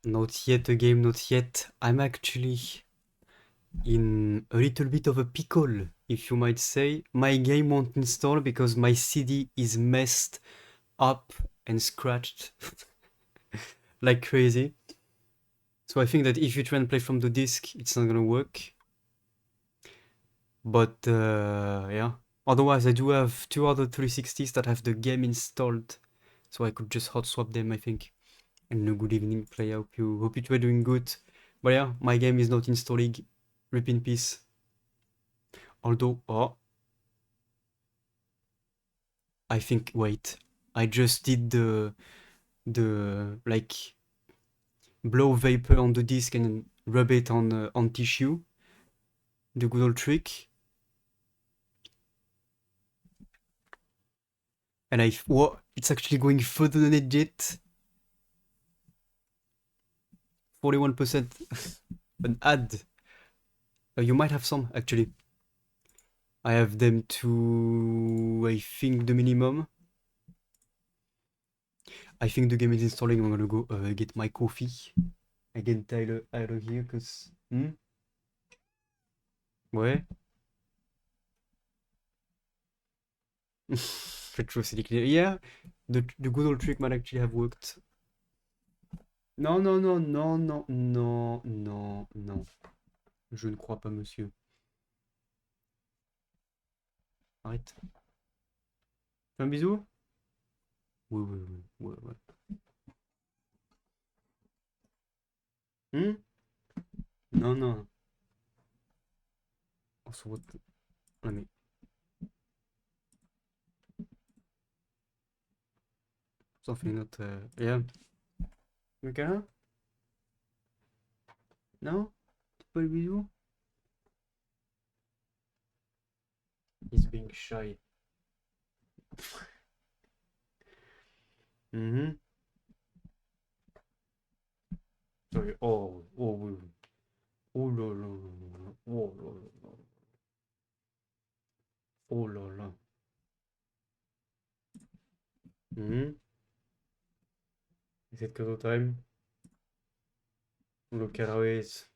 Not yet a game, not yet. I'm actually in a little bit of a pickle, if you might say. My game won't install because my CD is messed up and scratched like crazy. So I think that if you try and play from the disc, it's not gonna work. But yeah. Otherwise, I do have two other 360s that have the game installed, so I could just hot swap them, I think. And a good evening, play. I hope you two are doing good. But yeah, my game is not installing. Rip in peace. Although, oh, I think, wait, I just did the like blow vapor on the disc and rub it on tissue, the good old trick. And what? It's actually going further than it did. 41% an ad. You might have some actually. I have them to, I think, the minimum. I think the game is installing. I'm gonna go get my coffee. Again, Tyler out of here, cause. Ouais. Retrocycling. Yeah, the good old trick might actually have worked. Non, non, non, non, non, non, non, non. Je ne crois pas, monsieur. Arrête. Fais un bisou? Oui, oui, oui. Ouais, ouais. Non, non. On se retrouve. Ah, mais ça en fait une autre. Yeah. Le câlin? Non? Pas le bisou? He's being shy. Mhm. Sorry. Oh, oh, oui, oui. Oh là là là là. Oh là là là. Oh là là. Mhm. Is it cuddle time? Look at how it's.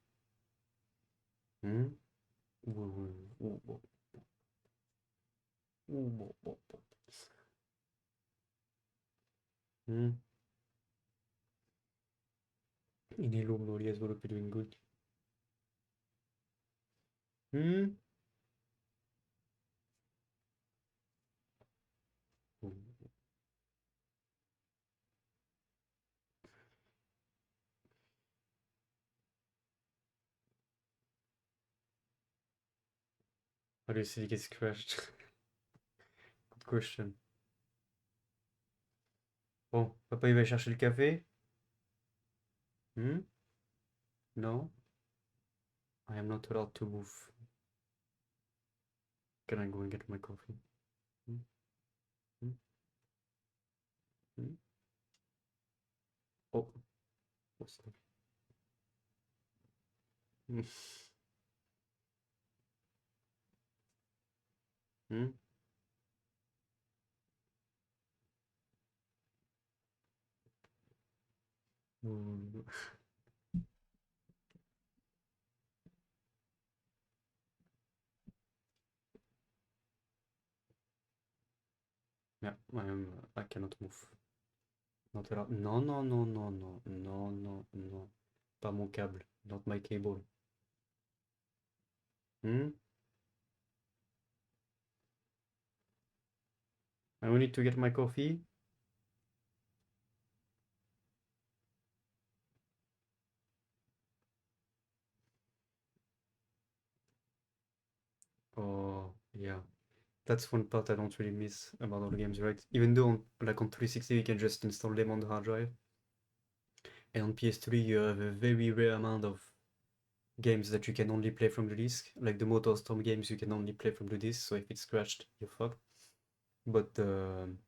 Mhm. Oui, oui, oui. Oh, oh, oh, oh, oh. Mhm. İnelumlu yes, what are doing good? Hmm? How do you see it gets crashed? Good question. Bon, papa il va chercher le café. Hmm? No, I am not allowed to move. Can I go and get my coffee? Hmm? Hmm? Hmm? Oh, what's that? Hmm? Hmm? Hmm. Yeah, I cannot move. Not allowed. Non, non, non, non, non, non, non, non. Pas mon câble. Not my cable. Hmm? I will need to get my coffee. Oh, yeah. That's one part I don't really miss about all the games, right? Even though like on 360 you can just install them on the hard drive, and on PS3 you have a very rare amount of games that you can only play from the disc. Like the MotorStorm games you can only play from the disc, so if it's scratched, you're fucked. But and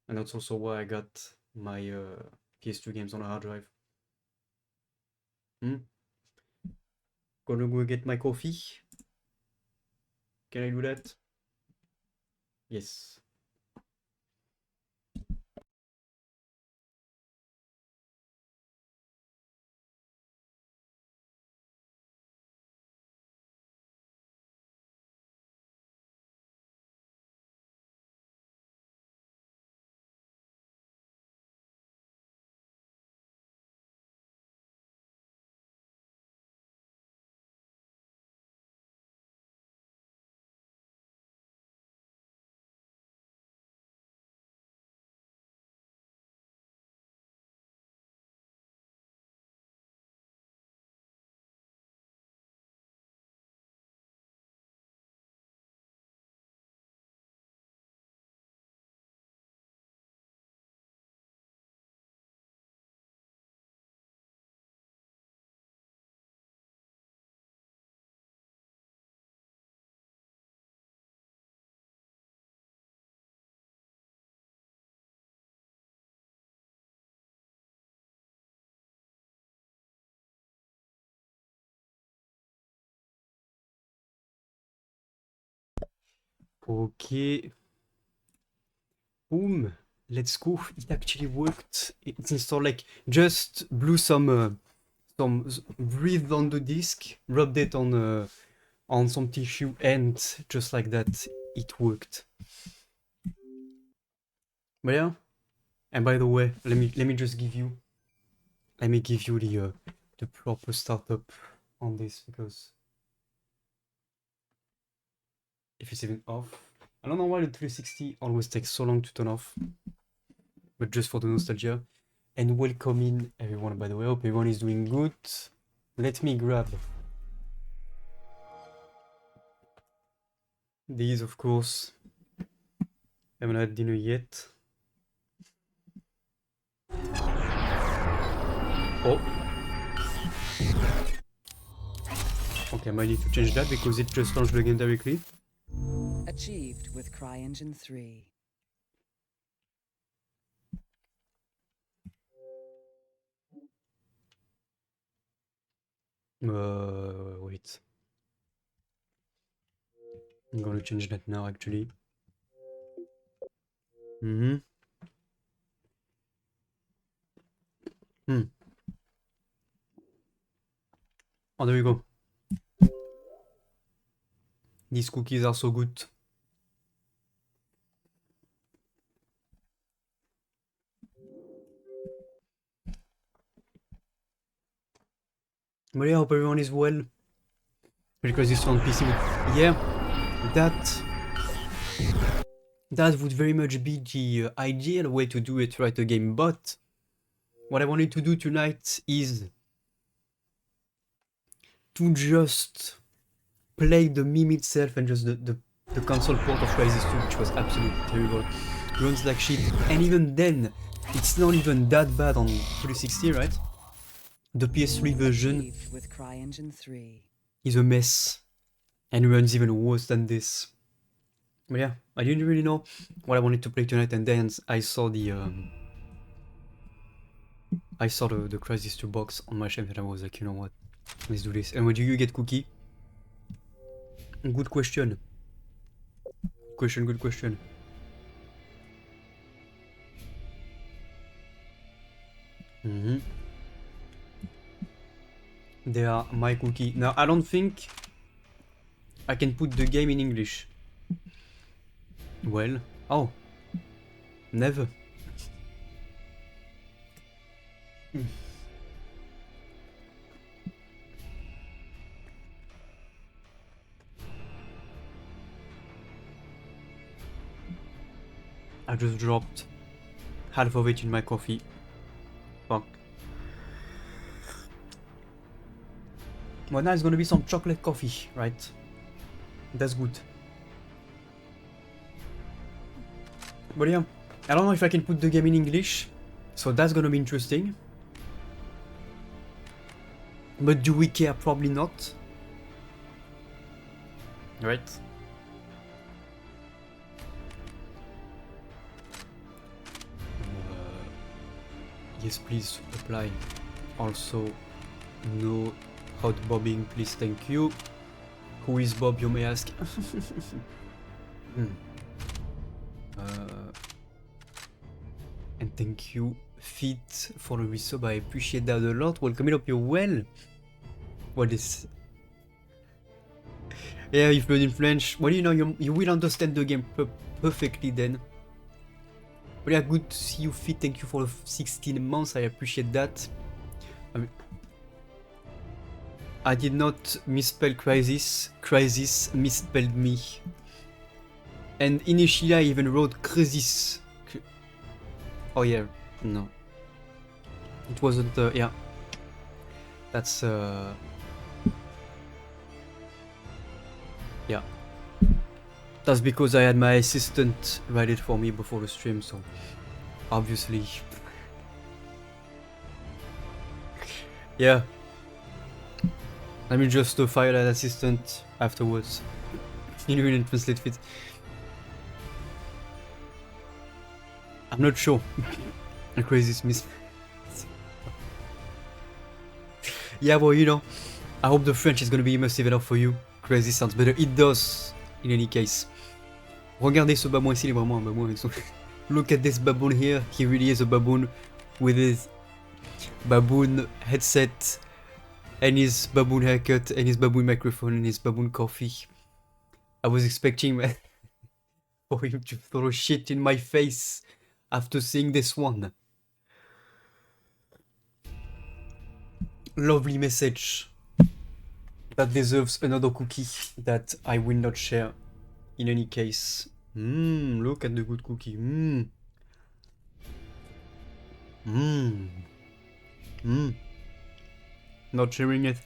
that's also why I got my PS2 games on a hard drive. Hmm? Gonna go get my coffee. Can I do that? Yes. Okay. Boom. Let's go. It actually worked. It's installed like just blew some breathed on the disk, rubbed it on some tissue, and just like that, it worked. But yeah. And by the way, let me just give you the proper startup on this, because if it's even off, I don't know why the 360 always takes so long to turn off, but just for the nostalgia. And welcome in everyone, by the way. Hope everyone is doing good. Let me grab these, of course. I haven't had dinner yet. Oh. Okay, I might need to change that because it just launched the game directly. Achieved with CryEngine 3. Wait. I'm gonna change that now, actually. Oh, there we go. These cookies are so good. But yeah, I hope everyone is well. Because this on PC would... Yeah, that would very much be the ideal way to do it, right, a game. But what I wanted to do tonight is to just play the meme itself and just the console port of Crisys 2, which was absolutely terrible. Runs like shit, and even then, it's not even that bad on 360, right? The PS3 version with CryEngine 3 is a mess and runs even worse than this. But yeah, I didn't really know what I wanted to play tonight, and then I saw the Crisys 2 box on my shelf, and I was like, you know what, let's do this. And when do you get cookie? Good question. Good question. They are my cookie. Now, I don't think I can put the game in English. Well, oh, never. I just dropped half of it in my coffee. Fuck. Well, now it's gonna be some chocolate coffee, right? That's good. But yeah, I don't know if I can put the game in English, so that's gonna be interesting. But do we care? Probably not. Right? Yes, please apply. Also, no hot bobbing, please, thank you. Who is Bob, you may ask? And thank you, Fit, for the resub. I appreciate that a lot. Welcome it up, you're well. What is... Yeah, you've learned in French. Well, you know, you will understand the game perfectly then. But yeah, good to see you, Fit. Thank you for the 16 months. I appreciate that. I did not misspell Crisys. Crisys misspelled me. And initially I even wrote Crisys. Oh yeah, no. It wasn't, yeah. That's, yeah. That's because I had my assistant write it for me before the stream, so obviously. Yeah. Let me just fire that assistant afterwards. You didn't translate fit. I'm not sure. A crazy miss. Yeah, well, you know, I hope the French is gonna be immersive enough for you. Crazy sounds better. It does, in any case. Regardez ce babouin ici, il est vraiment un babouin. Look at this baboon here. He really is a baboon with his baboon headset and his baboon haircut and his baboon microphone and his baboon coffee. I was expecting for him to throw shit in my face after seeing this one. Lovely message that deserves another cookie that I will not share in any case. Look at the good cookie. Not sharing it.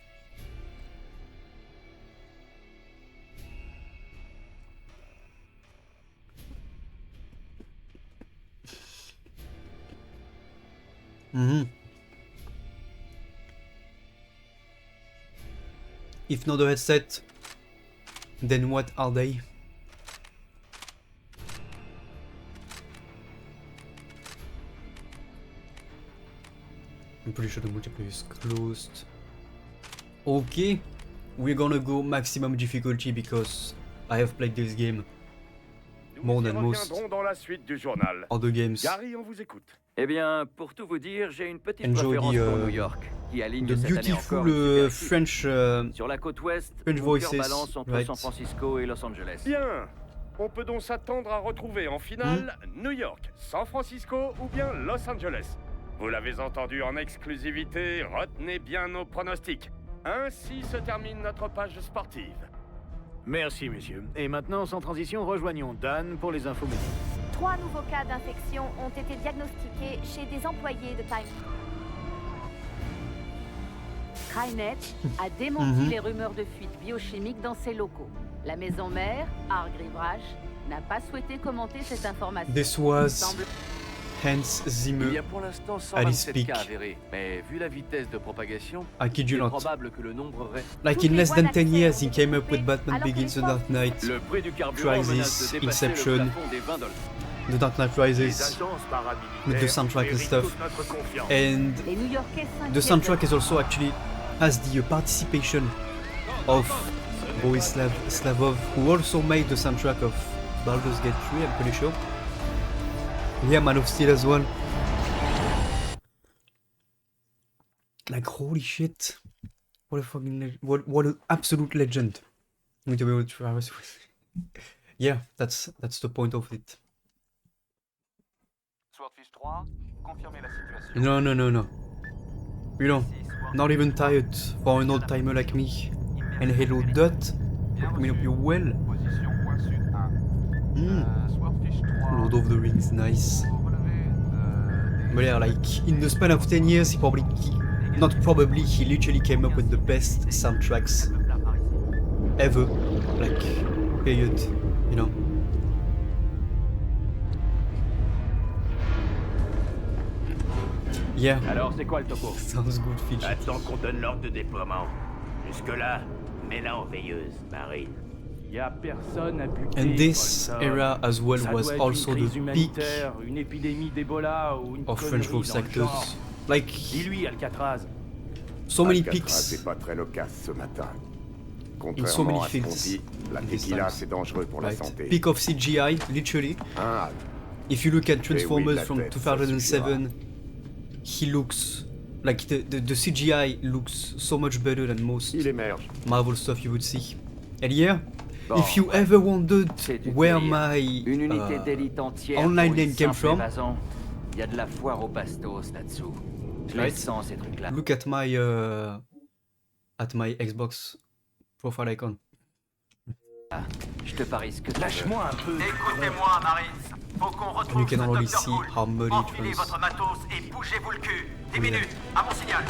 If not a headset, then what are they? I'm pretty sure the multiplayer is closed. Okay, we're gonna go maximum difficulty because I have played this game more than most dans la suite du journal. other games. Gary, on vous écoute. Eh bien, pour tout vous dire, j'ai une petite Enjoy préférence the, pour New York, qui aligne The cette année encore beautiful une super équipe. French Sur la côte ouest, French mon voices, cœur balance entre right. San Francisco et Los Angeles. Bien. On peut donc s'attendre à retrouver en finale New York, San Francisco ou bien Los Angeles. Vous l'avez entendu en exclusivité, retenez bien nos pronostics. Ainsi se termine notre page sportive. Merci, messieurs. Et maintenant, sans transition, rejoignons Dan pour les infos médicales. 3 nouveaux cas d'infection ont été diagnostiqués chez des employés de Time. Skynet a démenti les rumeurs de fuite biochimique dans ses locaux. La maison mère, Hargreaves, n'a pas souhaité commenter cette information. This was Semble- Hans Il y Zimmer. a pour l'instant Alice 127 Peak. cas avérés, mais vu la vitesse de propagation, I kid il you est not. probable que le nombre reste. Like Toutes in les less voies than 10 d'accès years, ont he été came up coupées, with Batman alors que Begins, les The Dark forces Knight, Le prix du carburant Crisys, menace de dépasser Inception. le plafond des $20. The Dark Knight Les Rises, agences paramilitaires with the soundtrack and méritent stuff. toute notre confiance. And Les New-Yorkais the s'inquiètent soundtrack de- is also actually has the participation of Boris Slavov, who also made the soundtrack of Baldur's Gate 3, I'm pretty sure. Yeah, Man of Steel as well. Like holy shit, what a fucking what an absolute legend. We to be able to traverse with. Yeah, that's the point of it. Swordfish 3, confirmez la situation. No. You know, not even tired for an old timer like me. And hello Dot, coming up you well. Position point sud 1. Swordfish 3. Lord of the Rings, nice. Vous relevez But yeah, like in the span of 10 years, he literally came up with the best soundtracks ever. Like, period, you know. Yeah, Alors, c'est quoi le topo? sounds good, Fitch. Attends qu'on donne l'ordre de déploiement. Jusque-là, mets-la en veilleuse, Marine. Y a personne à buter. And this Paul, ça. era as well Ça was doit être also une crise the peak humanitaire, une épidémie d'Ebola ou une of connerie French voice dans le genre. actors. Like, Dis-lui, Alcatraz. so many Alcatraz peaks n'est pas très loquace ce matin. in so many Contrairement à ce qu'on fields. dit, la in these tequila times. c'est dangereux pour la Right. santé. Peak of CGI, literally. Ah, If you look at oui, Transformers la from tête, ça 2007, he looks like the CGI looks so much better than most il émerge. Marvel stuff you would see. And yeah, Bon, if you ever wondered c'est du where délire. my Une unité d'élite entière online pour une name came simple from, évasion. Il y a de la foire au bastos là-dessous. Je les Right. sens ces trucs-là. look at my Xbox profile icon. Je te parie ce que tu veux. Lâche-moi un peu. Écoutez-moi, Marines. Faut qu'on And you retrouve can ce already Dr. see Bull. how muddy it Enfilez was. votre matos et bougez-vous le cul. 10 Oui. minutes, à mon signal.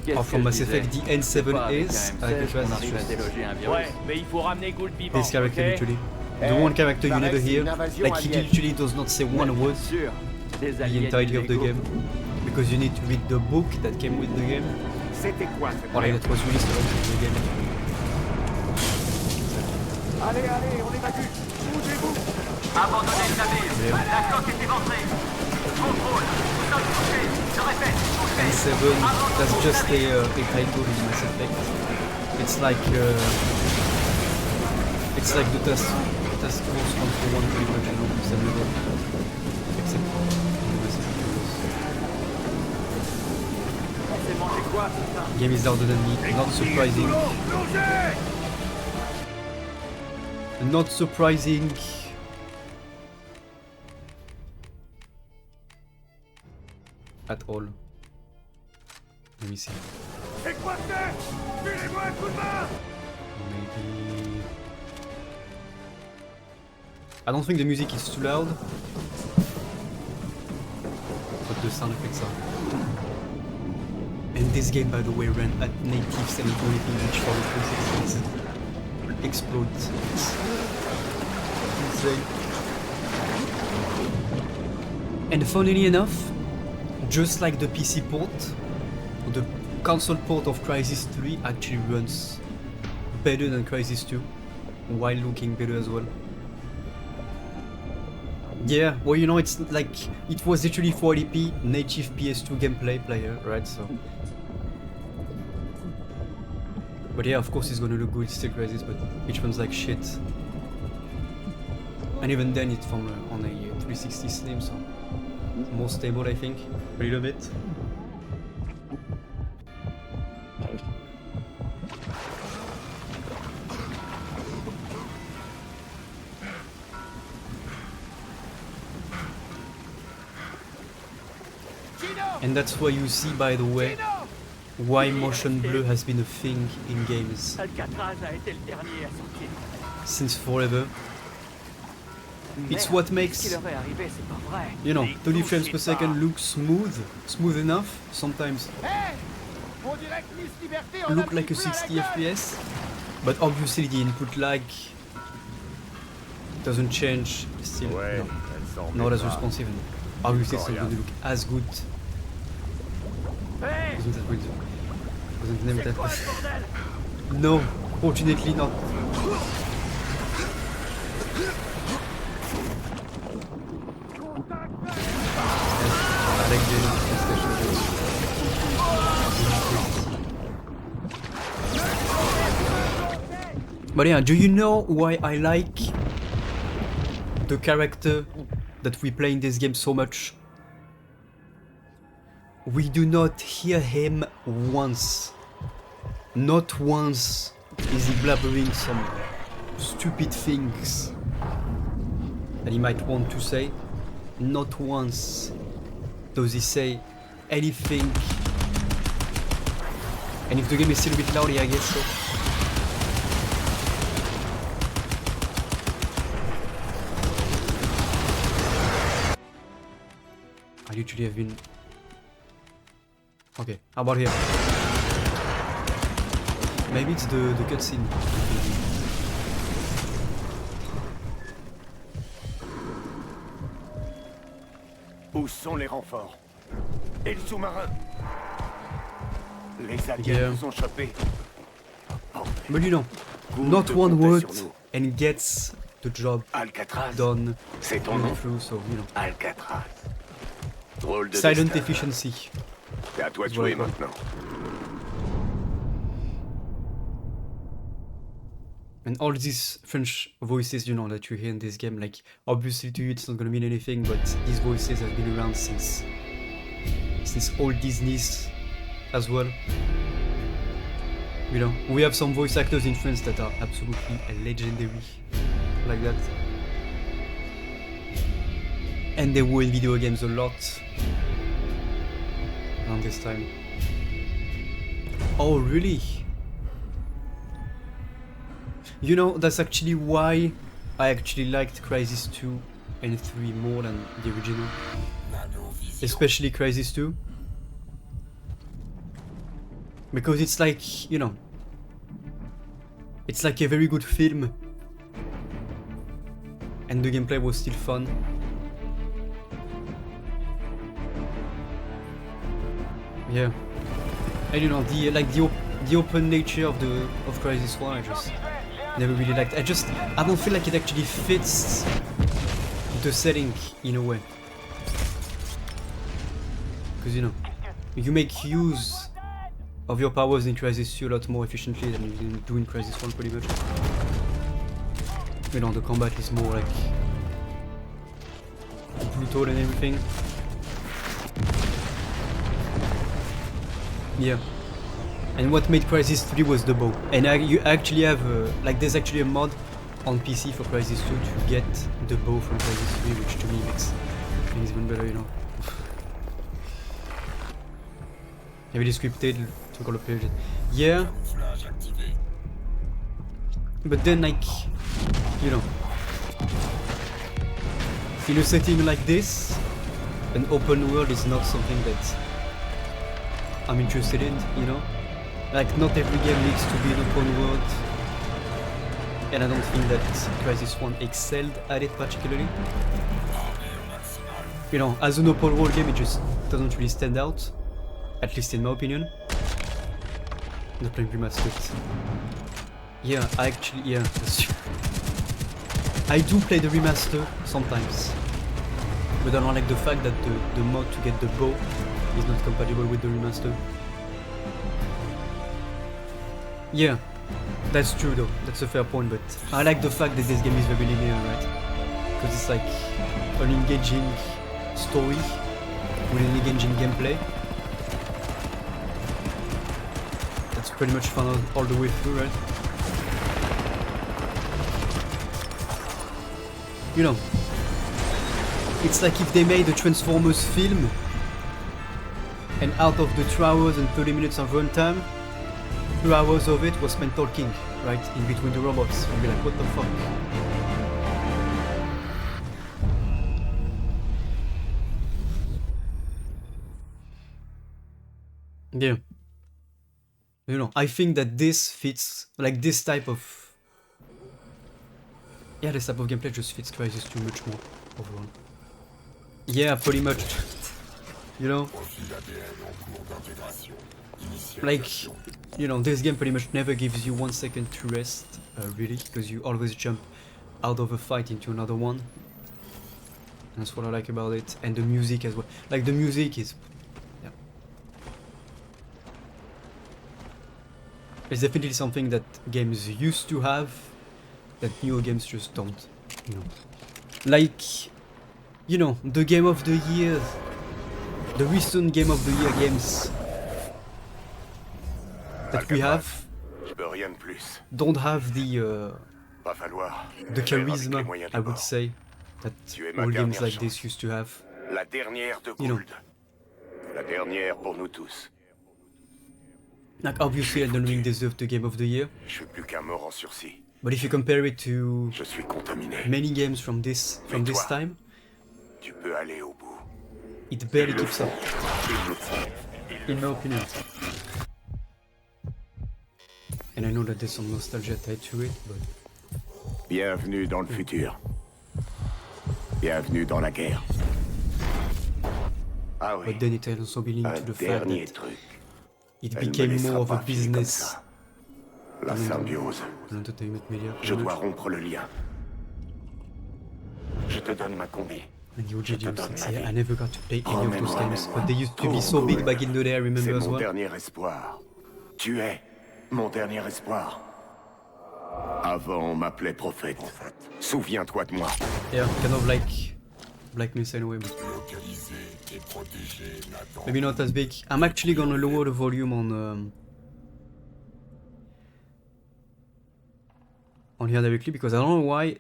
Qu'est-ce Or que from je Mass disais? Effect, the C'est N7 pas avec is un M16 Alcatraz qu'on is arrive à just déloger un virus. Ouais, mais il faut ramener Gould vivant. this character ok? literally. The one character you never hear, like he literally does not say one word Sûr, des the aliens entirety of the illégaux. game. Because you need to read the book that came with the game. C'était quoi cette Or like merde? that was released along with the game. Allez, on évacue. Bougez-vous. Abandonnez le navire. La coque est éventrée. Contrôle. Vous sommes touchés. Je répète, touchés. N7, that's just a title in Mass Effect. It's like It's like the task force 141 pretty much, you know, same level. Except game is harder than me, not surprising. Not surprising. At all. Let me see. Maybe... I don't think the music is too loud. But the sound effects are. And this game, by the way, ran at native 720p, which for the 360 explodes. Insane. And funnily enough, just like the PC port, the console port of Crisys 3 actually runs better than Crisys 2, while looking better as well. Yeah, well, you know, it's like, it was literally 480p native PS2 gameplay player, right, so... But yeah, of course it's gonna look good, it's still Crisys, but which runs like shit. And even then it's from on a 360 Slim, so more stable I think, a little bit. And that's why you see, by the way, why motion blur has been a thing in games since forever. It's what makes, you know, 30 frames per second look smooth enough, sometimes look like a 60 FPS, but obviously the input lag doesn't change, still not as responsive, and obviously it's not going to look as good. Isn't that good? Wasn't never that bad. No, fortunately not. I like the PlayStation. But yeah, do you know why I like the character that we play in this game so much? We do not hear him once. Not once is he blabbering some stupid things that he might want to say. Not once does he say anything. And if the game is still a bit loud, yeah, I guess so. I literally have been... Okay, how about here? Maybe it's the cutscene. Où sont les renforts? Et le sous-marin? Les aliens nous ont chopés. But you know, not one word and gets the job done through, so you know. Alcatraz. Silent efficiency. C'est à toi de jouer maintenant. And all these French voices, you know, that you hear in this game, like, obviously to you it's not gonna mean anything, but these voices have been around since old Disney's as well. You know, we have some voice actors in France that are absolutely legendary, like that. And they were in video games a lot around this time. Oh, really? You know, that's actually why I actually liked Crisys 2 and 3 more than the original. Especially Crisys 2. Because it's like, you know, it's like a very good film. And the gameplay was still fun. Yeah. And you know, the open nature of Crisys 1 I just never really liked. I don't feel like it actually fits the setting in a way. Because you know, you make use of your powers in Crisys 2 a lot more efficiently than you do in Crisys 1 pretty much. You know, the combat is more like brutal and everything. Yeah. And what made Crisys 3 was the bow. And you actually have like there's actually a mod on PC for Crisys 2 to get the bow from Crisys 3, which to me makes things even better, you know. Heavily scripted, took all the period. Yeah. But then like, you know, in a setting like this, an open world is not something that I'm interested in, you know? Like, not every game needs to be an open world. And I don't think that Crisys 1 excelled at it particularly. You know, as an open world game, it just doesn't really stand out. At least in my opinion. Not playing remastered. Yeah, that's true. I do play the remaster sometimes. But I don't like the fact that the mod to get the bow is not compatible with the remaster. Yeah, that's true though, that's a fair point, but I like the fact that this game is very linear, right? Because it's like an engaging story with an engaging gameplay. That's pretty much fun all the way through, right? You know, it's like if they made a Transformers film and out of the 2 hours and 30 minutes of runtime, 2 hours of it was spent talking, right, in between the robots. I'd be like, what the fuck? Yeah. You know, I think that this fits, like this type of... Yeah, this type of gameplay just fits Crisys 2 much more overall. Yeah, pretty much. You know? Like, you know, this game pretty much never gives you 1 second to rest, really, because you always jump out of a fight into another one. And that's what I like about it. And the music as well. Like, the music is... Yeah. It's definitely something that games used to have, that newer games just don't, you know. Like, you know, the Game of the Year, the recent Game of the Year games that we have don't have the charisma, I would say, that all games like this used to have. You know. Like, obviously Elden Ring deserved the Game of the Year. But if you compare it to many games from this time, it barely keeps up, in my opinion. And I know that there's some nostalgia tied to it, but... Bienvenue dans le futur. Bienvenue dans la guerre. Ah oui. But then it can also be linked to the fact that it became more of a business. La symbiose. Je dois rompre le lien. Je te donne ma combi. And the OG games, like, I never got to play any of those games, but they used to be so big back in the day, I remember as well. C'est mon dernier espoir. Tu es mon dernier espoir. Avant, on m'appelait prophète. Souviens-toi de moi. Yeah, kind of like Black Mesa anyway, but maybe not as big. I'm actually gonna lower the volume on here directly because I don't know why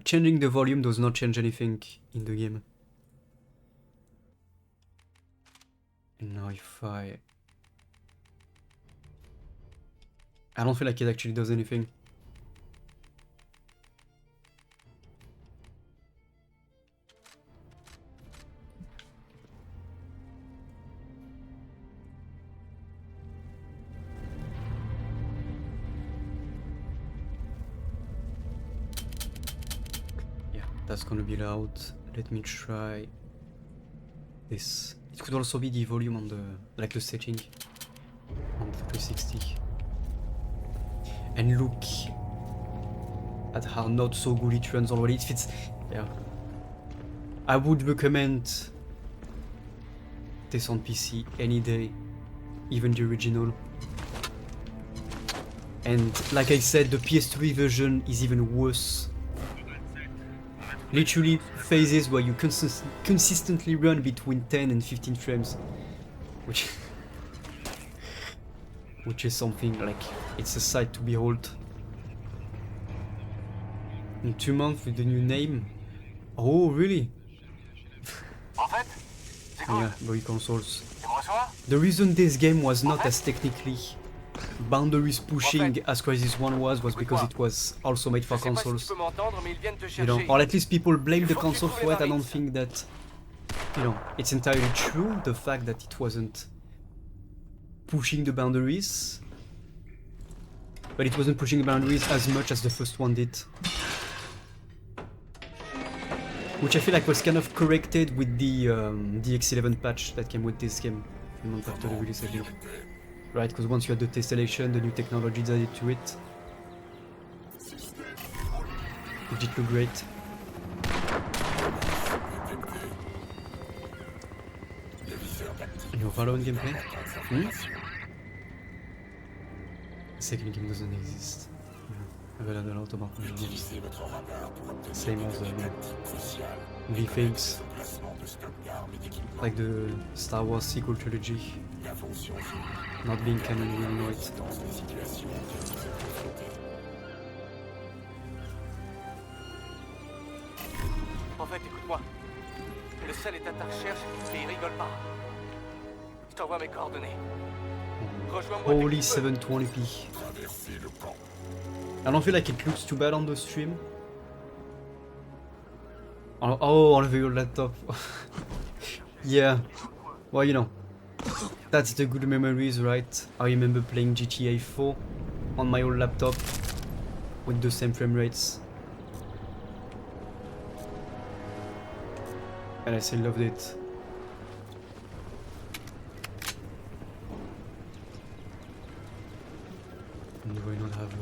changing the volume does not change anything in the game. And now if I don't feel like it actually does anything. That's gonna be loud. Let me try this. It could also be the volume on the, like the setting on the 360. And look at how not so good it runs already. It fits. Yeah. I would recommend this on PC any day, even the original. And like I said, the PS3 version is even worse literally phases where you consistently run between 10 and 15 frames, which is something like, it's a sight to behold. In 2 months with the new name. Oh really? En fait, c'est cool. Yeah, very consoles. Tu me reçois? The reason this game was not as technically boundaries pushing as Crisys 1 was because it was also made for Je sais pas si consoles. tu peux m'entendre, mais ils viennent te You know, chercher. or at least people blame the Il faut que tu console trouves for it. I don't Maritz. think that, you know, it's entirely true, the fact that it wasn't pushing the boundaries, but it wasn't pushing the boundaries as much as the first one did, which I feel like was kind of corrected with the X11 patch that came with this game a month after the release, I think. Right, because once you had the tessellation, the new technology added to it, it did look great. Your Valorant gameplay? The second game doesn't exist. I've heard a lot about new games. Same as V-Fakes, like the Star Wars sequel trilogy. Not being canon, we all know it. En fait, écoute-moi. Le sel est à ta recherche et il rigole pas. Je t'envoie mes coordonnées. Rejoins-moi. dès que Holy tu peux. 720p. I don't feel like it looks too bad on the stream. Oh, on your laptop. Yeah. Well, you know. That's the good memories, right? I remember playing GTA 4 on my old laptop with the same frame rates. And I still loved it. And do I not have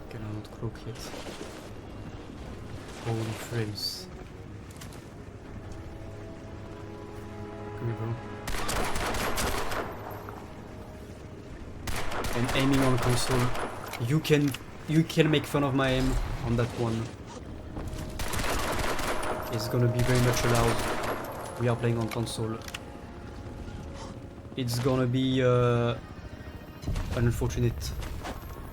can I not cloak yet? Holy frames. Come here, bro. And aiming on console, you can make fun of my aim on that one. It's gonna be very much allowed. We are playing on console. It's gonna be unfortunate.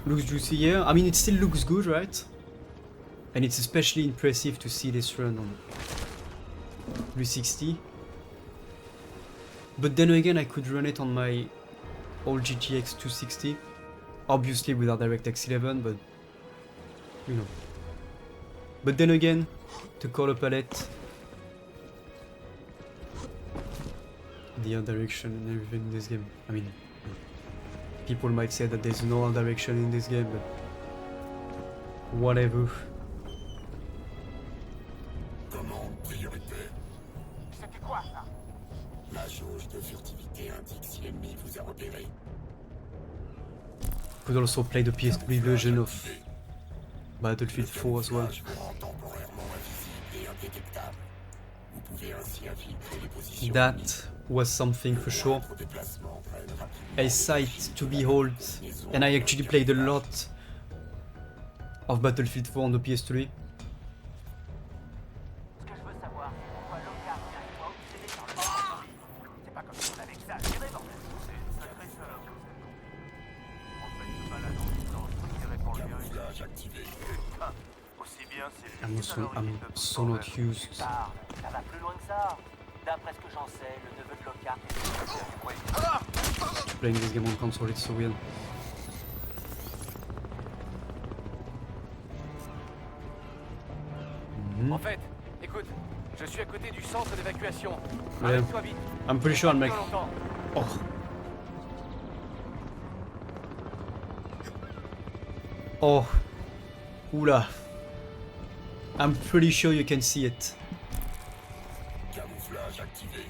Looks juicy, yeah. I mean, it still looks good, right? And it's especially impressive to see this run on 360. But then again, I could run it on my old GTX 260. Obviously without DirectX 11, but you know. But then again, the color palette, the art direction and everything in this game. I mean, people might say that there's no art direction in this game, but whatever. Commande prioritaire. C'était quoi ça? La jauge de furtivité indique si l'ennemi vous a repéré. Could also play the PS3 version of Battlefield 4 as well. Rend temporairement invisible et indétectable. Vous pouvez ainsi infiltrer les positions That was something for sure. Vos déplacements prennent rapidement. A sight to behold, and I actually played a lot of Battlefield 4 on the PS3. Ce que je veux savoir, c'est pourquoi Lockhart vient et toi obsédé par le... C'est pas comme si on avait exagéré, bordel. C'est une sacrée salope. En fait, ce balade en distance, qui répond bien. Camouflage activé. Putain, aussi bien c'est lui I'm qui est à l'origine de tout so not problème. used. Tard, ça va plus loin que ça. D'après ce que j'en sais, le neveu de Lockhart est... Ouais. Playing this game on console, it's so weird. En fait, écoute, je suis à côté du centre d'évacuation. Ouais. Arrête-toi vite. I'm pretty sure I'm like... Pas longtemps. Oh. Oh. Oula. I'm pretty sure you can see it. Camouflage activé.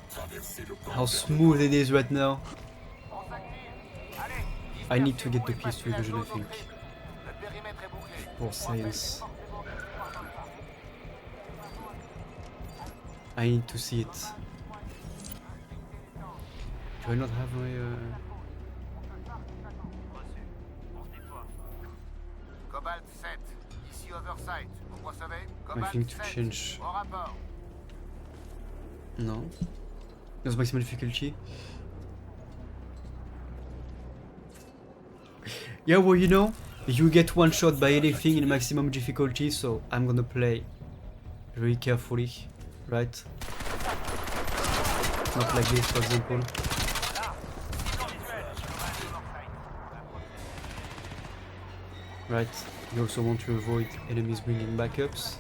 Traversez le camp. How smooth it is right now. On s'active. Allez. I need to get the PS3 version, I think. Le périmètre est bouclé. For science. I need to see it. Do I not have my Oversight. Vous recevez? I Cobalt think to 7. change. Au rapport. No. There's maximum difficulty. Yeah, well, you know, you get one shot by anything in maximum difficulty, so I'm gonna play very carefully, right? Not like this, for example. Right, you also want to avoid enemies bringing backups.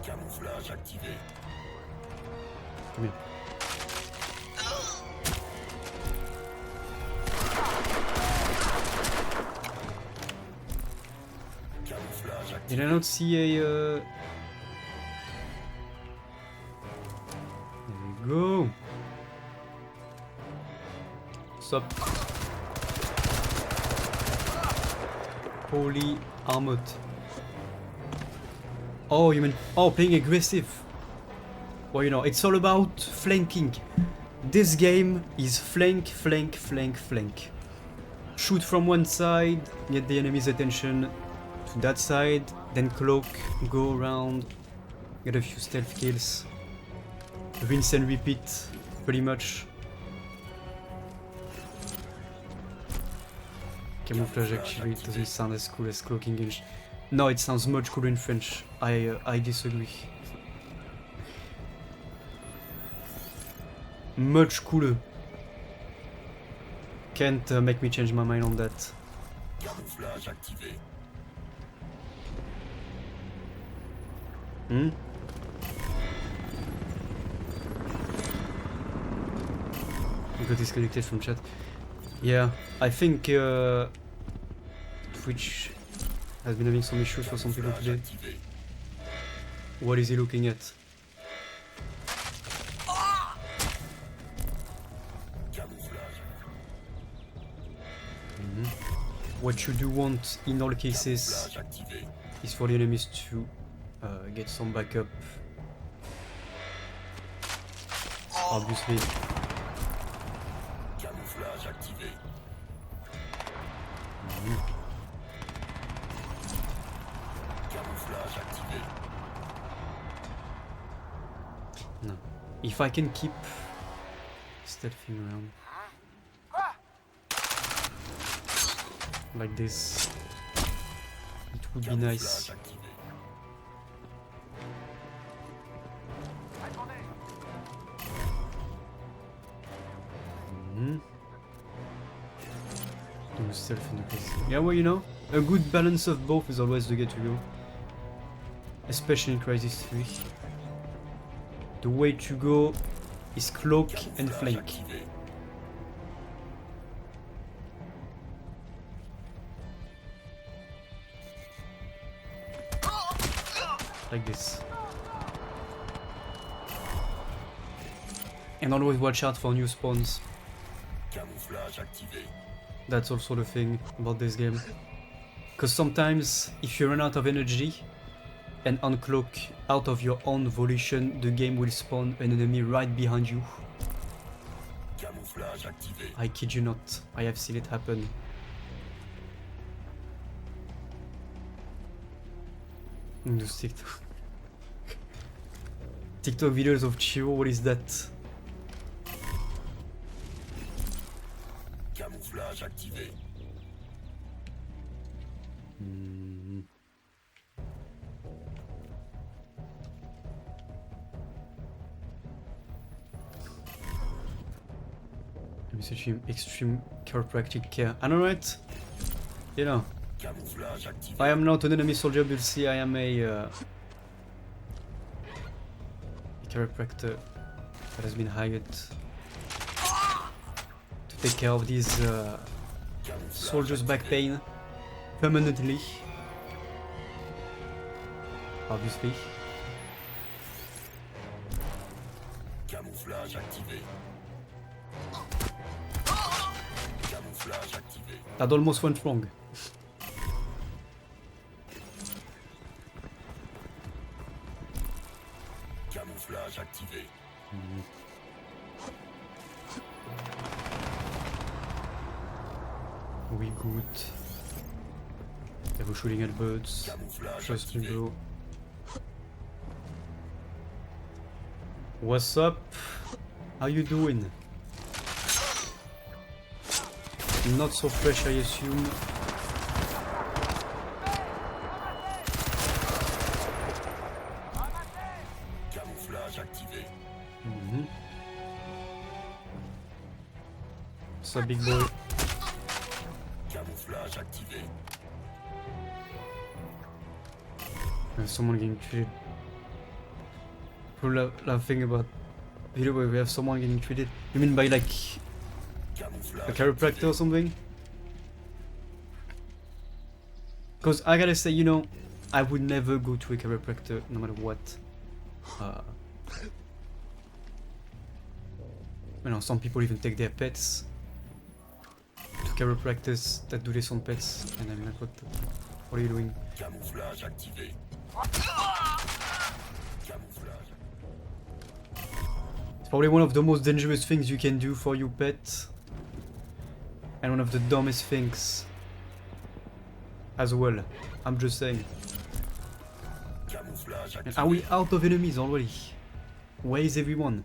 Camouflage activé. Come here. Camouflage activé. Did I not see a... There we go. Stop. Holy armored. Oh, you mean... Oh, playing aggressive. Well, you know, it's all about flanking. This game is flank, flank, flank, flank. Shoot from one side, get the enemy's attention to that side, then cloak, go around, get a few stealth kills. Rinse and repeat, pretty much. Camouflage actually doesn't sound as cool as cloaking in... No, it sounds much cooler in French. I disagree. Much cooler. Can't make me change my mind on that. Camouflage activé. Hmm? You got disconnected from chat. Yeah, I think Twitch has been having some issues for some people today. Activé. What is he looking at? Camouflage. What you do want in all cases Camouflage activé. is for the enemies to get some backup. Obviously. Camouflage activé. Camouflage activé. No. If I can keep stealthing around like this, it would be nice. Camouflage activé. Do stealth in the place. Yeah, well, you know, a good balance of both is always the way to go. Especially in Crisys 3. The way to go is cloak and Camouflage flank. activé. Like this. And always watch out for new spawns. Camouflage activé. That's also the thing about this game. Because sometimes, if you run out of energy and uncloak out of your own volition, the game will spawn an enemy right behind you. Camouflage activé. I kid you not, I have seen it happen. Those TikTok. TikTok videos of Chiro, what is that? Camouflage activé. Extreme chiropractic care. I know, right? You know, Camouflage activé. I am not an enemy soldier, but see, I am a chiropractor that has been hired to take care of these soldiers' back pain permanently. Obviously. Camouflage activé. Camouflage activé. That almost went wrong. Camouflage activé. We good. They were shooting at birds. Trust me, bro. What's up? How you doing? Not so fresh, I assume. Camouflage activé. What's up, big boy? Camouflage activé. There's someone getting treated. People laughing about video where we have someone getting treated. You mean by like a chiropractor or something? Because I gotta say, you know, I would never go to a chiropractor no matter what. You know, some people even take their pets to chiropractors that do this on pets, and I'm like, what are you doing? Camouflage activé. Camouflage. It's probably one of the most dangerous things you can do for your pet, and one of the dumbest things as well. I'm just saying. Camouflage activé. And are we out of enemies already? Where is everyone?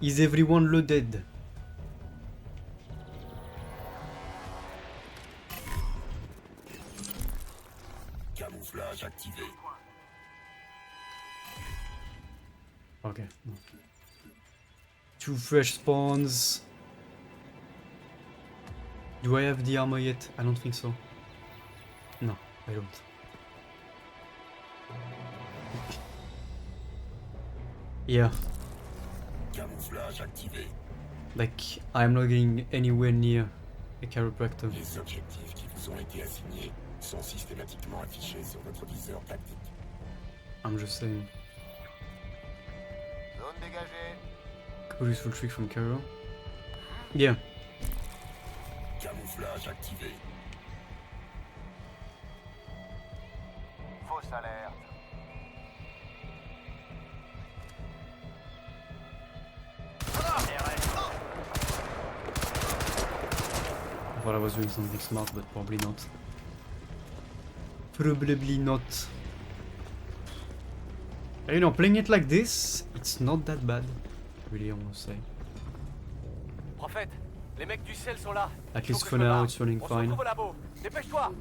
Is everyone loaded? Camouflage activé. Okay. No. 2 fresh spawns. Do I have the armor yet? I don't think so. No, I don't. Yeah, Camouflage activé. like I'm not getting anywhere near a chiropractor. Les objectifs qui vous ont été assignés sont systématiquement affichés sur votre viseur tactique. I'm just saying. Zone dégagée. Couple useful trick from Cairo. Yeah. Camouflage activé. Fausse alerte. I thought I was doing something smart, but probably not. Probably not. And you know, playing it like this, it's not that bad. Really, I want to say. Prophète, les mecs du ciel sont là. At Il faut least que for je me now, barre. it's running On se fine. retrouve au labo. Dépêche-toi.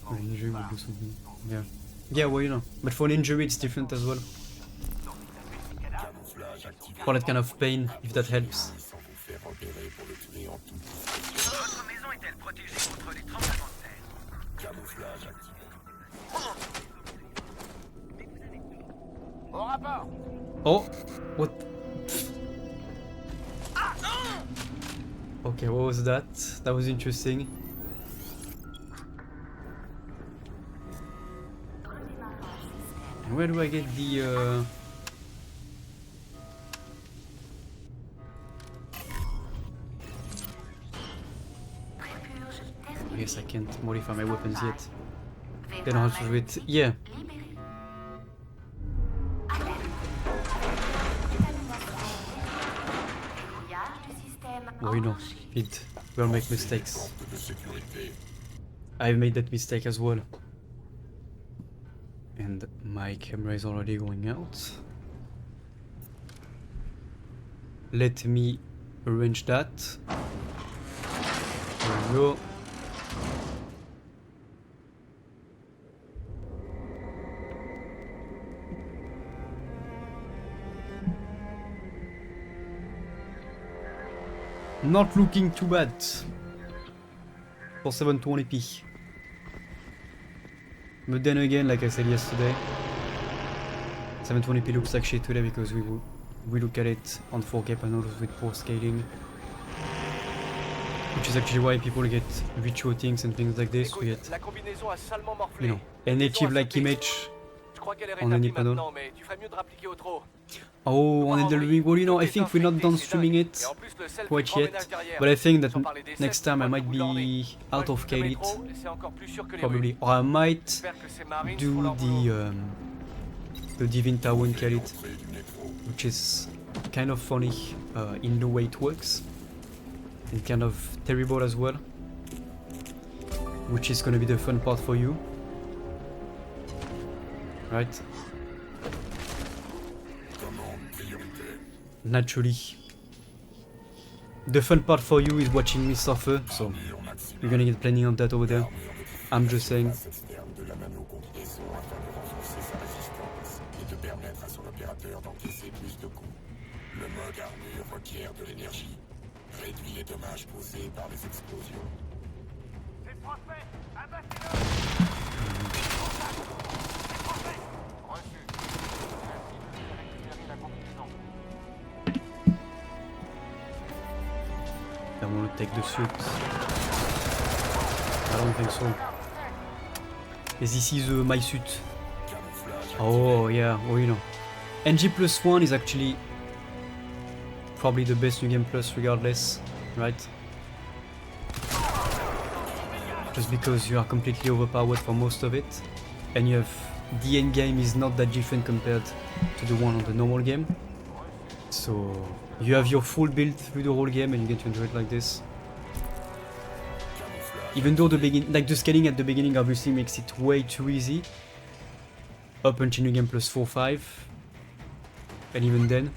An injury will do something. Yeah. Yeah, well, you know. But for an injury, it's different as well. Camouflage activé. For that kind of pain, if that helps. Sans vous faire repérer pour le tuer en toute discrétion. Votre maison est-elle protégée contre les tremblements de terre? Camouflage activé. Au rapport. Oh! What? Okay, what was that? That was interesting. And where do I get the I guess I can't modify my weapons yet. Then I'll have to do it. Yeah. Well, you know, it will make mistakes. Porte de sécurité. I've made that mistake as well. And my camera is already going out. Let me arrange that. There we go. Not looking too bad for 720p. But then again, like I said yesterday, 720p looks like shit today because we look at it on 4K panels with poor scaling. Which is actually why people get retro things and things like this. We get, La combinaison a salement morflé. you know, a native like image crois qu'elle est on any rétablie panel. maintenant, mais tu ferais mieux de rappliquer au trot. Oh, on Elden Ring. Well, you know, I think we're not done streaming it quite yet, but I think that next time I might be out of Kalit, probably, or I might do the Divine Tower in Kalit, which is kind of funny in the way it works, and kind of terrible as well, which is gonna be the fun part for you, right? Naturally, the fun part for you is watching me suffer, so you're gonna get plenty of that over there. I'm just saying. De la nano-combinaison afin de renforcer sa résistance et de permettre à son opérateur d'encaisser plus de coups. Le mode armure requiert de l'énergie, réduit les dommages causés par les explosions. C'est transfert. Abattez-le. Reçu. Merci de récupérer la combinaison. I want to take the suit. I don't think so. This is my suit. Oh yeah, well you know. NG+1 is actually probably the best New Game Plus regardless, right? Just because you are completely overpowered for most of it, and you have the end game is not that different compared to the one on the normal game. So you have your full build through the whole game and you get to enjoy it like this. Even though the scaling at the beginning obviously makes it way too easy, up until New Game Plus 4-5, and even then.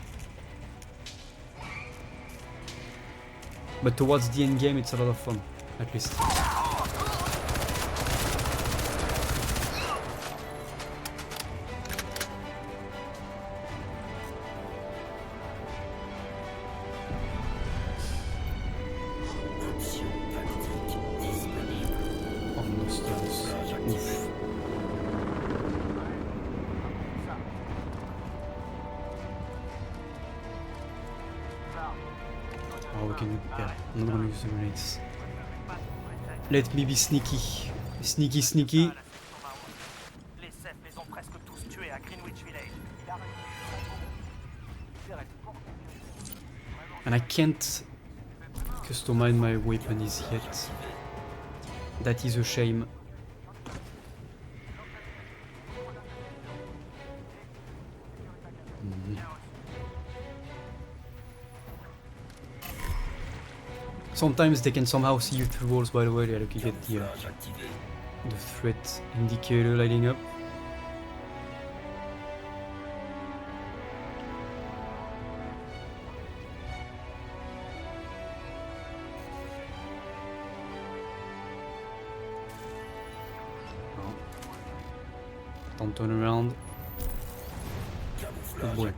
But towards the end game it's a lot of fun, at least. Ouf. Oh, we can, yeah, I'm not gonna use the grenades. Let me be sneaky. Sneaky, sneaky. Les Seth les ont presque tous tués à Greenwich Village. And I can't customize my weapons yet. That is a shame. Sometimes they can somehow see you through walls, by the way. Yeah, look, you get the threat indicator lighting up. Don't turn around. Good boy.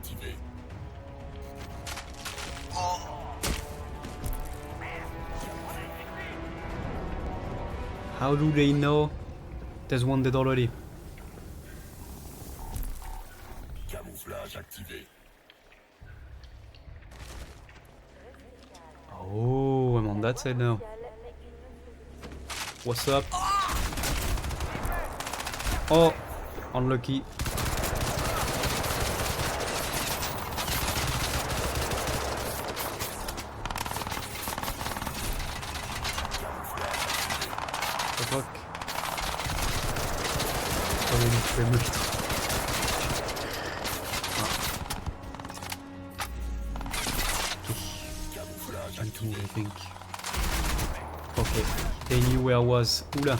How do they know there's one dead already? Camouflage activé. Oh, I'm on that side now. What's up? Oh, unlucky. Fuck. Oh, removed. I need to move, I think. Okay, they knew where I was. Oula.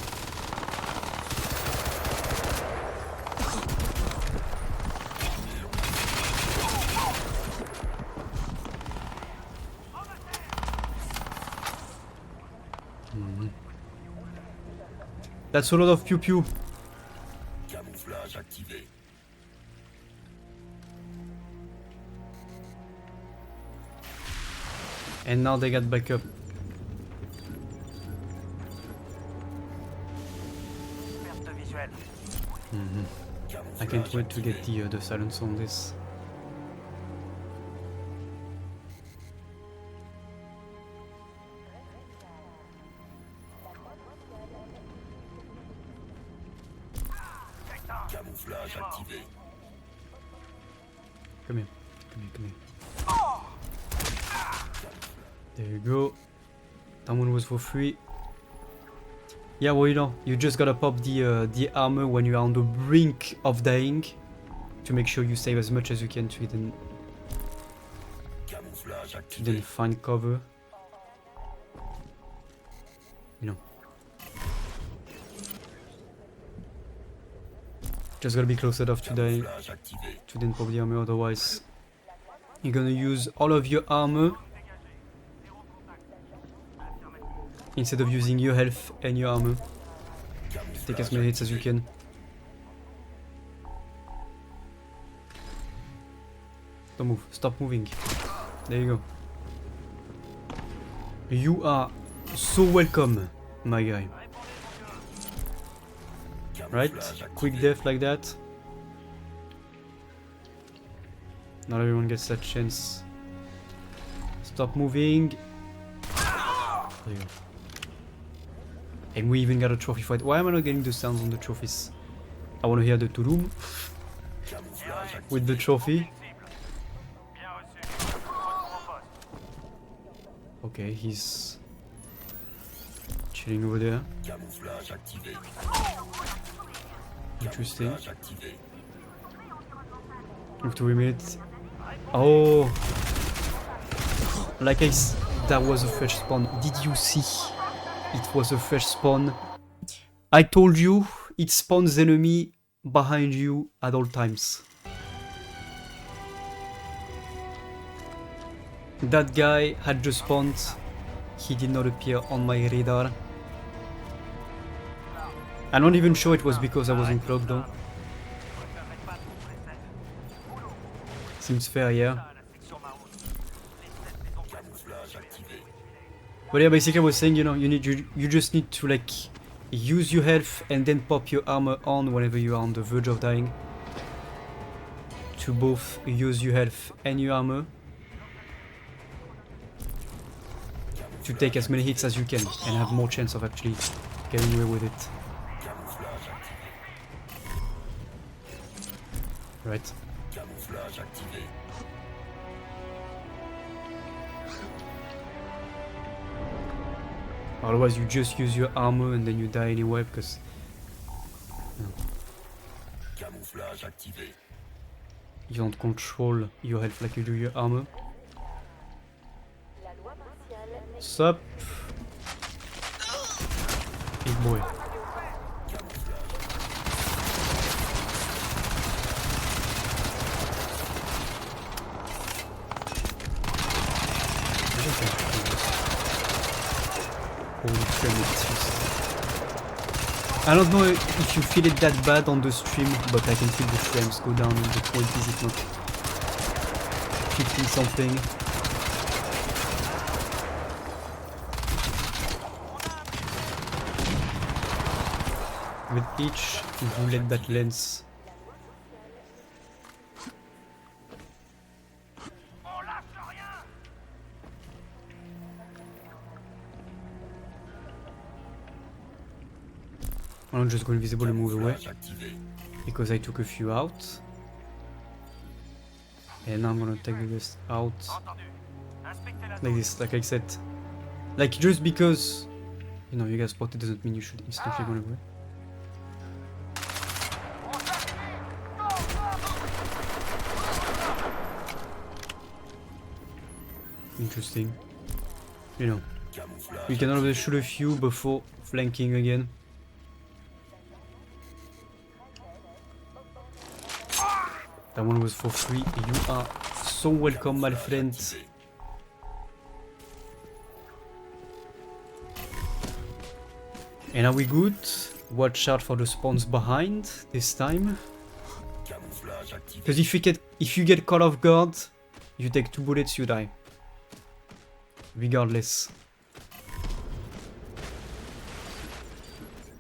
That's a lot of pew pew. Camouflage activé. And now they got back up. Perte visuelle. I can't wait to get the silence on this. Camouflage activé. Come here. Come here, come here. There you go. That one was for free. Yeah, well, you know, you just gotta pop the armor when you are on the brink of dying to make sure you save as much as you can to then find cover. You know. Just gotta be close enough to die to then pop the armor, otherwise you're gonna use all of your armor instead of using your health and your armor. Take as many hits as you can. Don't move. Stop moving. There you go. You are so welcome, my guy. Right? Quick death like that. Not everyone gets that chance. Stop moving. There you go. And we even got a trophy fight. Why am I not getting the sounds on the trophies? I want to hear the Tulum with the trophy. Okay, he's chilling over there. Interesting. Move to remit. Oh, like that was a fresh spawn. Did you see? It was a fresh spawn. I told you, it spawns enemy behind you at all times. That guy had just spawned. He did not appear on my radar. I'm not even sure it was because I wasn't cloaked though. Seems fair, yeah. But yeah, basically I was saying, you know, you just need to like use your health and then pop your armor on whenever you are on the verge of dying. To both use your health and your armor. To take as many hits as you can and have more chance of actually getting away with it. Right. Otherwise you just use your armor and then you die anyway because you don't control your health like you do your armor. Sup? Big boy. I don't know if you feel it that bad on the stream, but I can feel the frames go down and the quality is not 50 something. With each bullet that lands. I'm just go invisible and move away because I took a few out, and now I'm gonna take the rest out like this, like I said. Like just because you know you guys spotted doesn't mean you should instantly go away. Interesting. You know, you can always shoot a few before flanking again. That one was for free. You are so welcome, my friend. And are we good? Watch out for the spawns behind this time. Because if you get caught off guard, you take 2 bullets, you die. Regardless.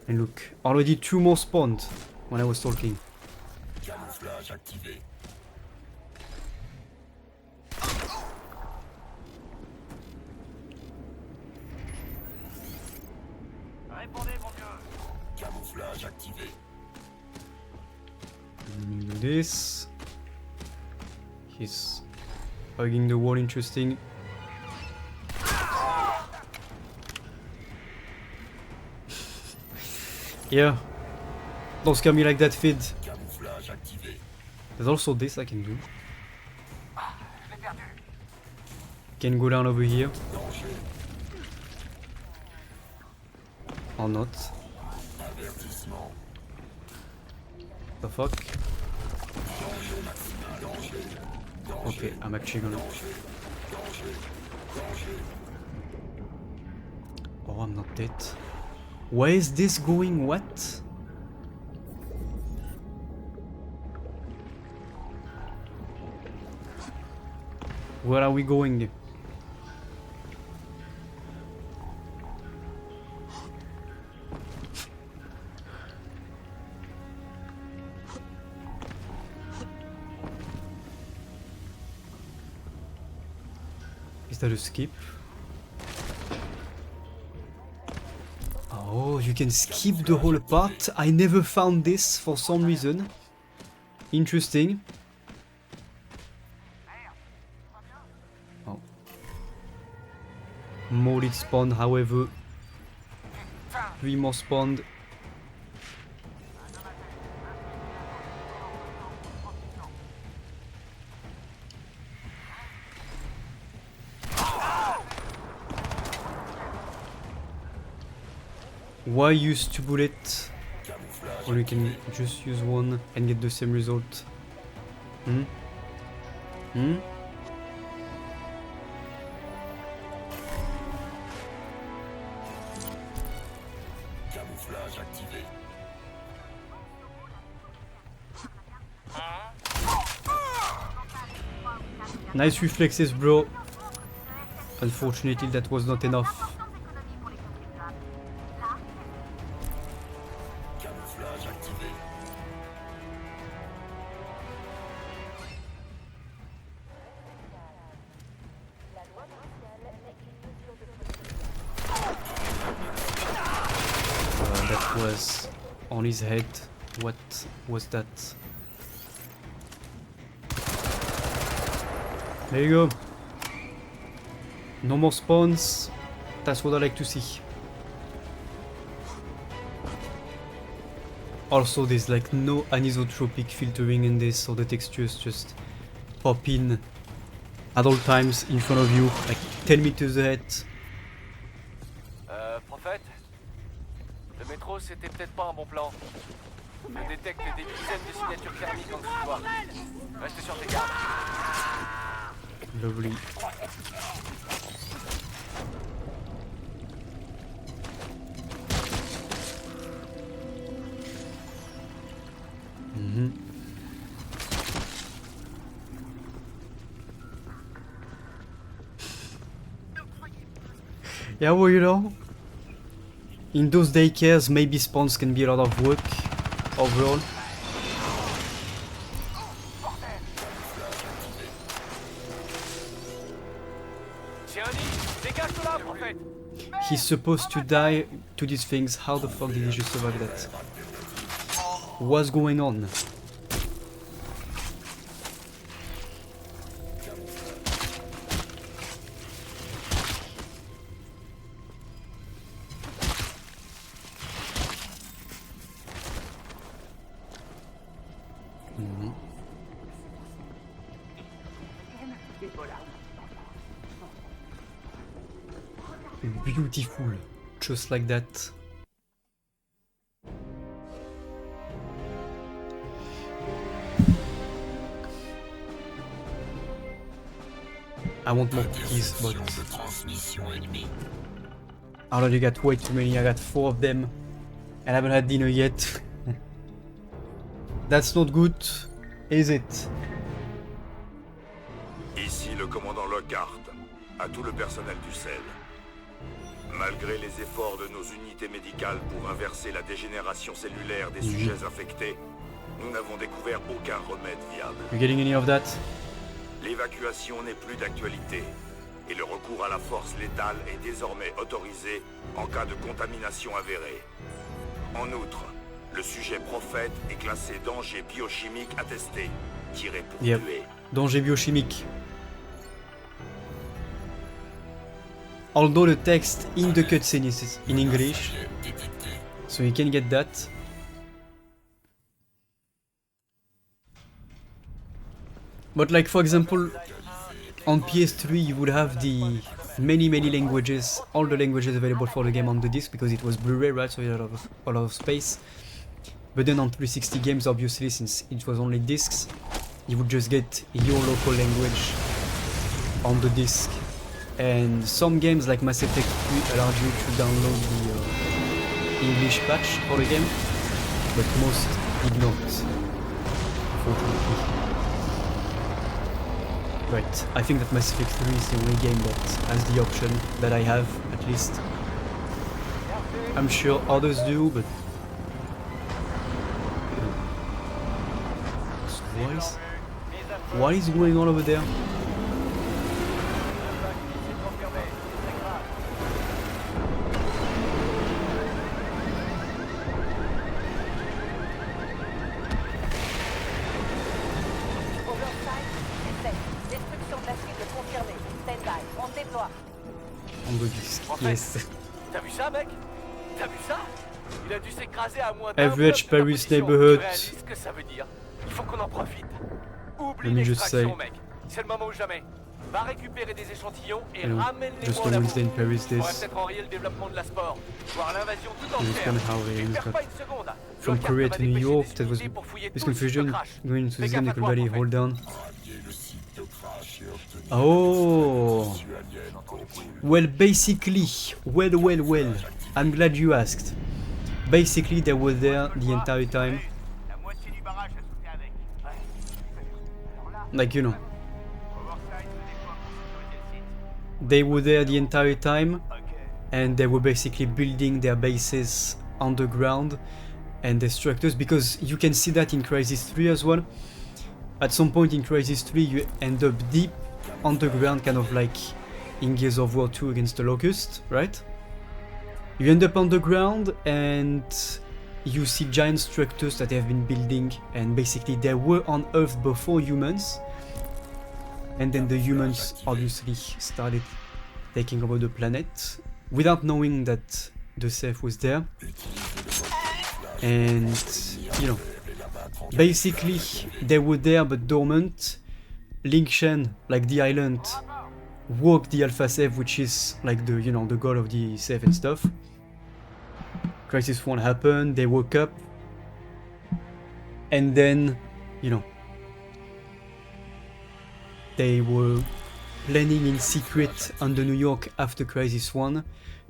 And look, already 2 more spawned when I was talking. Camouflage activé. Répondez, mon dieu. Camouflage activé. Let me do this. He's hugging the wall, interesting. Yeah. Don't scare me like that, Fid. Camouflage activé. There's also this I can do. Can go down over here. Or not. Avertissement. The fuck? Okay, I'm actually gonna... Oh, I'm not dead. Where is this going? What? Where are we going? Is that a skip? Oh, you can skip the whole part. I never found this for some reason. Interesting. Oh. More did spawn, however. 3 more spawned. Why use 2 bullets when you can just use 1 and get the same result? Hmm? Hmm? Camouflage activé. Nice reflexes, bro. Unfortunately, that was not enough. Camouflage activé. That was on his head. What was that? There you go. No more spawns. That's what I like to see. Also, there's like no anisotropic filtering in this, so the textures just pop in at all times in front of you, like 10 meters ahead. Prophète? Le métro, c'était peut-être pas un bon plan. Je détecte des dizaines de signatures thermiques en dessous de toi. Reste sur tes gardes. Lovely. Yeah, well, you know, in those daycares, maybe spawns can be a lot of work overall. He's supposed to die to these things. How the fuck did he just survive that? What's going on? Beautiful, just like that. I want more keys, but I already got way too many. I got 4 of them, and I haven't had dinner yet. That's not good, is it? Ici le commandant Lockhart, à tout le personnel du sel. Malgré les efforts de nos unités médicales pour inverser la dégénération cellulaire des sujets infectés, nous n'avons découvert aucun remède viable. You getting any of that? L'évacuation n'est plus d'actualité, et le recours à la force létale est désormais autorisé en cas de contamination avérée. En outre, le sujet prophète est classé danger biochimique attesté, tiré pour tuer. Danger biochimique. Although the text in the cutscene is in English, so you can get that. But like for example, on PS3 you would have the many languages, all the languages available for the game on the disc because it was Blu-ray, right? So you had a lot of space. But then on 360 games, obviously, since it was only discs, you would just get your local language on the disc. And some games like Mass Effect 3 allowed you to download the English patch for the game, but most did not, unfortunately. Right, I think that Mass Effect 3 is the only game that has the option that I have, at least. I'm sure others do, but... What is going on over there? On the disc, yes. T'as vu ça, mec? T'as vu ça? Il a dû s'écraser à moins Average Paris neighborhood. Ce que ça veut dire. Il faut qu'on en profite. Let me just say. Mec. C'est le moment ou jamais. Va récupérer des échantillons et ramène-les just moi on là. Wednesday in Paris On va this. peut-être enrayer le développement de la sport. Voir l'invasion tout This is entière. kind of how they use Perds that. pas une seconde. From Le Korea carte to va New dépêcher York, des that was unités pour fouiller this tout le site de confusion crash. going into Fais this gaffe game, à toi, everybody Prophet. hold down. Rallier le site de crash et obtenir Oh, des aliens corrompus. well, basically, well, I'm glad you asked. Basically, they were there the entire time. La moitié du barrage a sauté avec. Alors là, Like, you know, Oversight se déploie pour sécuriser le site. they were there the entire time, and they were basically building their bases underground and destructors, because you can see that in Crisys 3 as well. At some point in Crisys 3 you end up deep underground, kind of like in Gears of War 2 against the Locust, right? You end up underground and you see giant structures that they have been building, and basically they were on Earth before humans, and then the humans obviously started taking over the planet without knowing that the Seth was there. And you know, basically they were there but dormant. Lingshan, like the island, woke the Alpha Seth, which is like the, you know, the god of the Seth and stuff. Crisys 1 happened, they woke up, and then, you know, they were planning in secret under New York after Crisys 1.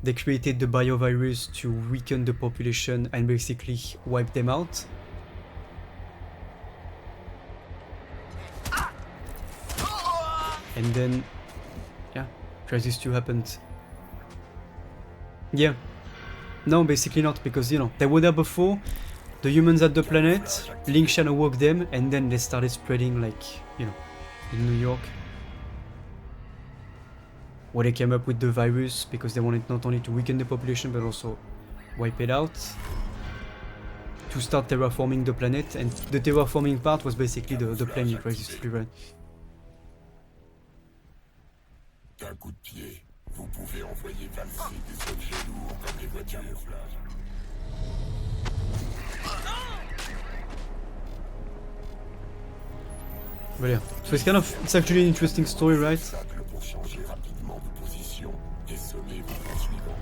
They created the biovirus to weaken the population and basically wipe them out. And then, yeah, Crisys 2 happened. Yeah. No, basically not, because, you know, they were there before, the humans had the planet, Lingshan awoke them, and then they started spreading, like, you know, in New York. Where they came up with the virus, because they wanted not only to weaken the population, but also wipe it out. To start terraforming the planet, and the terraforming part was basically the plan in Crisys 3, right? D'un coup de pied, vous pouvez envoyer valser des objets lourds comme les voitures. But yeah, so it's kind of, it's actually an interesting story, right? Pour changer rapidement de position et semer vos plans suivants.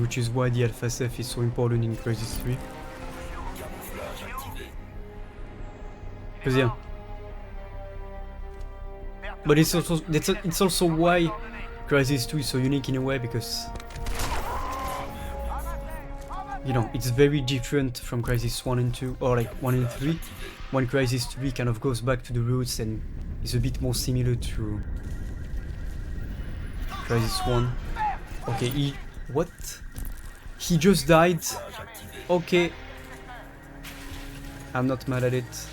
Which is why the Alpha Ceph is so important in Crisys 3. Because yeah. But it's also why Crisys 2 is so unique in a way, because, you know, it's very different from Crisys 1 and 2, or like 1 and 3. When Crisys 3 kind of goes back to the roots and is a bit more similar to Crisys 1. Okay, what? He just died? Okay. I'm not mad at it.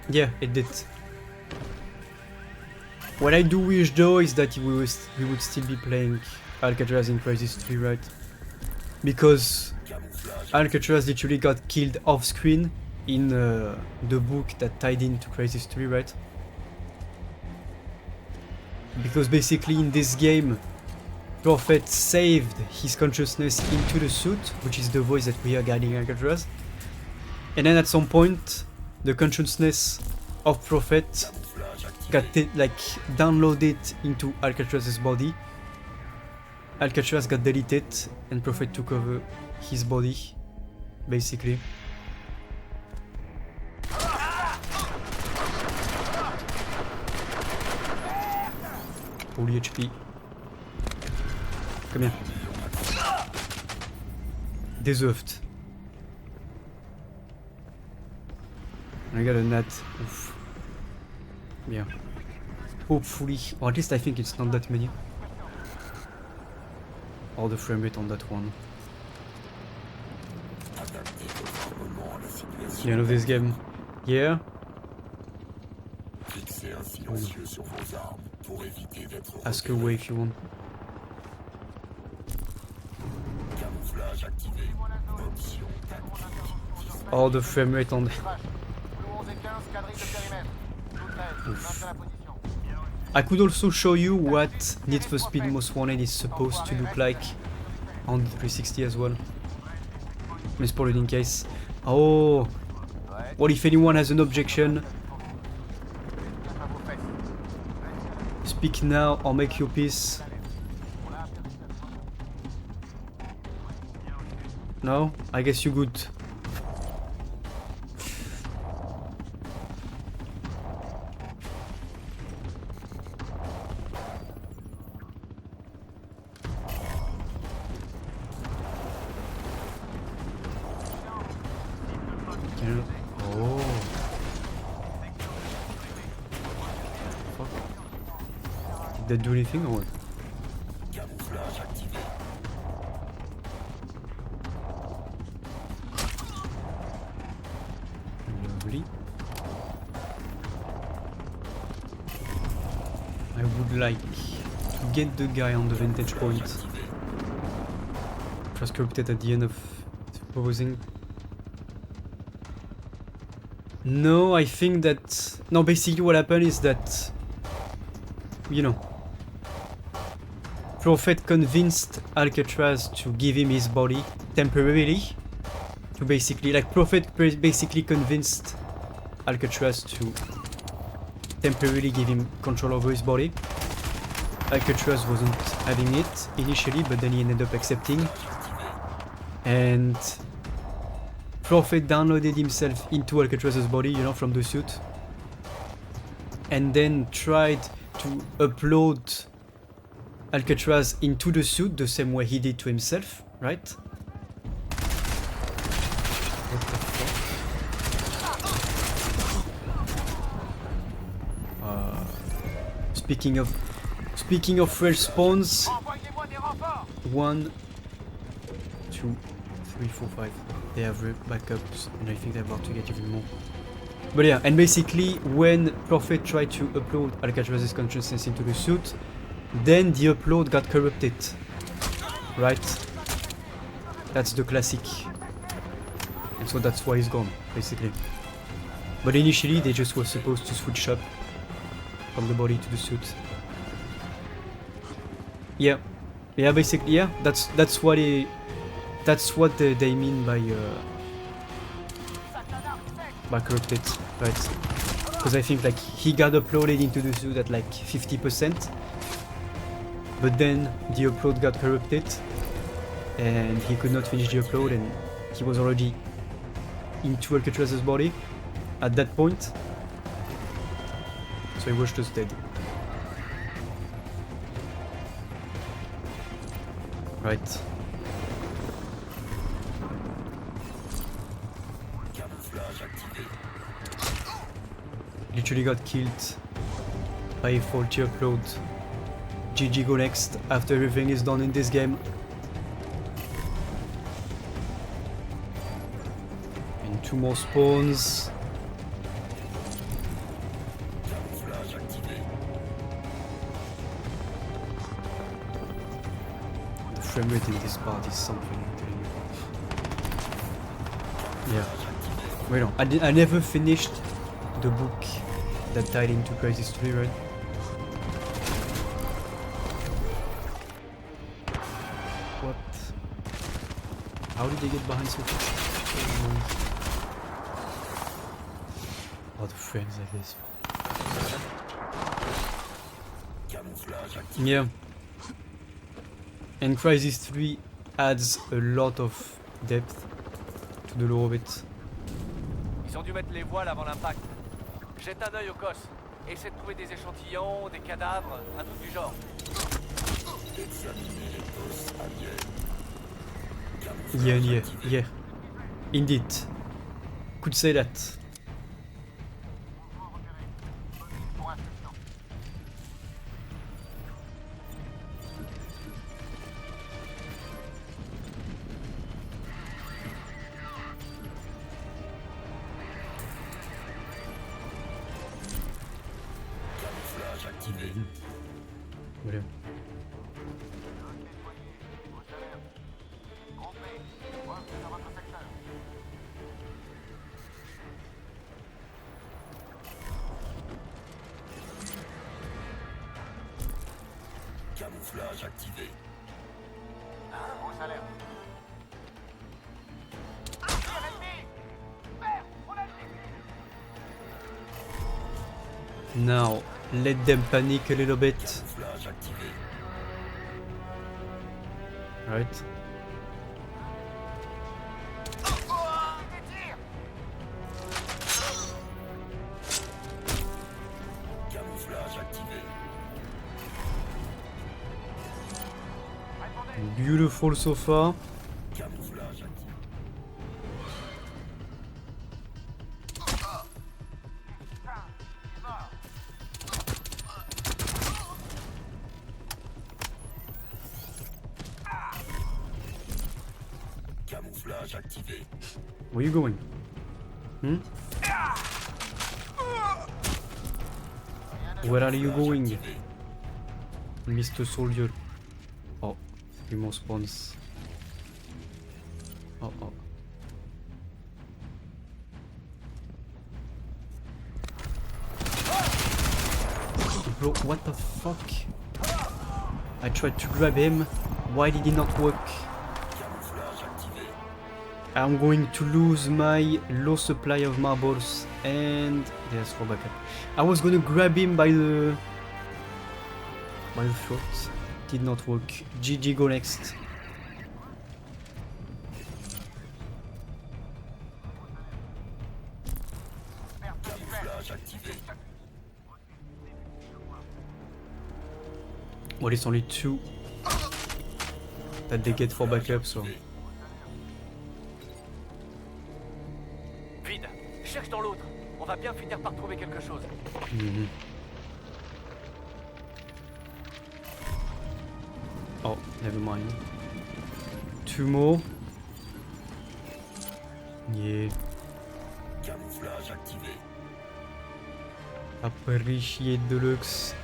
Yeah, it did. What I do wish though is that we would still be playing Alcatraz in Crisys 3, right? Because Alcatraz literally got killed off screen in the book that tied into Crisys 3, right? Because basically in this game, Prophet saved his consciousness into the suit, which is the voice that we hear guiding Alcatraz. And then at some point, the consciousness of Prophet got downloaded into Alcatraz's body. Alcatraz got deleted and Prophet took over his body, basically. Holy HP. Come here. Deserved. I got a net. Oof. Yeah. Hopefully, or at least I think it's not that many. Or the frame rate on that one. The end of this game. Yeah. Ask away if you want. Oh, the frame rate on. I could also show you what Need for Speed Most Wanted is supposed to look like on the 360 as well. Let's put it in case. Oh, what if anyone has an objection? Speak now or make your peace. No? I guess you're good. Oh. Fuck. Did that do anything or what? Lovely. I would like to get the guy on the vantage point. Just corrupted at the end of proposing. No, I think that... No, basically what happened is that... You know... Prophet convinced Alcatraz to give him his body temporarily. To basically... Like, Prophet basically convinced Alcatraz to temporarily give him control over his body. Alcatraz wasn't having it initially, but then he ended up accepting. And... Prophet downloaded himself into Alcatraz's body, you know, from the suit. And then tried to upload Alcatraz into the suit the same way he did to himself, right? What the fuck? Speaking of fresh spawns, 1, 2, 3, 4, 5. They have backups, and I think they're about to get even more. But yeah, and basically, when Prophet tried to upload Alcatraz's consciousness into the suit, then the upload got corrupted. Right? That's the classic. And so that's why he's gone, basically. But initially, they just were supposed to switch up from the body to the suit. Yeah. Yeah, basically, yeah, that's what he... That's what they mean by corrupted, right? Because I think like he got uploaded into the suit at like 50%, but then the upload got corrupted, and he could not finish the upload, and he was already into Alcatraz's body at that point, so he was just dead. Right. Literally got killed by a faulty upload. GG, go next after everything is done in this game. And 2 more spawns. frame rate in this part is something, I'm telling you. Yeah. Wait, no, I never finished the book that tied into Crisys 3, right? What? How did they get behind so fast? Oh, the frames like this. Yeah. And Crisys 3 adds a lot of depth to the lore of it. Ils ont dû mettre les voiles avant l'impact. Jette un œil au cosse. Essaie de trouver des échantillons, des cadavres, un truc du genre. Yeah. Indeed. Could say that. Voilà. Camouflage activé. Grosse alerte. Now, let them panic a little bit. Camouflage activé. Right? Camouflage activé. Beautiful so far. Camouflage activé. Camouflage activé. Where you going? Hmm? Where are you going, Activé. Mr. Soldier? Oh, 3 more spawns. Oh. Bro, what the fuck? I tried to grab him. Why did it not work? Camouflage activé. I'm going to lose my low supply of marbles and there's for backup. I was gonna grab him by the throat. Did not work. GG, go next. Camouflage activé. Well, it's only 2 that they get for backup, so. Vide. Cherche dans l'autre. On va bien finir par trouver quelque chose. Mhm. Oh, never mind. 2 more. Yeah. Camouflage activé. Appreciate the looks.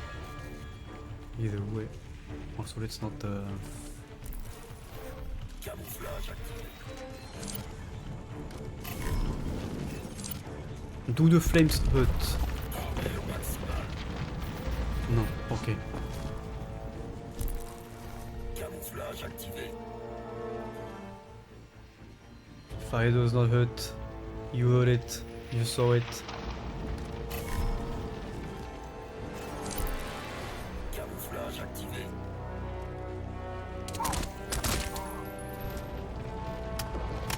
Either way. Also, let's not. Camouflage activé. Do the flames hurt? No, okay. Camouflage activé. Fire does not hurt. You heard it. You saw it. Camouflage activé.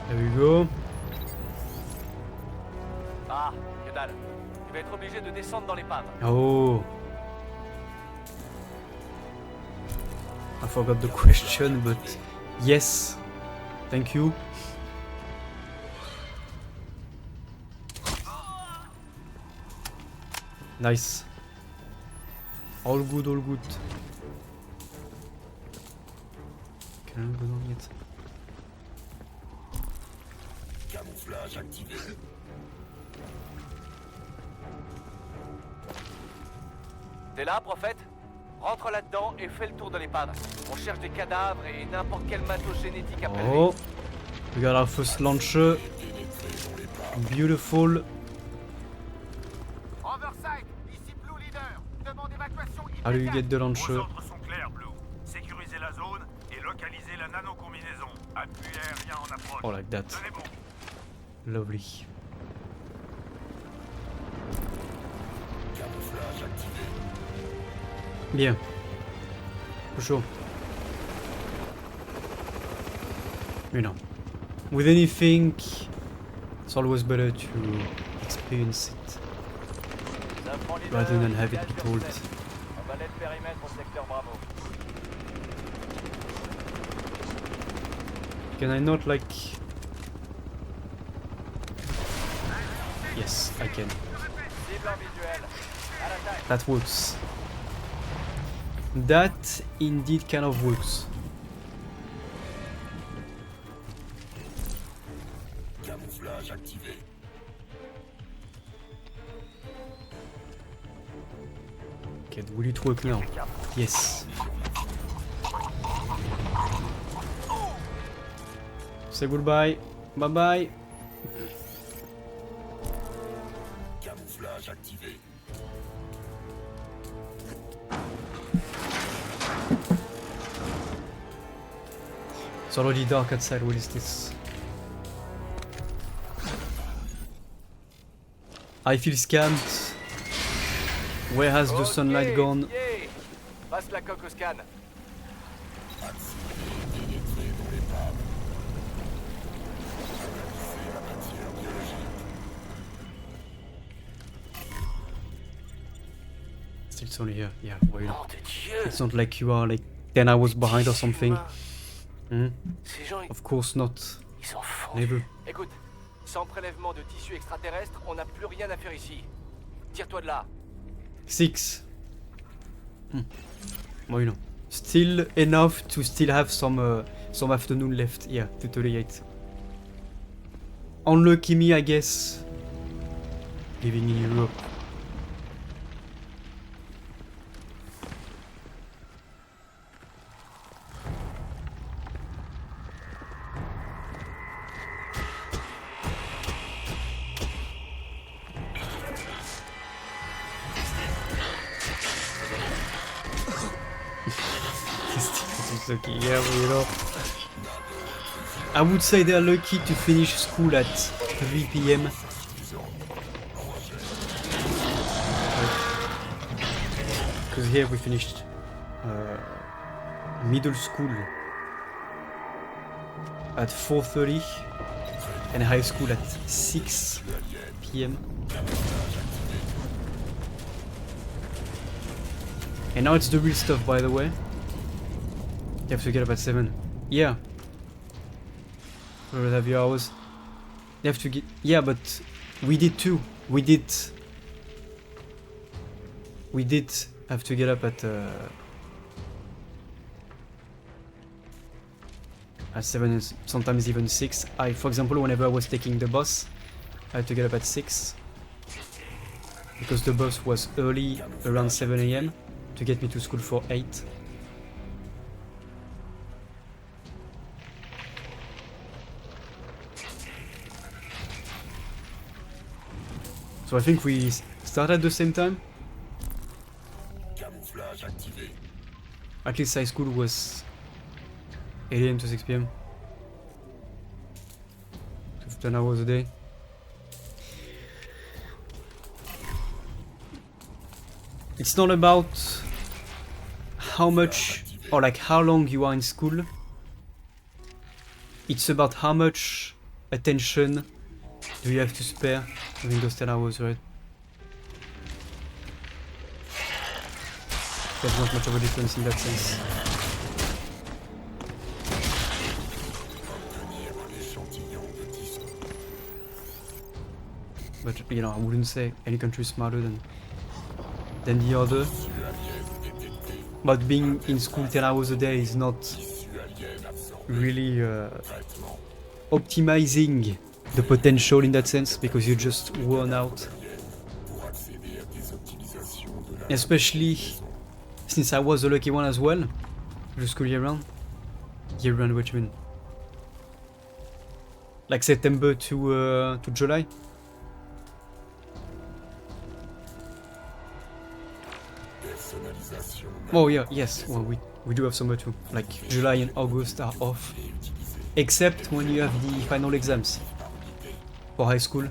There we go. Ah, que dalle. Tu vas être obligé de descendre dans l'épave. Oh. I forgot the question, but yes. Thank you. Nice. All good, all good. Can I go down yet? Camouflage activé. T'es là, prophète? Rentre là-dedans et fais le tour de l'épave. On cherche des cadavres et n'importe quel matos génétique à prélever. Oh, we got our first launcher. Beautiful. Oversight, ici Blue Leader. Demande évacuation How do you get the Vos launcher? ordres sont clairs, Blue. Sécurisez la zone et localisez la nano-combinaison. Appui aérien en approche. Oh, like that. Tenez bon. Lovely. Camouflage activé. Bien. For sure. You know, with anything, it's always better to experience it rather than have it be told. On balaie le périmètre au secteur Bravo. Can I not like... Yes, I can. Cible en visuel. À l'attaque. That works. That indeed kind of works. Camouflage activé. Okay, will it work now? Yes. Say goodbye. Bye bye. Camouflage activé. It's already dark outside. What is this? I feel scammed. Where has the sunlight gone? Yeah. Passe la coque au scan. Still it's only here. Yeah, why not? It's not like you are like 10 hours behind or something. Ces gens, Of course not. ils sont fous. Never. Écoute, sans prélèvement de tissu extraterrestre, on n'a plus rien à faire ici. Tire-toi de là. 6. Well, you know, still enough to still have some afternoon left. Yeah, to 38. Unlucky me, I guess. Living in Europe. It's okay, yeah, well, you know. I would say they're lucky to finish school at 3 p.m. Because here we finished middle school at 4:30 and high school at 6 p.m. And now it's the real stuff, by the way. You have to get up at 7. Yeah. For have your hours. You have to get... Yeah, but we did too. We did have to get up at 7 and sometimes even 6. For example, whenever I was taking the bus, I had to get up at 6. Because the bus was early, around 7 a.m. to get me to school for 8. So I think we started at the same time. Camouflage activé. At least high school was 8 a.m. to 6 p.m. 10 hours a day. It's not about how much or like how long you are in school. It's about how much attention do you have to spare during those 10 hours, right? There's not much of a difference in that sense. But you know, I wouldn't say any country is smarter than the other. But being in school 10 hours a day is not really optimizing the potential in that sense, because you're just worn out. Especially since I was the lucky one as well, the school year round. Year round, what you mean? Like September to July? Oh yeah, yes. Well, we do have summer too. Like July and August are off, except when you have the final exams for high school.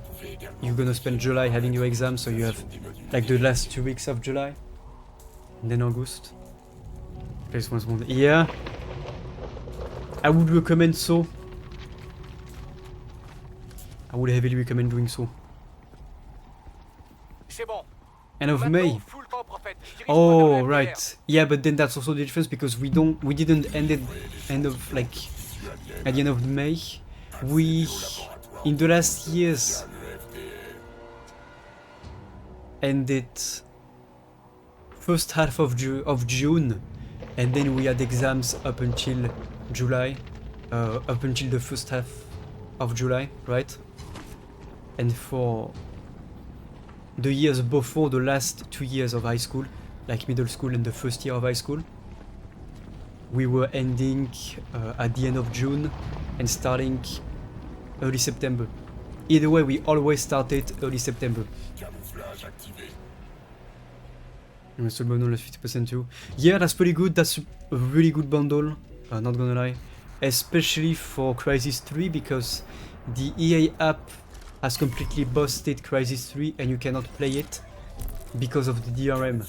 You're gonna spend July having your exams, so you have like the last 2 weeks of July, and then August. Place once more. Yeah, I would recommend so. I would heavily recommend doing so. C'est bon. End of Maintenant, May. full camp, prophète. Je dirige Oh moi vers la right. Yeah, but then that's also the difference because we didn't end of like at the end of May. We in the last years ended first half of June, and then we had exams up until July, up until the first half of July, right? And for the years before the last 2 years of high school, like middle school and the first year of high school, we were ending at the end of June and starting early September. Either way, we always started early September. So bundle is 50% too. Yeah, that's pretty good. That's a really good bundle, not gonna lie. Especially for Crisys 3 because the EA app has completely busted Crisys 3 and you cannot play it because of the DRM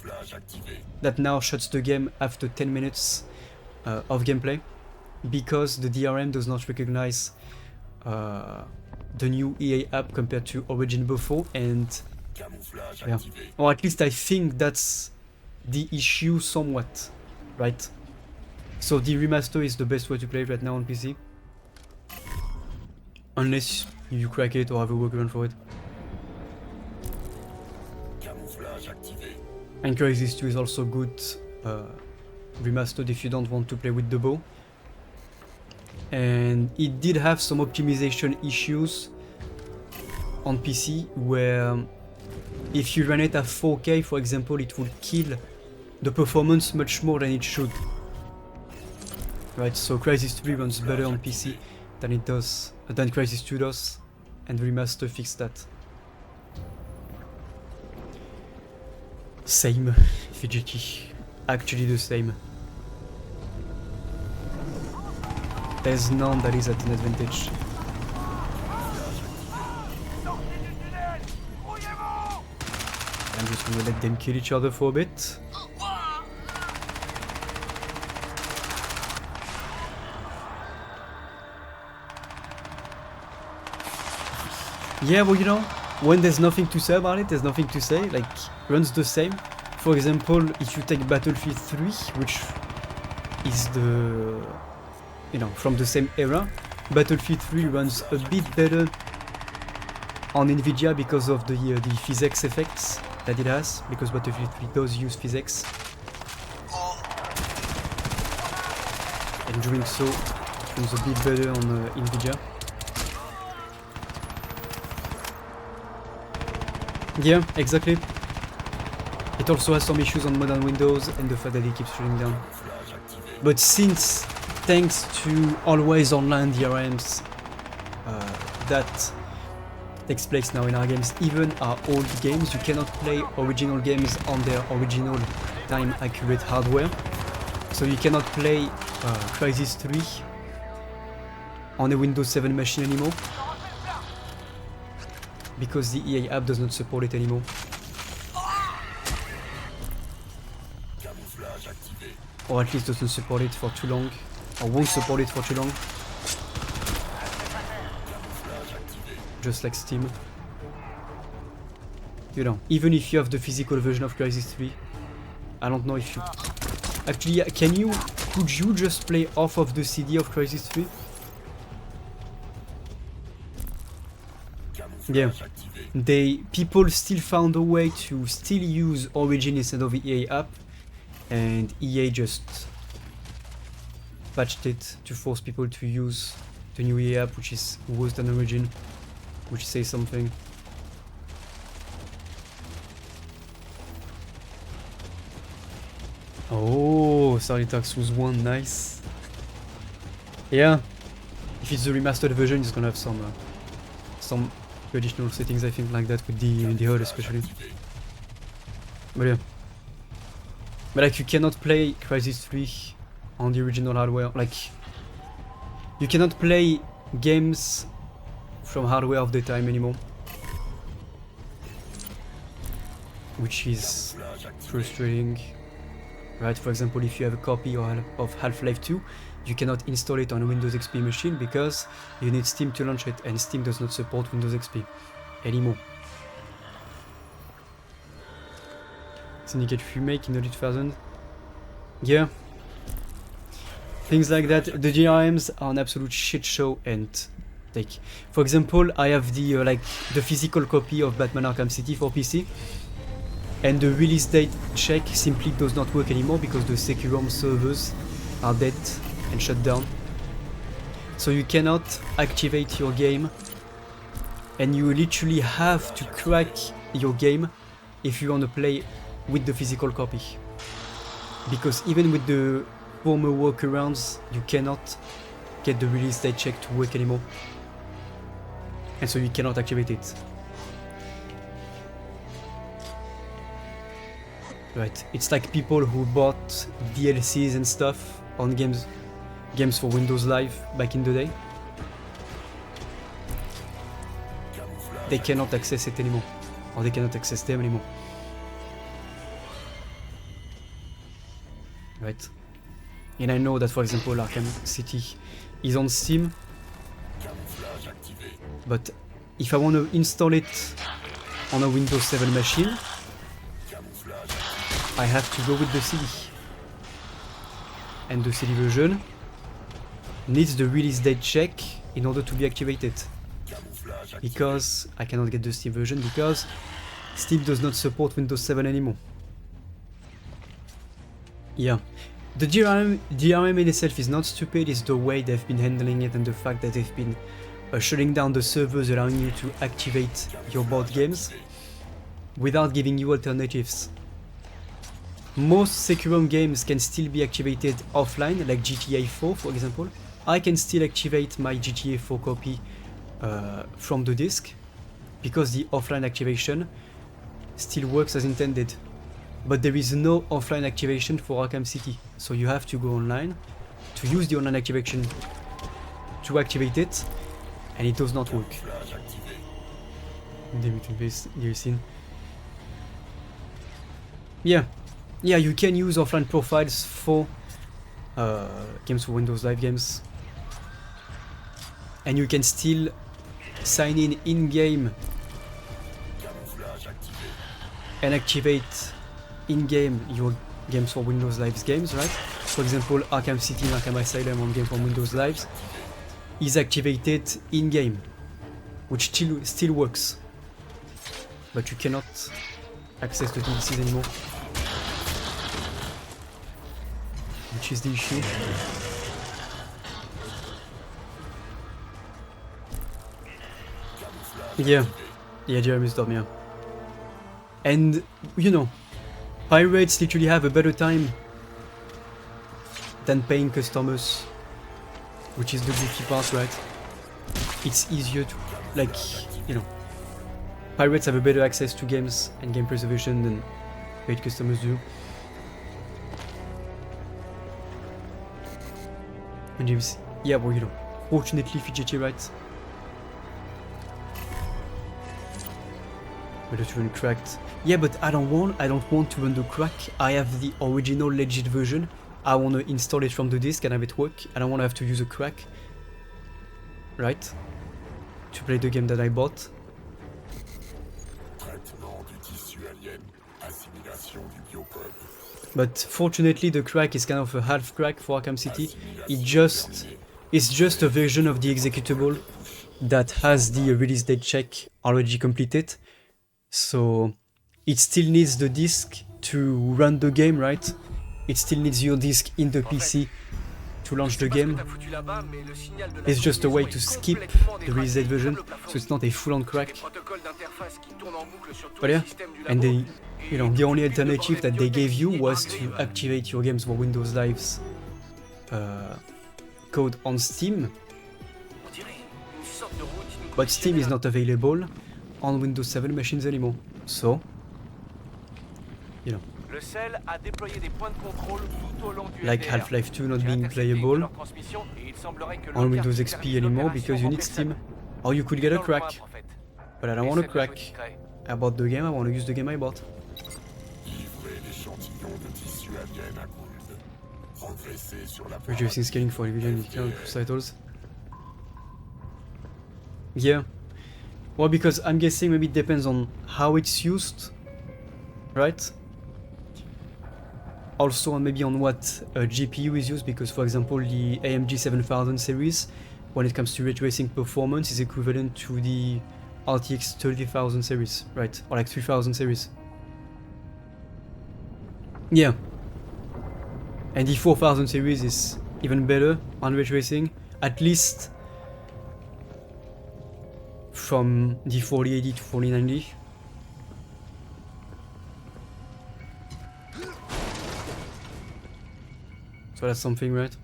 that now shuts the game after 10 minutes of gameplay because the DRM does not recognize the new EA app compared to Origin before, and yeah, or at least I think that's the issue somewhat, right? So the remaster is the best way to play it right now on PC, unless you crack it or have a workaround for it. And Crisys 2 is also good remastered if you don't want to play with the bow. And it did have some optimization issues on PC where if you run it at 4K, for example, it would kill the performance much more than it should. Right, so Crisys 3 runs better on PC than it does, than Crisys 2 does, and the remaster fixed that. Same, Fidgety. Actually the same. There's none that is at an advantage. I'm just gonna let them kill each other for a bit. Yeah, well, you know, when there's nothing to say about it, there's nothing to say. Like, runs the same. For example, if you take Battlefield 3, which is the, you know, from the same era, Battlefield 3 runs a bit better on Nvidia because of the physics effects that it has, because Battlefield 3 does use physics. And doing so, it runs a bit better on Nvidia. Yeah, exactly. It also has some issues on modern Windows and the fact that it keeps shutting down. But since, thanks to always online DRMs that takes place now in our games, even our old games, you cannot play original games on their original time accurate hardware. So you cannot play Crisys 3 on a Windows 7 machine anymore, because the EA app does not support it anymore. Or at least doesn't support it for too long, or won't support it for too long. Just like Steam. You know, even if you have the physical version of Crisys 3, I don't know if you... Actually, could you just play off of the CD of Crisys 3? Yeah. People still found a way to still use Origin instead of the EA app, and EA just patched it to force people to use the new EA app, which is worse than Origin, which says something. Oh, sorry, Dark Souls 1, nice. Yeah, if it's the remastered version, it's gonna have some additional settings, I think, like that with the HUD especially. But yeah. But like, you cannot play Crisys 3 on the original hardware. Like, you cannot play games from hardware of the time anymore. Which is frustrating. Right, for example, if you have a copy of Half-Life 2, you cannot install it on a Windows XP machine because you need Steam to launch it, and Steam does not support Windows XP anymore. Syndicate Remake in the 2000. Yeah. Things like that. The DRMs are an absolute shit show, and like, for example, I have the the physical copy of Batman Arkham City for PC. And the release date check simply does not work anymore because the Securom servers are dead and shut down. So you cannot activate your game, and you literally have to crack your game if you want to play with the physical copy. Because even with the former workarounds, you cannot get the release date check to work anymore. And so you cannot activate it. Right, it's like people who bought DLCs and stuff on games for Windows Live back in the day. They cannot access it anymore, or they cannot access them anymore. Right, and I know that, for example, Arkham City is on Steam, but if I want to install it on a Windows 7 machine, I have to go with the CD, and the CD version needs the release date check in order to be activated, because I cannot get the Steam version because Steam does not support Windows 7 anymore. Yeah, the DRM in itself is not stupid, it's the way they've been handling it and the fact that they've been shutting down the servers, allowing you to activate your board games without giving you alternatives. Most Securom games can still be activated offline, like GTA 4 for example. I can still activate my GTA 4 copy from the disk because the offline activation still works as intended. But there is no offline activation for Arkham City, so you have to go online to use the online activation to activate it, and it does not work. Yeah, you can use offline profiles for games for Windows Live games, and you can still sign in-game and activate in-game your games for Windows Live games, right? For example, Arkham City and Arkham Asylum on game for Windows Live is activated in-game, which still works, but you cannot access the DLCs anymore, which is the issue. Yeah, Jeremy's done, yeah. And, you know, pirates literally have a better time than paying customers, which is the goofy part, right? It's easier to, like, you know, pirates have a better access to games and game preservation than paid customers do. And James, yeah, well, you know, fortunately for right? Better to run cracked. Yeah, but I don't want to run the crack. I have the original legit version. I want to install it from the disk and have it work. I don't want to have to use a crack, right? To play the game that I bought. But fortunately, the crack is kind of a half crack for Arkham City. It's just a version of the executable that has the release date check already completed. So it still needs the disk to run the game, right? It still needs your disk in the PC to launch the game. It's just a way to skip the release date version, so it's not a full-on crack. But yeah, and you know, the only alternative that they gave you was to activate your games for Windows Live's code on Steam. But Steam is not available on Windows 7 machines anymore. So, you know, Le sel a déployé des points de contrôle tout au long du like LDR. Half-Life 2 not J'ai being intercepté une de playable leurs transmissions et il semblerait que on le Windows carte XP supervise anymore l'opération because you en need personne. Steam. Or you could get a Dans le crack. moindre, en fait. But I don't want a Essaie de jouer crack. discret. I bought the game, I want to use the game I bought. Livrer l'échantillon de tissu alien à Gould. Progresser sur la Reducing scaling for NVIDIA and titles. Yeah. Well, because I'm guessing maybe it depends on how it's used, right? Also, and maybe on what GPU is used, because for example, the AMD 7000 series, when it comes to ray tracing performance, is equivalent to the RTX 30,000 series, right? Or like 3000 series. Yeah. And the 4000 series is even better on ray tracing, at least from the 4080 to 4090. So that's something, right?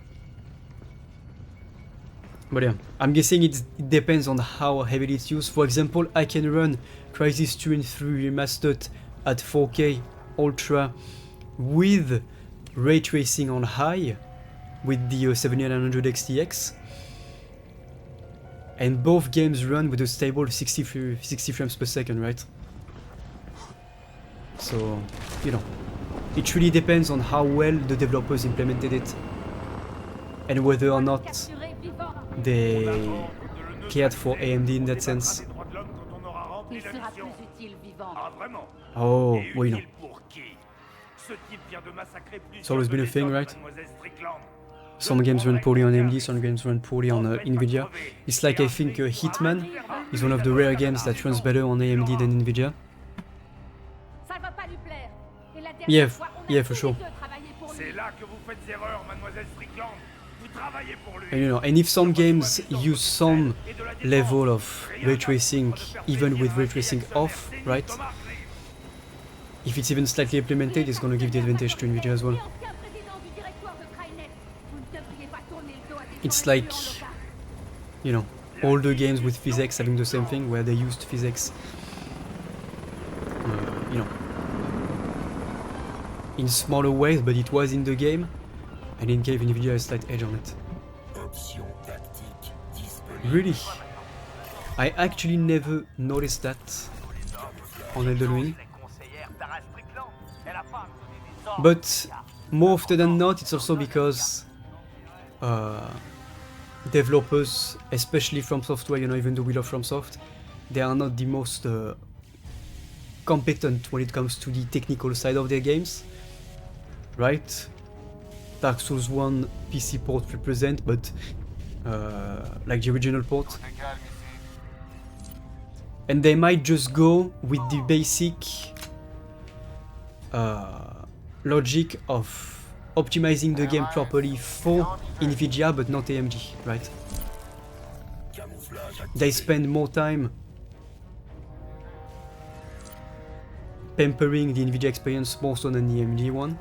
But yeah, I'm guessing it depends on how heavily it's used. For example, I can run Crisys 2 and 3 Remastered at 4K Ultra with ray tracing on high with the 7900 XTX, and both games run with a stable 60 frames per second, right? So, you know, it really depends on how well the developers implemented it and whether or not they cared for AMD in that sense. Il sera plus utile vivant. Oh, well, you know, it's always been a thing, right? Some games run poorly on AMD, some games run poorly on Nvidia. It's like, I think Hitman is one of the rare games that runs better on AMD than Nvidia. Yeah, yeah, for sure. And you know, and if some games use some level of ray tracing, even with ray tracing off, right? If it's even slightly implemented, it's gonna give the advantage to Nvidia as well. It's like, you know, all the games with physics having the same thing, where they used physics, you know, in smaller ways, but it was in the game, and it gave Nvidia a slight edge on it. Really? I actually never noticed that on Elden Ring. But more often than not, it's also because developers, especially from software, you know, even though we love FromSoft, they are not the most competent when it comes to the technical side of their games, right? Dark Souls 1 PC port represent, but like the original port. And they might just go with the basic logic of optimizing the game properly for Nvidia but not AMD, right? They spend more time pampering the Nvidia experience more so than the AMD one,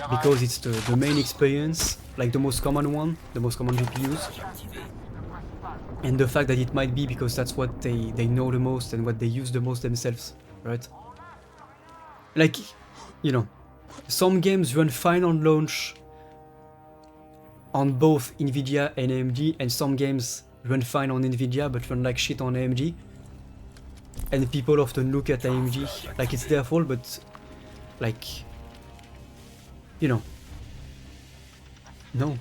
because it's the main experience, like the most common one, the most common GPUs, and the fact that it might be because that's what they know the most and what they use the most themselves, right? Like, you know, some games run fine on launch on both Nvidia and AMD, and some games run fine on Nvidia but run like shit on AMD. And people often look at AMD like it's their fault, but like, you know, no.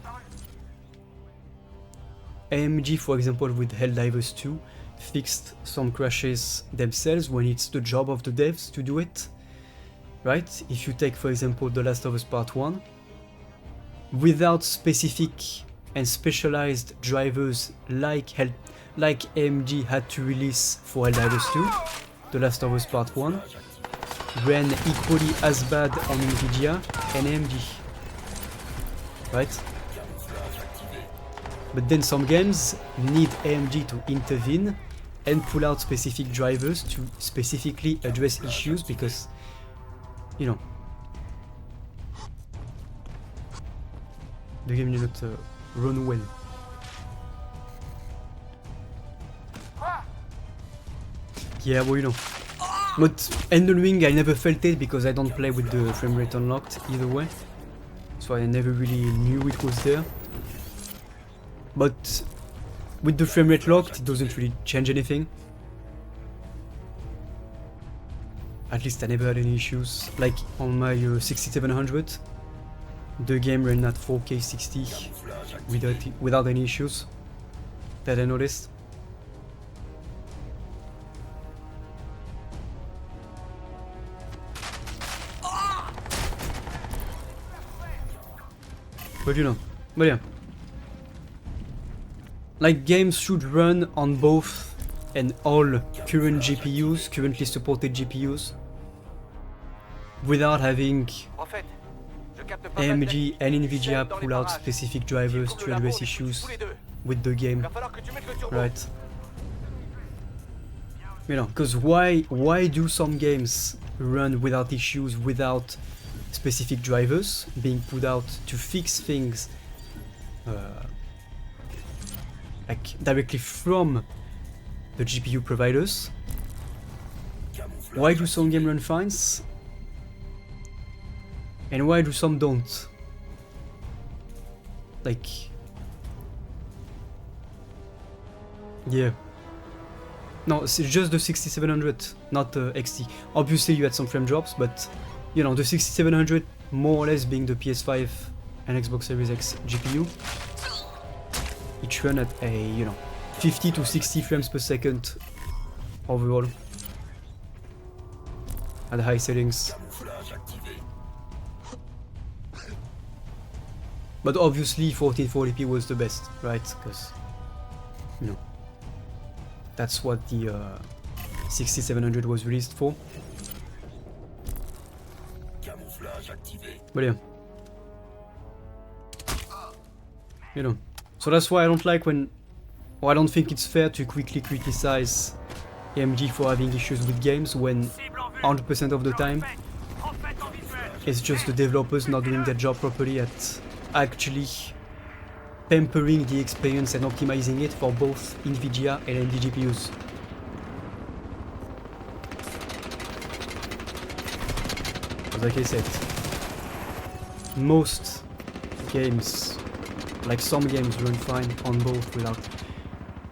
AMD, for example, with Helldivers 2, fixed some crashes themselves when it's the job of the devs to do it, right? If you take, for example, The Last of Us Part 1, without specific and specialized drivers like AMD had to release for Helldivers 2, The Last of Us Part 1 ran equally as bad on Nvidia and AMD, right? But then some games need AMD to intervene and pull out specific drivers to specifically address issues because, you know, the game did not run well. Yeah, well, you know. But Elden Ring, I never felt it because I don't play with the frame rate unlocked either way. So I never really knew it was there. But with the frame rate locked, it doesn't really change anything. At least I never had any issues. Like on my 6700, the game ran at 4K 60 without any issues that I noticed. But you know, but yeah. Like games should run on both and all current GPUs, currently supported GPUs, without having AMD and Nvidia pull out specific drivers to address issues with the game, right? You know, because why do some games run without issues, without specific drivers being put out to fix things like directly from the GPU providers? Why do some games run fine and why do some don't? Like, yeah. No, it's just the 6700, not the XT. Obviously you had some frame drops, but you know, the 6700 more or less being the PS5 and Xbox Series X GPU, it ran at a, you know, 50 to 60 frames per second overall at high settings. But obviously 1440p was the best, right? Because, you know, that's what the 6700 was released for. But yeah, you know, so that's why I don't like when, or I don't think it's fair to quickly criticize AMD for having issues with games when 100% of the time it's just the developers not doing their job properly at actually pampering the experience and optimizing it for both Nvidia and AMD GPUs. Like I said, most games, like some games, run fine on both without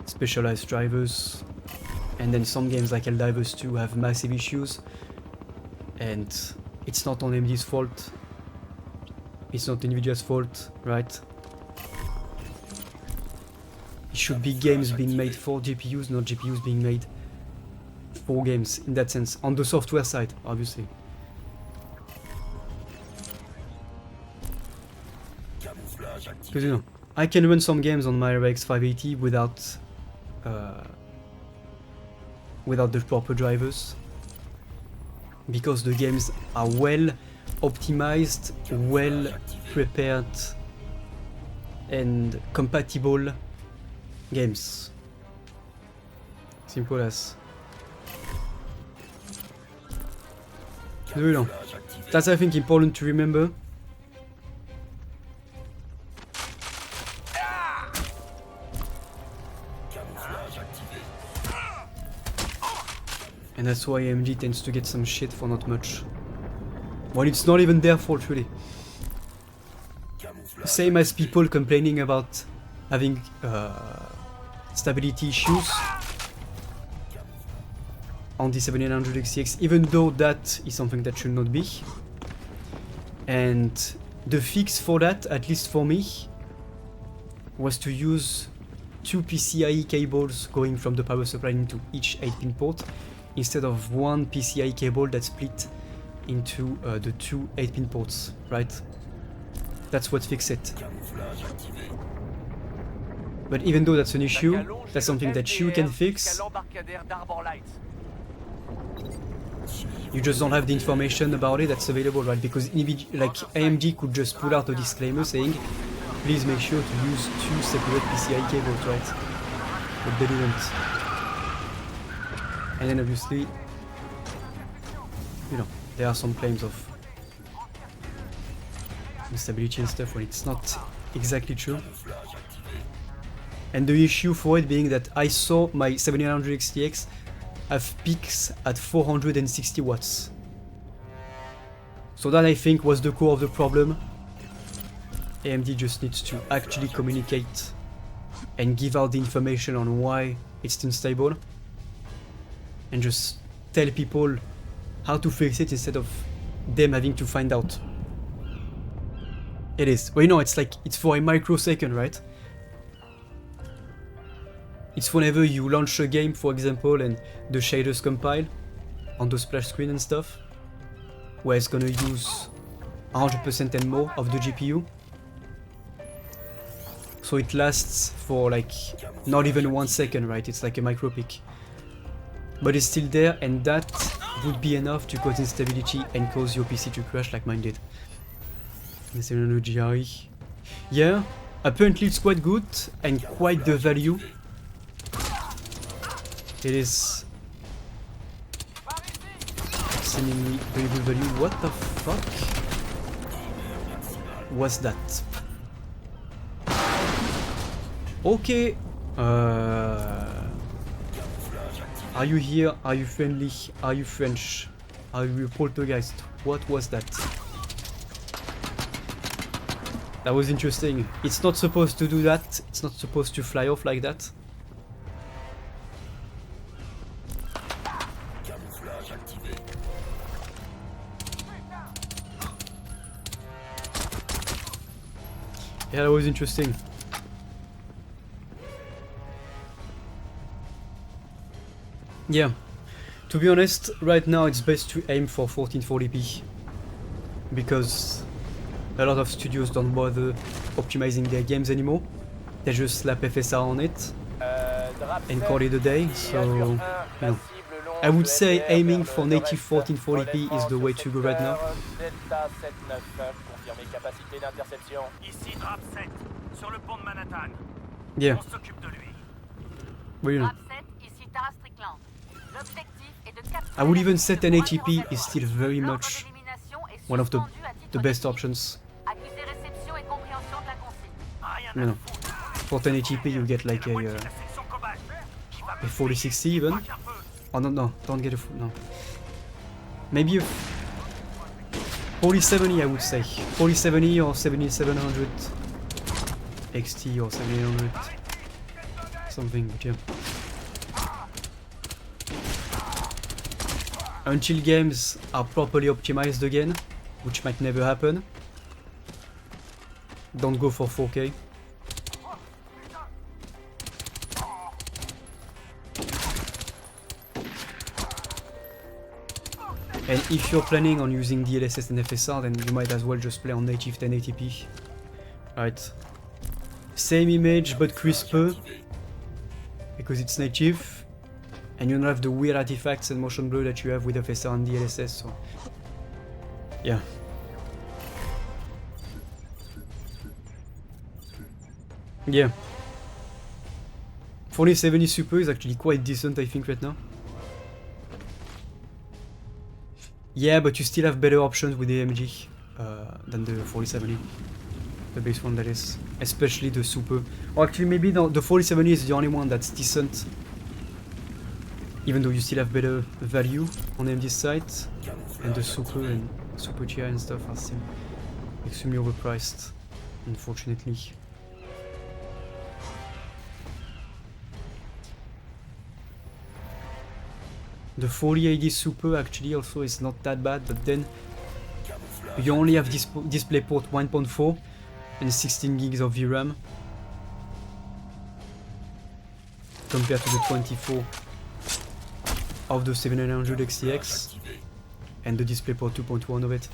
specialized drivers, and then some games like Helldivers 2 have massive issues, and it's not on AMD's fault, it's not Nvidia's fault, right? It should be games being made for GPUs, not GPUs being made for games in that sense, on the software side, obviously. Because, you know, I can run some games on my RX 580 without the proper drivers, because the games are well optimized, well prepared and compatible games. Simple as. So, you know, that's, I think, important to remember. And that's why AMD tends to get some shit for not much. When it's not even their fault, really. Same as people complaining about having stability issues on the 7900 XTX, even though that is something that should not be. And the fix for that, at least for me, was to use 2 PCIe cables going from the power supply into each 8-pin port, instead of one PCIe cable that's split into the 2 8-pin ports, right? That's what fixed it. But even though that's an issue, that's something that you can fix. You just don't have the information about it that's available, right? Because like AMD could just put out a disclaimer saying, please make sure to use 2 separate PCIe cables, right? But they didn't. And then obviously, you know, there are some claims of instability and stuff when it's not exactly true. And the issue for it being that I saw my 7900 XTX have peaks at 460 watts. So that I think was the core of the problem. AMD just needs to actually communicate and give out the information on why it's unstable. And just tell people how to fix it instead of them having to find out. It is. Well, you know, it's like, it's for a microsecond, right? It's whenever you launch a game, for example, and the shaders compile on the splash screen and stuff, where it's gonna use 100% and more of the GPU. So it lasts for like not even 1 second, right? It's like a micro peak. But it's still there, and that would be enough to cause instability and cause your PC to crash like mine did. Yeah, apparently it's quite good and quite the value. It is extremely very good value. What the fuck was that? Okay. Are you here? Are you friendly? Are you French? Are you poltergeist? What was that? That was interesting. It's not supposed to do that. It's not supposed to fly off like that. Yeah, that was interesting. Yeah, to be honest, right now it's best to aim for 1440p because a lot of studios don't bother optimizing their games anymore. They just slap FSR on it and call it a day. So, you know, I would say aiming for native 1440p is the way to go right now. Yeah. Well, you know. I would even set an 1080p is still very much one of the best options. You know, for 1080p you get like a 4060 even. Oh no, don't get a no. Maybe a 4070 I would say. 4070 or 7700 XT or 7800 something, but yeah. Until games are properly optimized again, which might never happen, don't go for 4K. And if you're planning on using DLSS and FSR, then you might as well just play on native 1080p. Right. Same image but crisper, because it's native. And you don't have the weird artifacts and motion blur that you have with FSR and DLSS, so yeah. Yeah. 4070 Super is actually quite decent, I think, right now. Yeah, but you still have better options with the AMG than the 4070. The base one, that is. Especially the Super. Or actually, maybe the 4070 is the only one that's decent. Even though you still have better value on AMD's side, and the Super and Super TI and stuff are still extremely overpriced, unfortunately. The 4080 Super actually also is not that bad, but then you only have DisplayPort 1.4 and 16 gigs of VRAM compared to the 24 of the 7900 XTX and the DisplayPort 2.1 of it.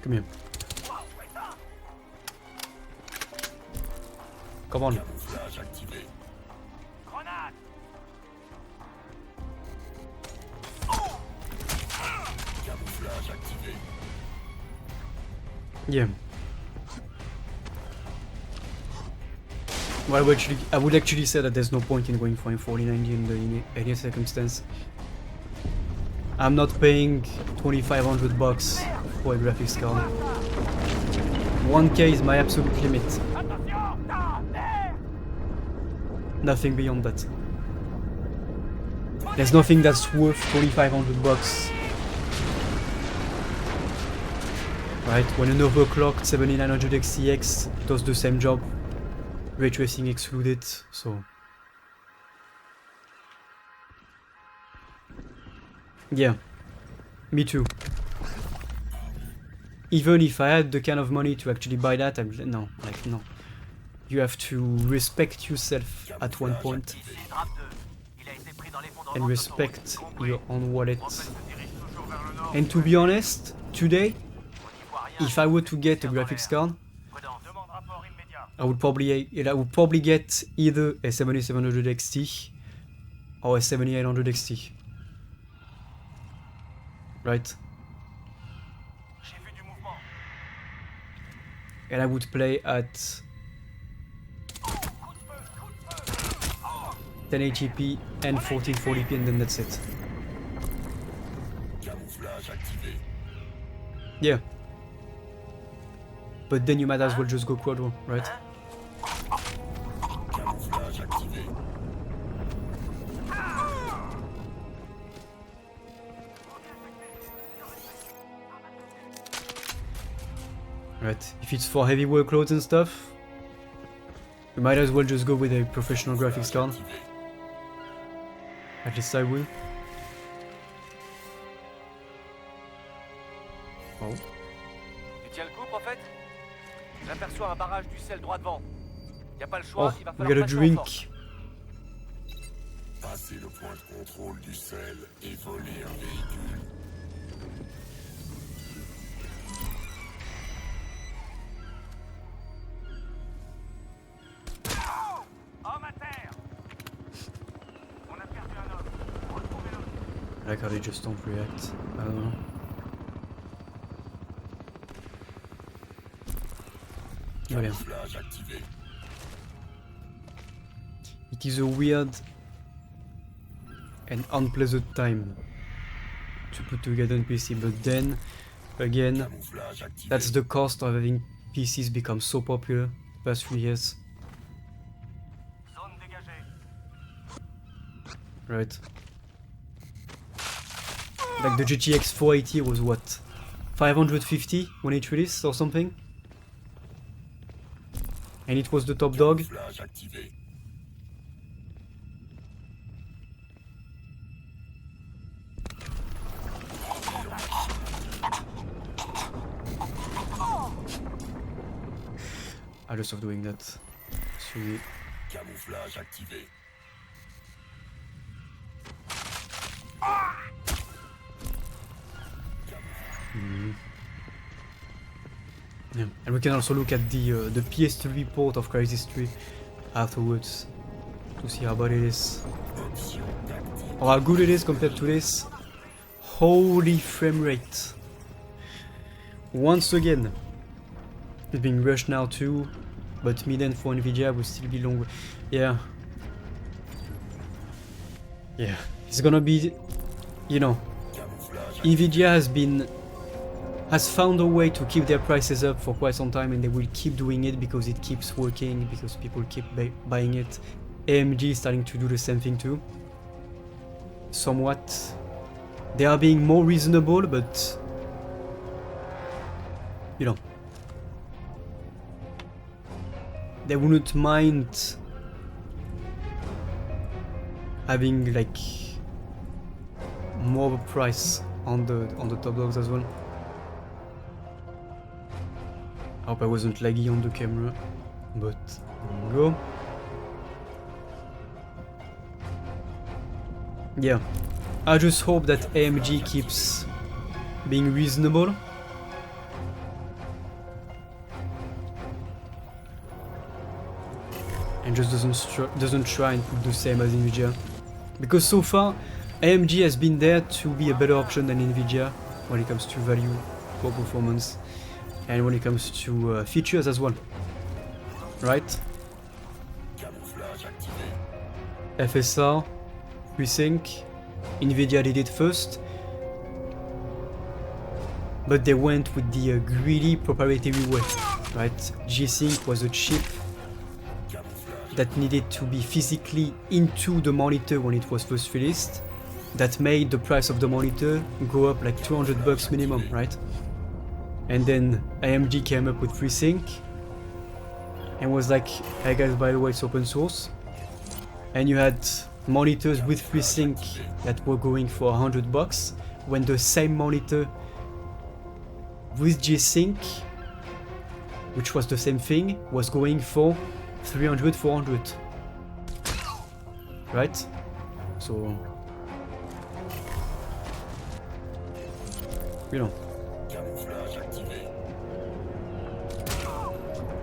Come here. Come on. Camouflage activé. Grenade. Camouflage activé. Yeah. Well, I would actually say that there's no point in going for a 4090 in any circumstance. I'm not paying $2,500 for a graphics card. 1K is my absolute limit. Nothing beyond that. There's nothing that's worth $2,500. Right, when an overclocked 7900 XTX does the same job, ray tracing excluded, so... Yeah, me too. Even if I had the kind of money to actually buy that, no. You have to respect yourself at one point and respect your own wallet. And to be honest, today, if I were to get a graphics card, I would probably get either a 7700 XT or a 7800 XT. Right? And I would play at 1080p and 1440p, and then that's it. Camouflage activé. Yeah. But then you might as well just go quadro, right? Camouflage activé. Right. If it's for heavy workloads and stuff, you might as well just go with a professional graphics card. At least I will. Oh. Tu tiens le coup, prophète? J'aperçois un barrage du sel droit devant. Y a pas le choix, Oh, il va we falloir got a passer en drink. force. Passer le point de contrôle du sel et voler un véhicule. Homme à terre. On a perdu un homme. Retrouvez-le. I like how they just don't react. I don't know. Oh, yeah. Camouflage activé. It is a weird and unpleasant time to put together a PC, but then again, Camouflage activé. that's the cost of having PCs become so popular the past 3 years. Zone dégagée. Right. Like the GTX 480 was what? 550 when it released or something? And it was the top dog? Camouflage activé. I just love doing that. Sorry. Camouflage activé. Yeah. And we can also look at the PS3 port of Crisys 3 afterwards to see how bad it is. Or how good it is compared to this. Holy frame rate. Once again. It's being rushed now too, but mid-end for Nvidia will still be long. Yeah. Yeah. It's gonna be, you know, Nvidia has found a way to keep their prices up for quite some time, and they will keep doing it because it keeps working, because people keep buying it. AMD is starting to do the same thing too. Somewhat. They are being more reasonable, but you know, they wouldn't mind having like more of a price on the top dogs as well. I hope I wasn't laggy on the camera, but there we go. Yeah, I just hope that AMG keeps being reasonable. and just doesn't try and put the same as Nvidia. Because so far, AMD has been there to be a better option than Nvidia when it comes to value for performance and when it comes to features as well. Right? FSR, FreeSync, Nvidia did it first, but they went with the greedy proprietary way, right? G-Sync was a chip that needed to be physically into the monitor when it was first released, that made the price of the monitor go up like $200 minimum, right? And then AMD came up with FreeSync and was like, hey guys, by the way, it's open source. And you had monitors with FreeSync that were going for $100 when the same monitor with G-Sync, which was the same thing, was going for 300, 400. Right? So, you know,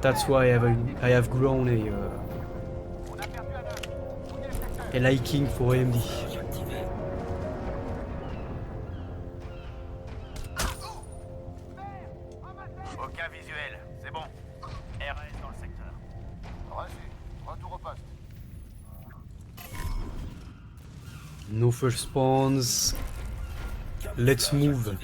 that's why I have grown a liking for AMD. Aucun visuel, c'est bon. RS dans le secteur. Reçu. Retour au poste. No first spawns. Let's move.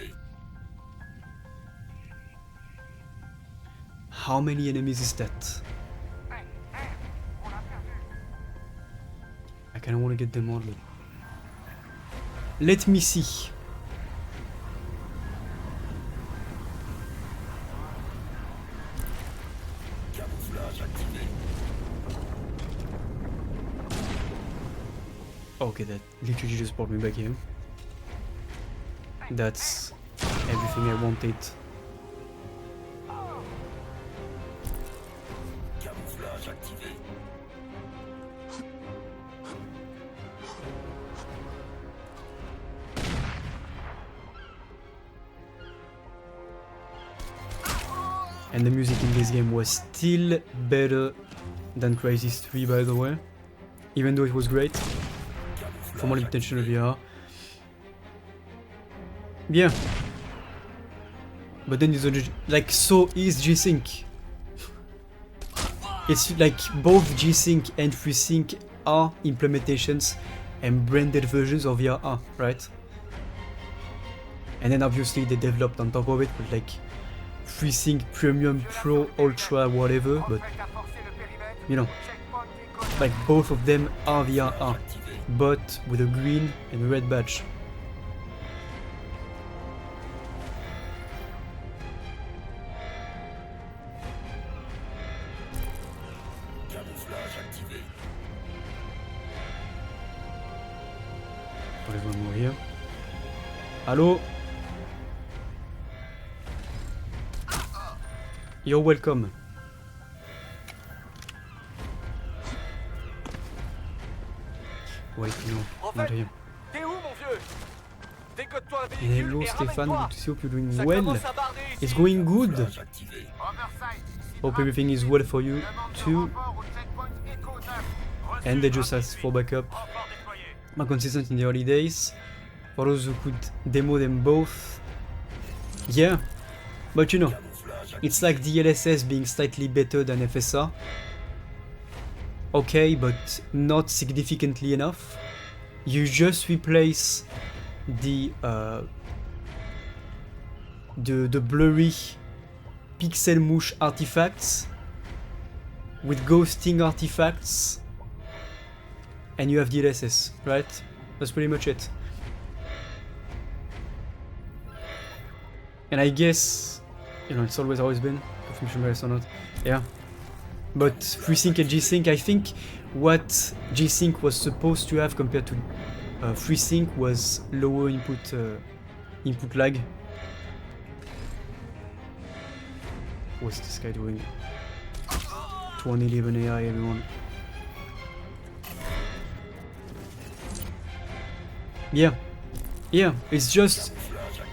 How many enemies is that? I kinda wanna get them all, but... Let me see. Okay, that literally just brought me back here. That's everything I wanted. And the music in this game was still better than Crisys 3, by the way. Even though it was great. For more intentional VR. Yeah. But then it's like, so is G-Sync. It's like both G-Sync and FreeSync are implementations and branded versions of VR, right? And then obviously they developed on top of it with like FreeSync Premium Pro Ultra whatever, but you know, like both of them are VR, but with a green and a red badge. There's one more here. Hello? You're welcome. Wait, no, not here. T'es où, mon vieux? Décote-toi un And hello Stéphane, good to see, hope you're doing well. It's going good. Hope everything is well for you too. And they just asked for backup. More consistent in the early days. For those who could demo them both. Yeah, but you know, it's like DLSS being slightly better than FSR. Okay, but not significantly enough. You just replace the blurry pixel mush artifacts with ghosting artifacts, and you have DLSS, right? That's pretty much it. And I guess, you know, it's always been confirmation bias or not. Yeah. But FreeSync and G-Sync, I think what G-Sync was supposed to have compared to FreeSync was lower input lag. What's this guy doing? 2011 AI, everyone. Yeah, it's just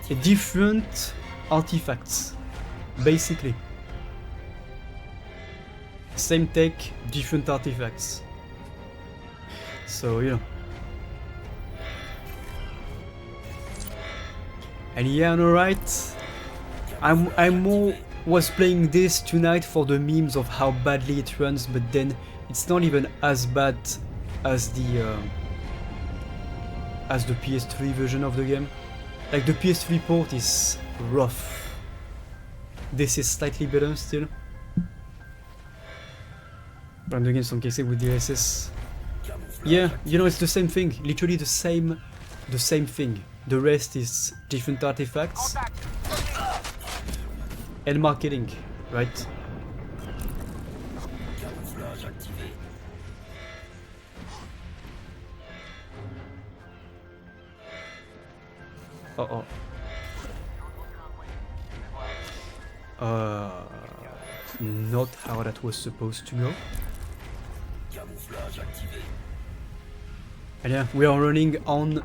a different artifacts, basically. same tech, different artifacts. So, you know. And yeah, alright. I'm more was playing this tonight for the memes of how badly it runs, but then it's not even as bad as the PS3 version of the game. Like the PS3 port is rough. This is slightly better still. I'm doing some cases with DLSS. Yeah, you know, it's the same thing. Literally the same thing. The rest is different artifacts and marketing, right? Uh-oh. Not how that was supposed to go. And yeah, we are running on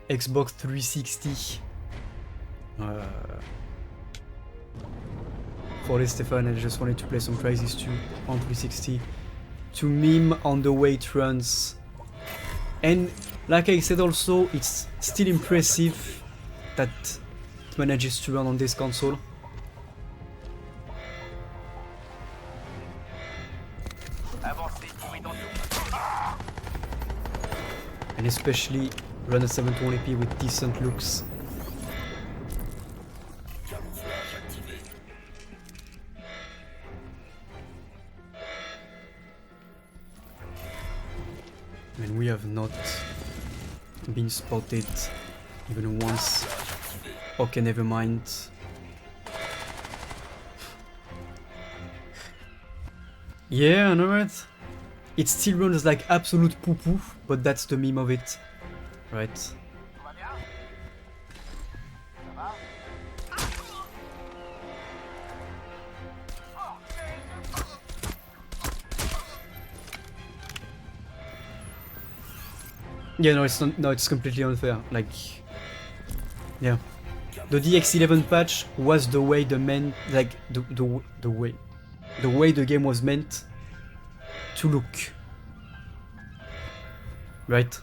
Xbox 360. For this, Stefan, I just wanted to play some Crisys 2 on 360 to meme on the way it runs. And like I said also, it's still impressive that it manages to run on this console. And especially run at 720p with decent looks. And we have not been spotted even once. Okay, never mind. Yeah, I know it. It still runs like absolute poo-poo, but that's the meme of it, right? Yeah, no, it's not. No, it's completely unfair. Like, yeah, the DX11 patch was the way the way the game was meant to look, right?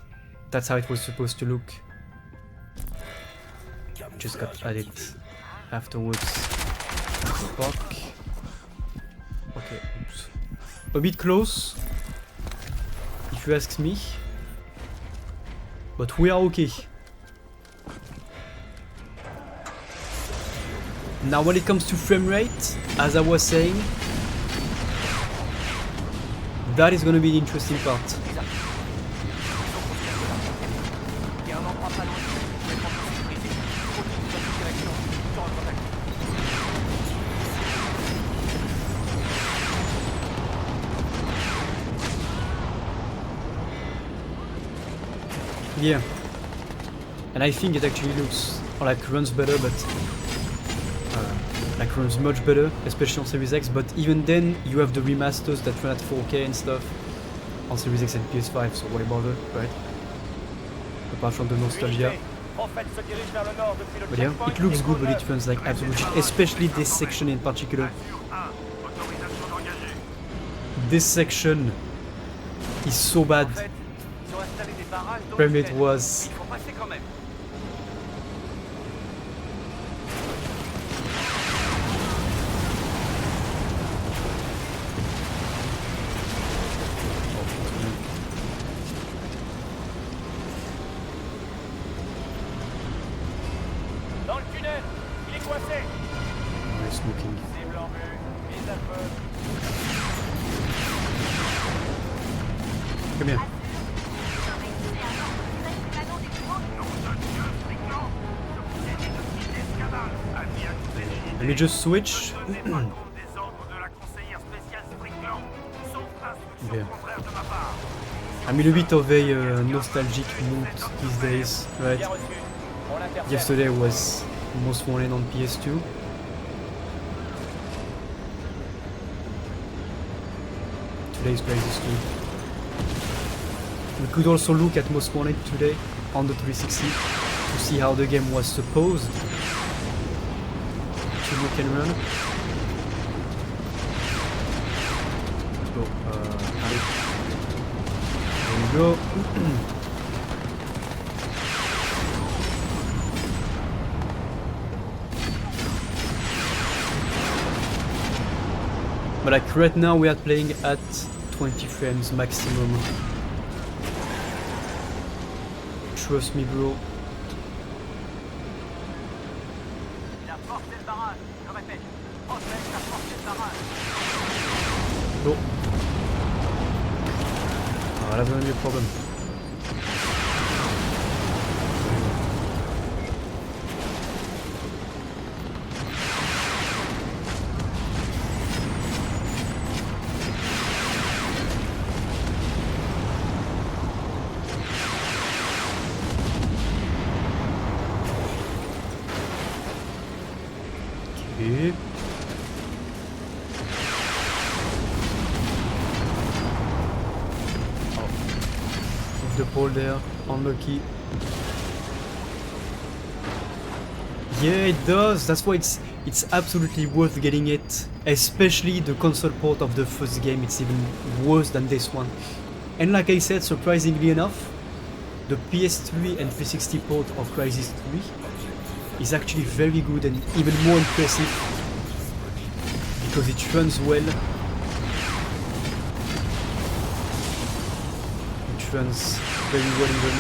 That's how it was supposed to look. Just got added afterwards. Fuck. Okay, oops. A bit close, if you ask me. But we are okay. Now when it comes to frame rate, as I was saying, that is gonna be the interesting part. Yeah, and I think it actually looks like runs better, but like runs much better, especially on Series X. But even then, you have the remasters that run at 4K and stuff on Series X and PS5, so why bother, right? Apart from the nostalgia. But yeah, it looks good, but it runs like absolute shit, especially this section in particular. This section is so bad. Frame rate was Dans le tunnel, il est coincé. nice smoking. Cible en vue, mise à feu. Come here. Let me just switch. Yeah. I'm in a bit of a nostalgic mood these days, right? Yesterday was Most Wanted on PS2. Today is Crisys 2. We could also look at Most Wanted today on the 360 to see how the game was supposed to look and run. So allez. There we go. But like right now we are playing at 20 frames maximum. Trust me, bro. Il a forcé le barrage. Je répète, Oswald a forcé le barrage. Go. Ah, that's gonna be a problem. Okay. The pole there, unlucky. Yeah, it does. That's why it's absolutely worth getting it. Especially the console port of the first game. It's even worse than this one. And like I said, surprisingly enough, the PS3 and 360 port of Crisys 3 is actually very good and even more impressive because it runs well. It runs very well even.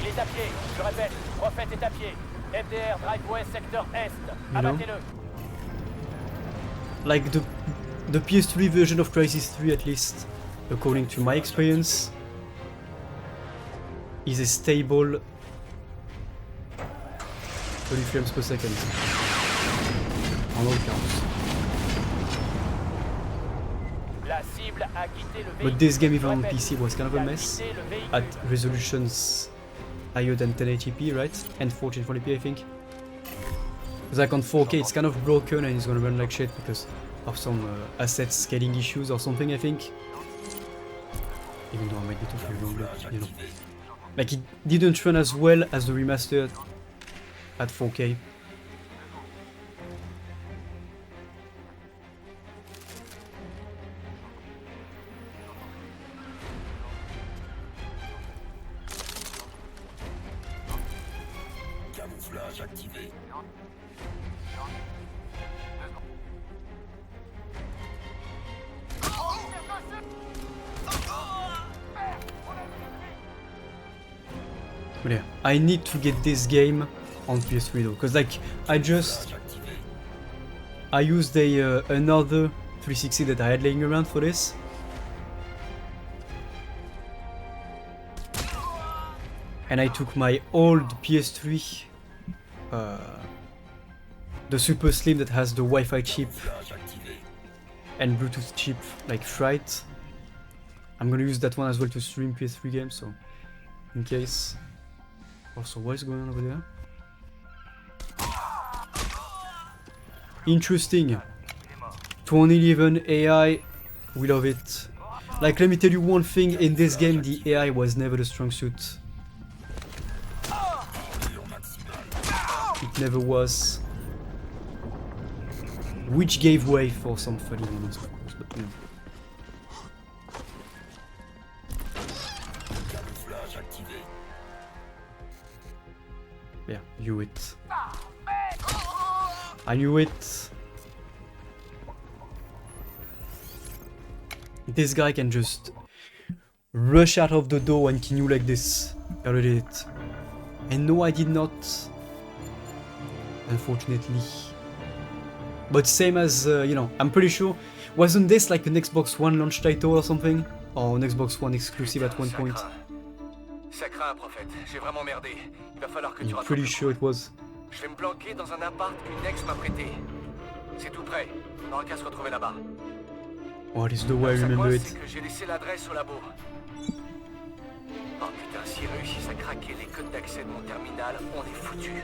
Il est à pied, je répète, Prophète est à pied. FDR, driveway, secteur Est. Abattez-le. Like the PS3 version of Crisys 3, at least, according to my experience, is a stable 30 frames per second on all counts. La cible a quitté le véhicule. But this game, even on PC, was kind of a mess at resolutions higher than 1080p, right? And 1440p, I think. Because like on 4K, it's kind of broken and it's gonna run like shit because of some asset scaling issues or something, I think. Even though I might be totally wrong, but you know. Like it didn't run as well as the remastered at 4K. Camouflage activé. But yeah, I need to get this game on PS3 though, because like I used a another 360 that I had laying around for this. And I took my old PS3, the super slim that has the Wi-Fi chip and Bluetooth chip like fried. I'm gonna use that one as well to stream PS3 games, so in case. Also, what is going on over there? Interesting. 2011 AI, we love it. Like, let me tell you one thing, in this game the AI was never the strong suit. It never was. Which gave way for some funny moments, of course, but you know. Yeah, knew it. I knew it. This guy can just rush out of the door and kill you like this. I already did it. And no, I did not. Unfortunately. But same as, you know, I'm pretty sure. Wasn't this like an Xbox One launch title or something? Or an Xbox One exclusive at one point? Ça craint, Prophète. J'ai vraiment merdé. Il va falloir que tu I'm rattrapes pretty le sure coup. it was. Je vais me planquer dans un appart qu'une ex m'a prêté. C'est tout près. On n'aura qu'à se retrouver là-bas. What is the way I Ça remember coince, it? c'est que j'ai laissé l'adresse au labo. Oh putain, s'ils réussissent à craquer les codes d'accès de mon terminal, on est foutus.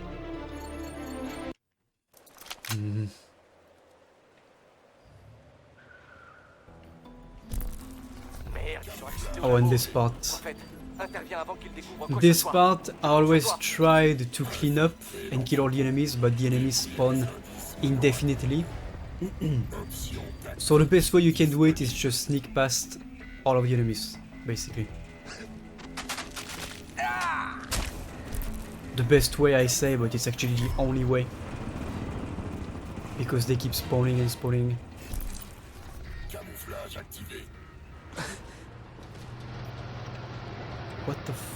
Merde, ils sont accédés au Oh, and labo. this part. Prophète, interviens avant qu'ils découvrent quoi que This ce soit. part, I always tried to clean up and kill all the enemies, but the enemies spawn indefinitely. So the best way you can do it is just sneak past all of the enemies, basically. The best way I say, but it's actually the only way. Because they keep spawning and spawning. Camouflage activé. What the f...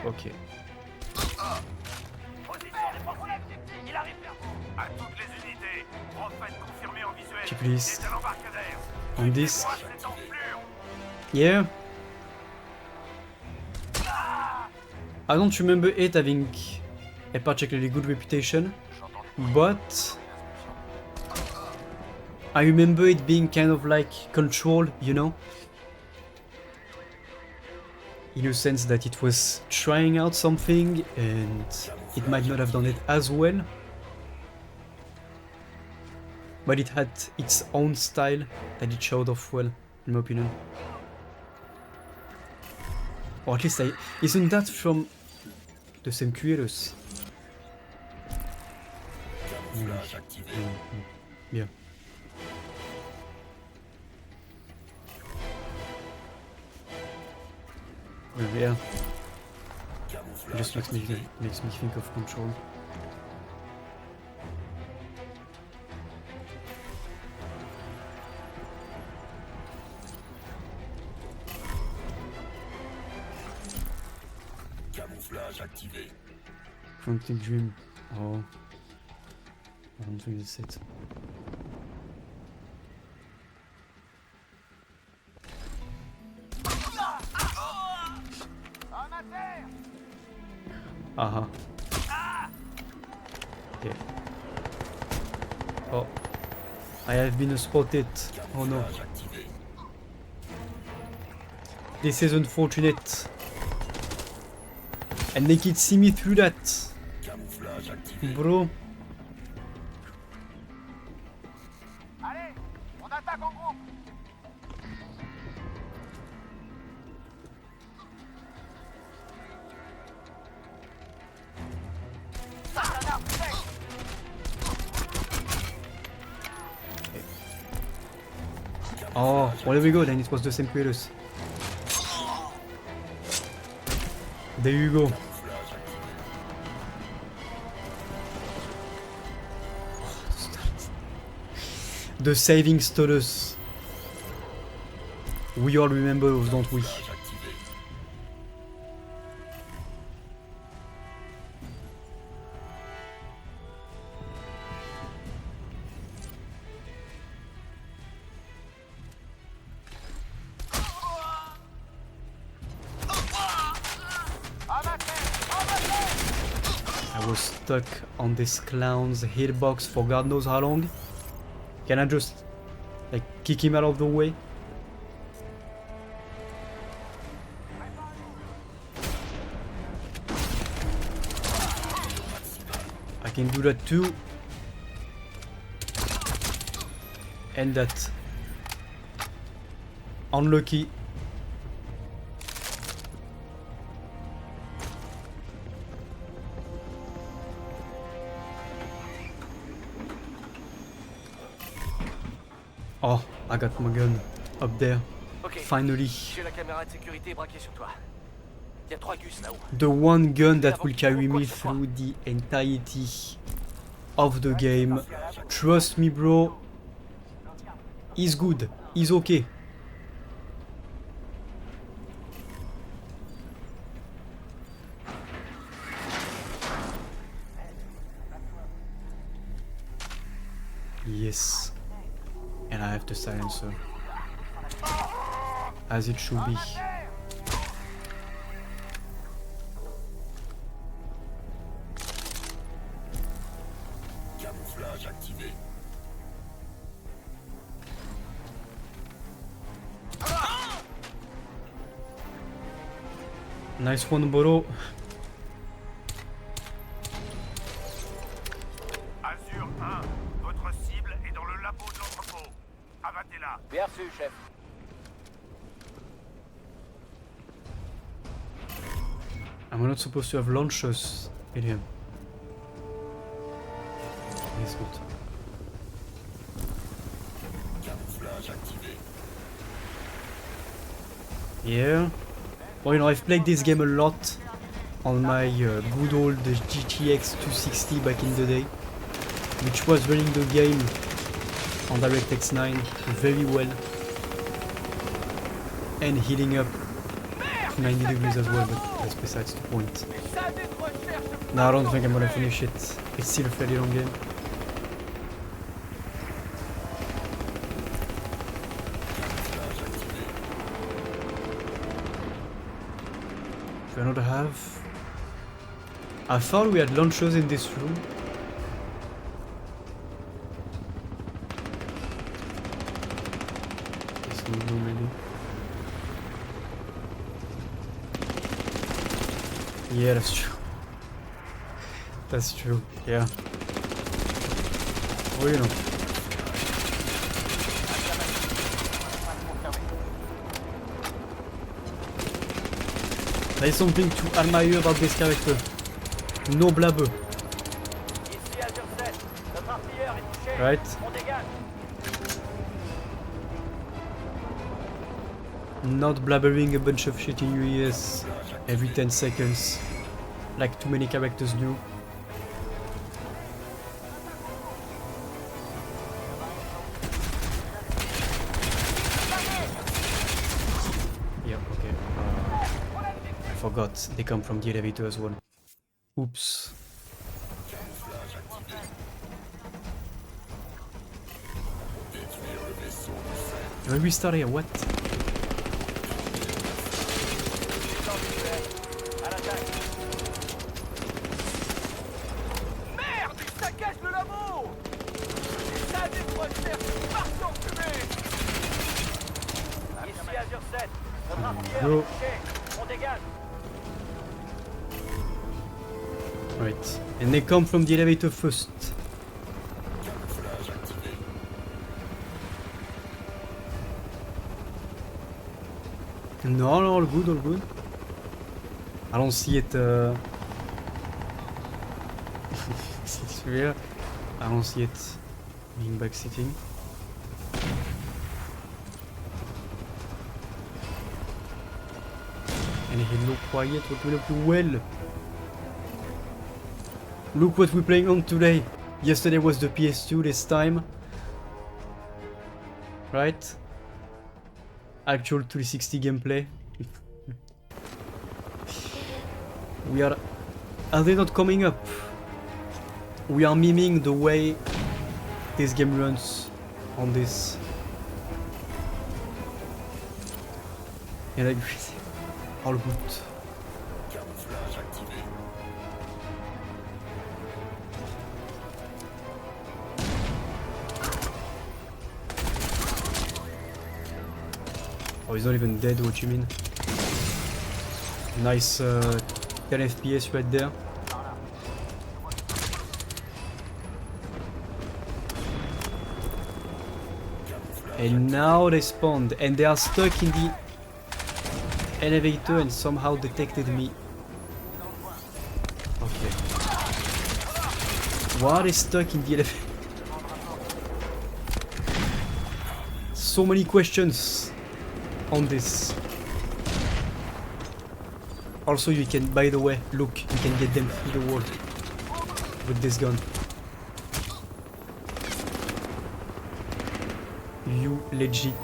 Ok. À toutes les unités, Prophet confirmé en visuel. Please. C'est un embarcadère. On this. Cette enflure. Yeah. I don't remember it having a particularly good reputation, but I remember it being kind of like Control, you know? In a sense that it was trying out something and it might not have done it as well, but it had its own style that it showed off well, in my opinion. Or at least isn't that from the same creators? Yeah. Yeah. It just makes me think of Control. Camouflage activé. Quantic Dream. Oh. I don't think it's it. Aha. Okay. Oh. I have been spotted. Oh no. This is unfortunate. And they can see me through that. Bro. Allez, on attaque en groupe. Oh, well, there we go, then it was the same creators. There you go. The saving status. We all remember those, don't we? I was stuck on this clown's hitbox for God knows how long. Can I just, like, kick him out of the way? I can do that too. And that. Unlucky. Oh, I got my gun up there. Ok. Finally. J'ai la caméra de sécurité braquée sur toi. Il y a 3 gus là-haut. The one gun that will carry me through the entirety of the game. Trust me, bro. He's good. He's okay. Yes. And I have the silencer. As it should be. Camouflage activé. Nice one, Boro. Azur 1, votre cible est dans le labo de l'entrepôt. Abattez-la. Bien reçu, chef. Am I not supposed to have launchers in him? Guess not. Camouflage activé. Yeah. Well, you know, I've played this game a lot on my good old GTX 260 back in the day, which was running the game on DirectX 9 very well and healing up to 90 degrees as well, but that's besides the point. No, I don't think I'm gonna finish it. It's still a fairly long game. Do I not have? I thought we had launchers in this room. There's no room really. Yeah, that's true. That's true, yeah. Oh, you know. There's something to admire about this character. No blabber. Right? Not blabbering a bunch of shit in your ears every 10 seconds, like too many characters do. Yeah, okay. I forgot they come from the elevator as well. Oops. When we start here, what? Go. Right, and they come from the elevator first. No, all good, all good. I don't see it. It's real. I don't see it being backseating. And hello, quiet. What will do well? Look what we're playing on today. Yesterday was the PS2. This time, right? Actual 360 gameplay. We are they not coming up? We are miming the way this game runs on this. And I agree. All good. Oh, he's not even dead, what you mean? Nice 10 FPS right there. And now they spawned, and they are stuck in the elevator and somehow detected me. Okay. Why are they stuck in the elevator? So many questions on this. Also, you can, by the way, look, you can get them through the wall with this gun. You legit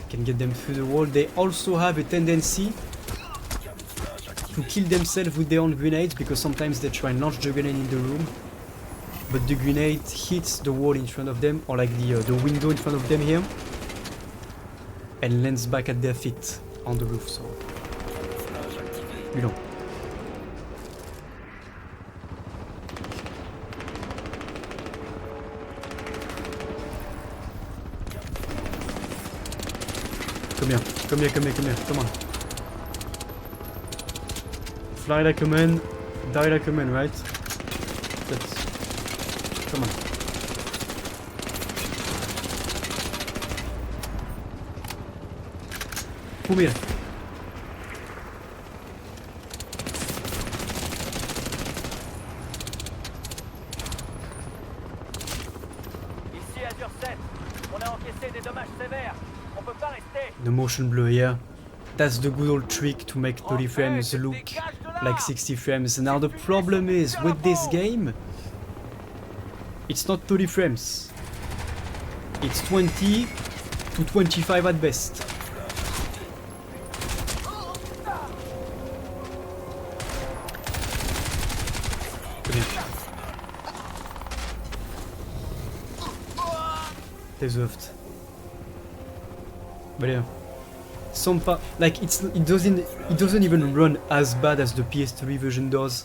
can get them through the wall. They also have a tendency to kill themselves with their own grenades, because sometimes they try and launch the grenade in the room, but the grenade hits the wall in front of them, or like the window in front of them here, and lands back at their feet on the roof. So, you know. Come here, come here, come here, come here, come on. Fly like a man, die like a man, right? That's... Come on. Come here. the motion blur, yeah. That's the good old trick to make 30 frames look like 60 frames. Now the problem is, with this game, it's not 30 frames. It's 20 to 25 at best. Deserved. But yeah, some part, like it doesn't even run as bad as the PS3 version does,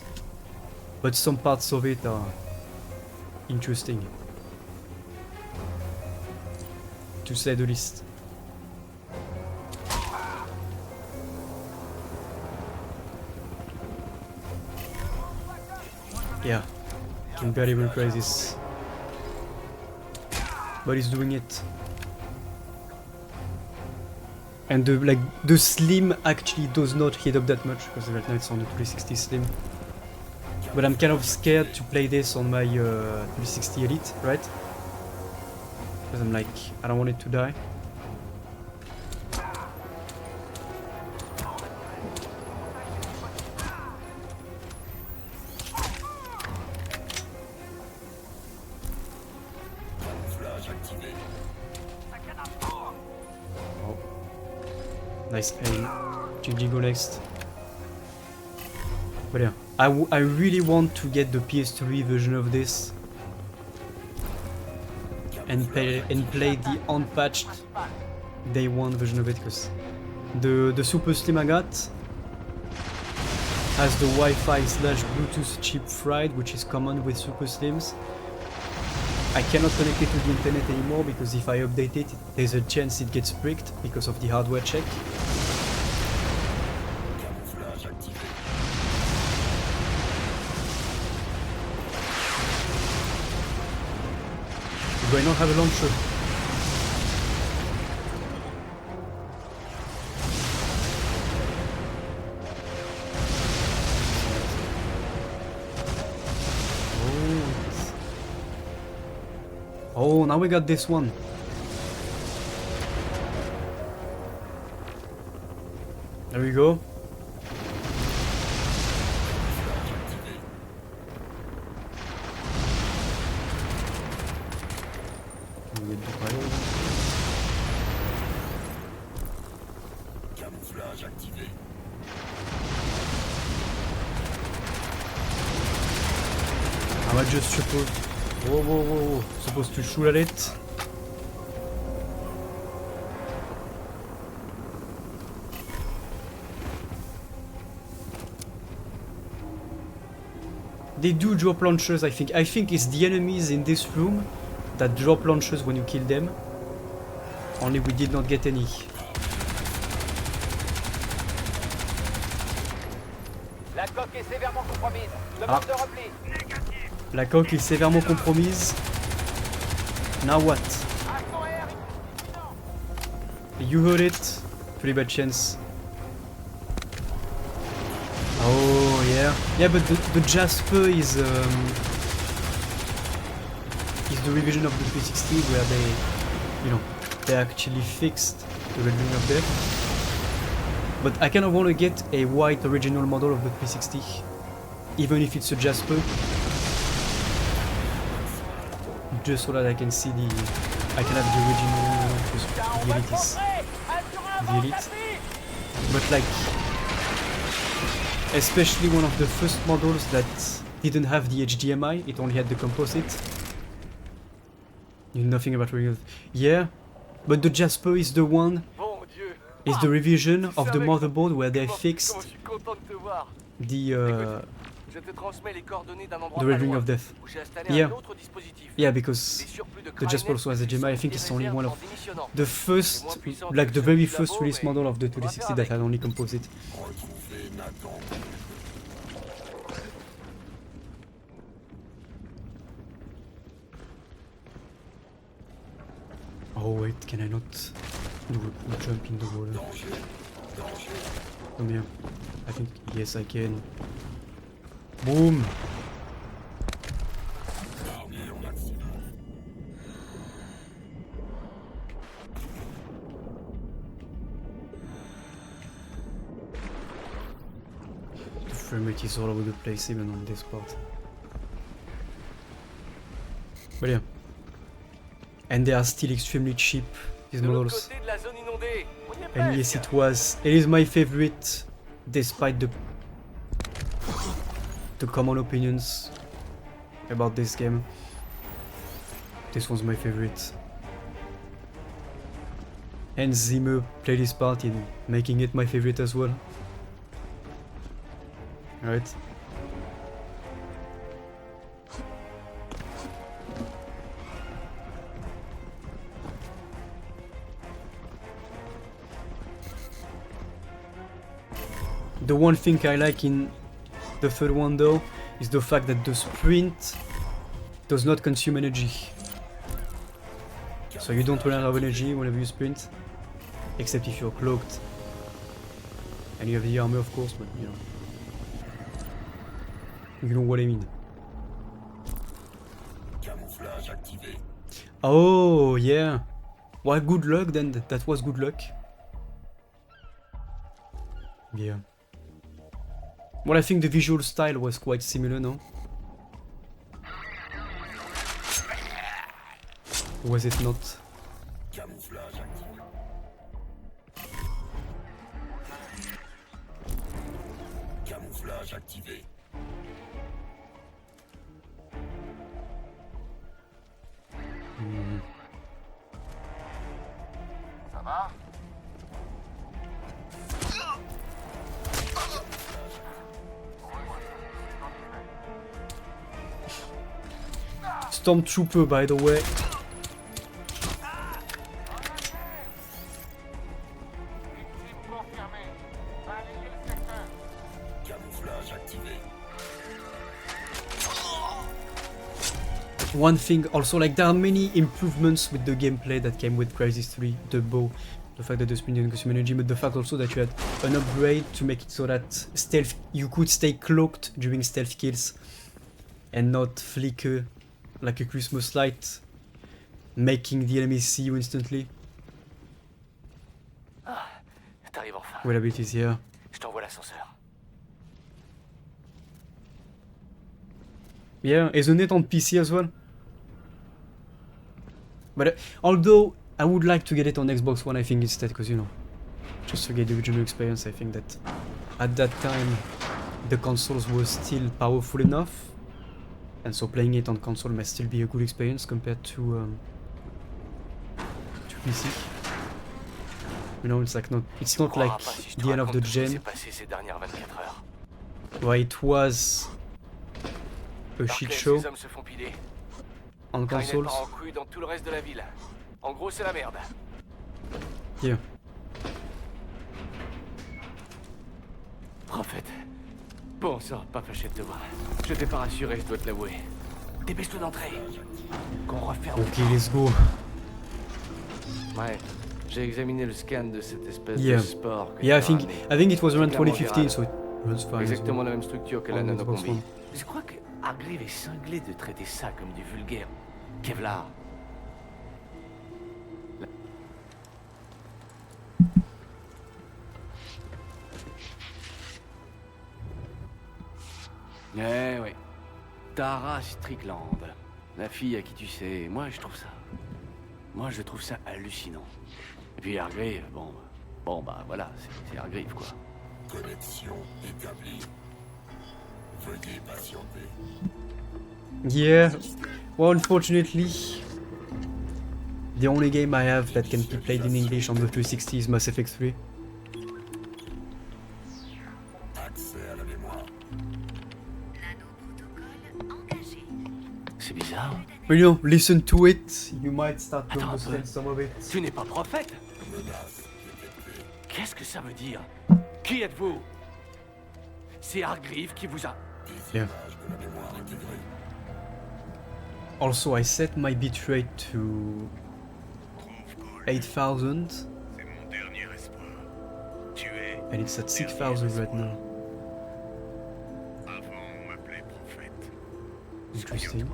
but some parts of it are interesting, to say the least. Yeah, compatible Crisys. But he's doing it. And the Slim actually does not heat up that much, because right now it's on the 360 Slim. But I'm kind of scared to play this on my 360 Elite, right? Because I'm like, I don't want it to die. Nice aim. GG, go next. But yeah, I really want to get the PS3 version of this and play the unpatched day one version of it, because the Super Slim I got has the Wi-Fi / Bluetooth chip fried, which is common with Super Slims. I cannot connect it to the internet anymore because if I update it, there's a chance it gets bricked because of the hardware check. Do I not have a launcher? Oh, now we got this one. There we go. Camouflage activé. I just suppose. Whoa. Supposed to shoot at it. They do drop launchers, I think. I think it's the enemies in this room that drop launchers when you kill them. Only we did not get any. La coque est sévèrement compromise. Demande de repli. La coque est sévèrement compromise. Now what? You heard it. Pretty bad chance. Oh yeah. Yeah, but the Jasper is the revision of the 360 where they, you know, they actually fixed the rendering of death. But I kind of want to get a white original model of the 360, even if it's a Jasper. Just so that I can see I can have the original, because the Elite is the Elite. But like, especially one of the first models that didn't have the HDMI, it only had the composite. You know nothing about regular. Yeah, but the Jasper is the one, is the revision of the motherboard where they fixed the rendering of death. Yeah, because the Jasper also has HDMI. I think it's only one of the first, like the very first release model of the 360 that had only composite. Oh wait, can I not do a jump in the water? Come here. I think, yes I can. Boom! frame rate is all over the place even on this part. But yeah. And they are still extremely cheap, these De l'autre models. côté de la zone inondée. On y est And yes, presque. it is my favorite, despite the common opinions about this game. This one's my favorite. And Zimmer played his part in making it my favorite as well. Alright. The one thing I like in the third one though is the fact that the sprint does not consume energy. So you don't run out of energy whenever you sprint, except if you're cloaked. And you have the armor of course, but you know what I mean. Camouflage activé. Oh yeah. Well, good luck then, that was good luck. Yeah. Well, I think the visual style was quite similar, no? Was it not? Camouflage activé. Camouflage activé. Ça va? Stormtrooper, by the way. Victime confirmée. Balayez le secteur. Camouflage activé. One thing also, like, there are many improvements with the gameplay that came with Crisys 3, the bow, the fact that the spin didn't consume energy, but the fact also that you had an upgrade to make it so that you could stay cloaked during stealth kills and not flicker like a Christmas light, making the enemy see you instantly. Ah, t'arrives enfin. Well, abilities here. Je t'envoie l'ascenseur. Yeah, isn't it on PC as well? But although I would like to get it on Xbox One, I think instead, because you know, just to get the original experience, I think that at that time the consoles were still powerful enough, and so playing it on console may still be a good experience compared to PC. You know, it's like it's not like the end of the gen, where it was a shit show on consoles. Dans tout le reste de la ville. En gros, c'est la merde. Yeah. Prophète. Bon sang, pas fâché de te voir. Je t'ai pas rassuré, je dois te l'avouer. Dépêche-toi d'entrer. Qu'on referme. Ok, let's go. Ouais. J'ai examiné le scan de cette espèce Yeah. de sport. Yeah, I think it was around 2015, so it runs fine. Exactement la même structure que la On Xbox nanocombi. One. Je crois que Hargreave est cinglé de traiter ça comme du vulgaire Kevlar. Eh oui. Tara Strickland. La fille à qui tu sais. Moi, je trouve ça hallucinant. Et puis Hargreave, bon bah voilà, c'est Hargreave quoi. Connexion établie. Veuillez patienter. Yeah. Well, unfortunately, the only game I have that can be played in English on the 360 is Mass Effect 3. Accès à la mémoire. C'est bizarre. But you know, listen to it, you might start to Attends un understand peu. some of it. Tu n'es pas prophète? Menace détectée. Qu'est-ce que ça veut dire? Qui êtes-vous? C'est Hargreave qui vous a... Yeah. Images de la mémoire intégrée. Also, I set my bitrate to 8000, C'est mon dernier espoir. Tu es. and it's at 6000 right now. Avant, on m'appelait prophète. Interesting.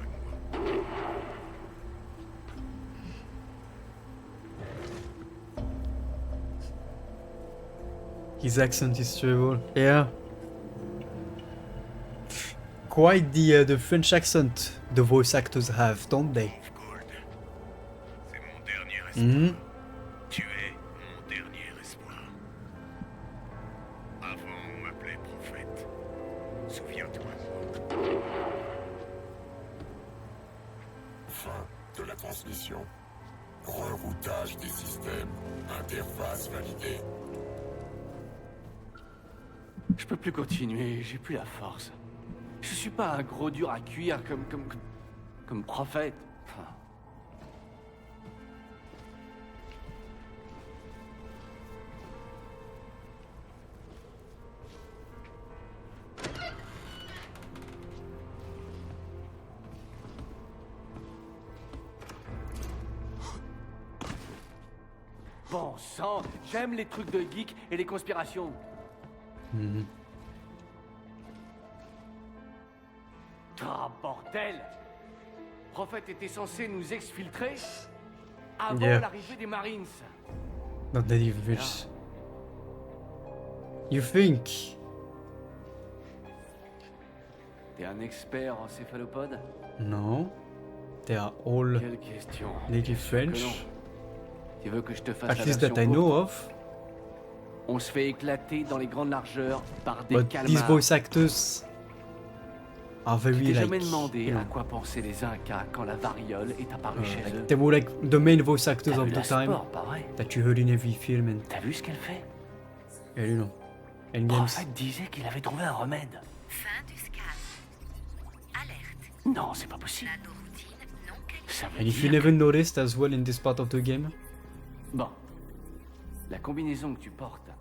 His accent is terrible. Yeah. quite the French accent the voice actors have, don't they? C'est mon dernier espoir. Mhm. Tu es mon dernier espoir. Avant, on m'appelait prophète. Souviens-toi. Fin de la transmission. Reroutage des systèmes. Interface validée. Je peux plus continuer, j'ai plus la force. Je suis pas un gros dur à cuire comme prophète. Enfin, bon sang, j'aime les trucs de geek et les conspirations. Mhm. Ah, bordel! Prophète était censé nous exfiltrer avant Yeah. l'arrivée des Marines. Not native bitch. You think? T'es un expert en céphalopodes? No. They are all Quelle question. native Bien sûr que French. non. Tu veux que je te fasse At la least version that I courte? know of. On se fait éclater dans les grandes largeurs par des But calmars. these voice actors are Tu very t'es like, jamais demandé you à know, quoi pensaient les Incas quand la variole est apparue chez eux? they were like the main voice actors T'as of vu the la time sport, pas vrai? that you heard in every film and T'as vu ce qu'elle fait? you know, and games. Prophète disait qu'il avait trouvé un remède. Fin du scan. Alerte. Non, c'est pas possible. Nanoroutine non qualifiée. Ça veut And if you dire never noticed as well in this part of the game, Bon. La combinaison que tu portes, you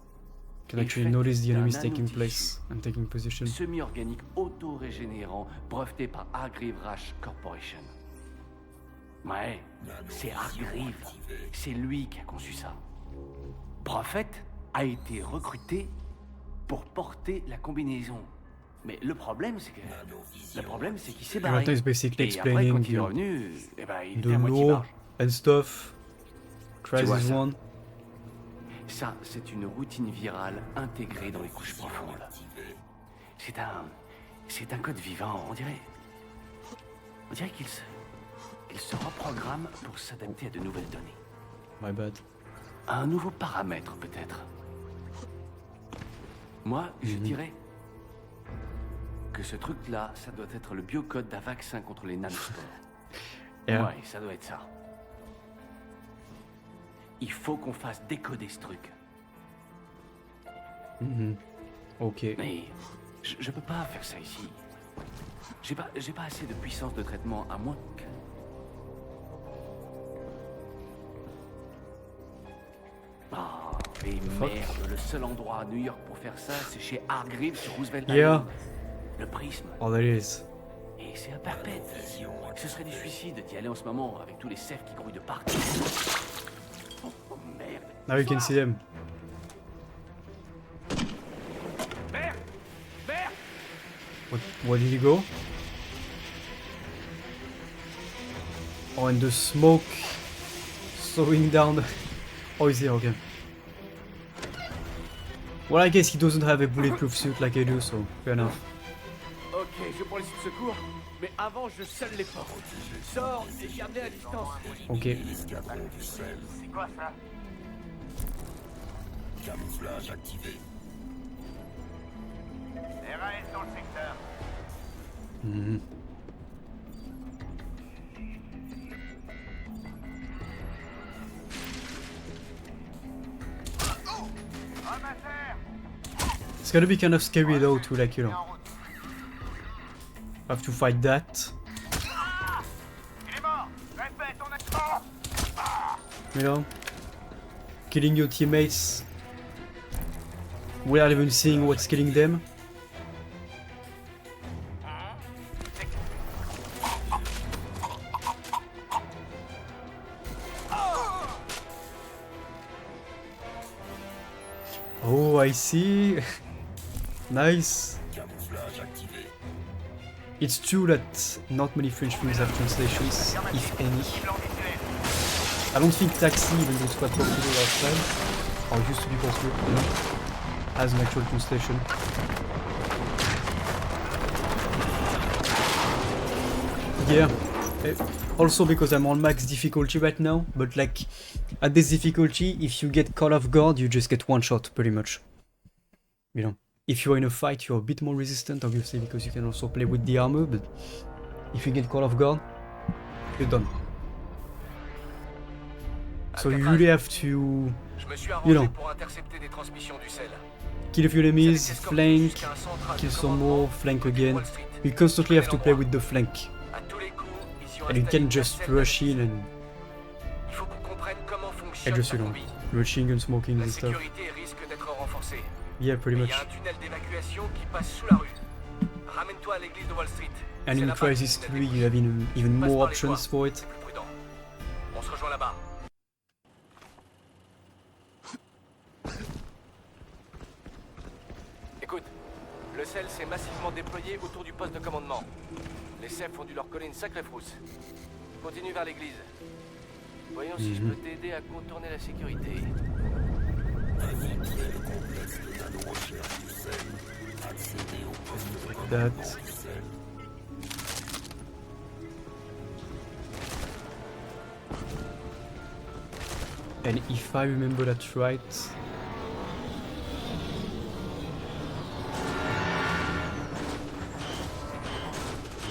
can actually faite notice the d'un enemies taking nanotissu place and taking position. semi-organique auto-régénérant breveté par Hargreave Rash Corporation. Ouais, c'est Hargreave. C'est lui qui a conçu ça. Prophète a été recruté pour porter la combinaison. Mais le problème, c'est que... Le problème, c'est qu'il s'est barré. Everything is basically Et après, quand explaining il est the, revenu, eh ben, il the était à moitié lore barge. and stuff. vois Crisys ça? 1. Ça, c'est une routine virale intégrée dans les couches profondes. C'est un code vivant, on dirait qu'il se reprogramme pour s'adapter à de nouvelles données. My bad. À un nouveau paramètre, peut-être. Moi, je dirais que ce truc-là, ça doit être le biocode d'un vaccin contre les nanospores. Yeah. Ouais, ça doit être ça. Il faut qu'on fasse décoder ce truc. Mhm. Ok. Mais je peux pas faire ça ici. J'ai pas assez de puissance de traitement à moins que... Oh, et merde, le seul endroit à New York pour faire ça, c'est chez Hargreave sur Roosevelt Yeah. Island. Le prisme. All there is. Et c'est à perpète. Ce serait du suicide d'y aller en ce moment avec tous les cerfs qui grouillent de partout. Oh merde. Now you can see them. Merde. Merde. Where did he go? Oh, and the smoke slowing down. Oh, he's here, okay. Well, I guess he doesn't have a bulletproof suit like I do, so fair enough. Ok, je prends les sites de secours, mais avant je scelle les portes. Sors et gardez la distance. Ok. L'escadron du sel. C'est quoi ça? Camouflage activé. RAS dans le secteur. Mhm. Homme à terre. It's gonna be kind of scary though to like, you know, have to fight that. Il est mort. Répète, on a... You know, killing your teammates without even seeing what's killing them. Oh, I see. Nice. Camouflage activé. It's true that not many French films have translations, if any. I don't think Taxi, even though it's quite popular outside, or used to be popular, you know, has an actual translation. Yeah. Also because I'm on max difficulty right now, but like at this difficulty, if you get caught off guard, you just get one shot pretty much. You know, if you're in a fight, you're a bit more resistant, obviously, because you can also play with the armor, but if you get caught off guard, you're done. So you really have to, you know, kill a few enemies, flank, kill some more, flank again. You constantly have to play with the flank. And you can't just rush in and just, you know, rushing and smoking and stuff. Yeah, pretty much. And in Crisys 3 you have even more options for it. Écoute, le sel s'est massivement déployé autour du poste de commandement. Les CEF ont dû leur coller une sacrée frousse. Continue vers l'église. Voyons si je peux t'aider à contourner la sécurité. Infiltrer le complexe de nano-recherche du sel. Accéder au poste de commandement That. du sel. And if I remember that right,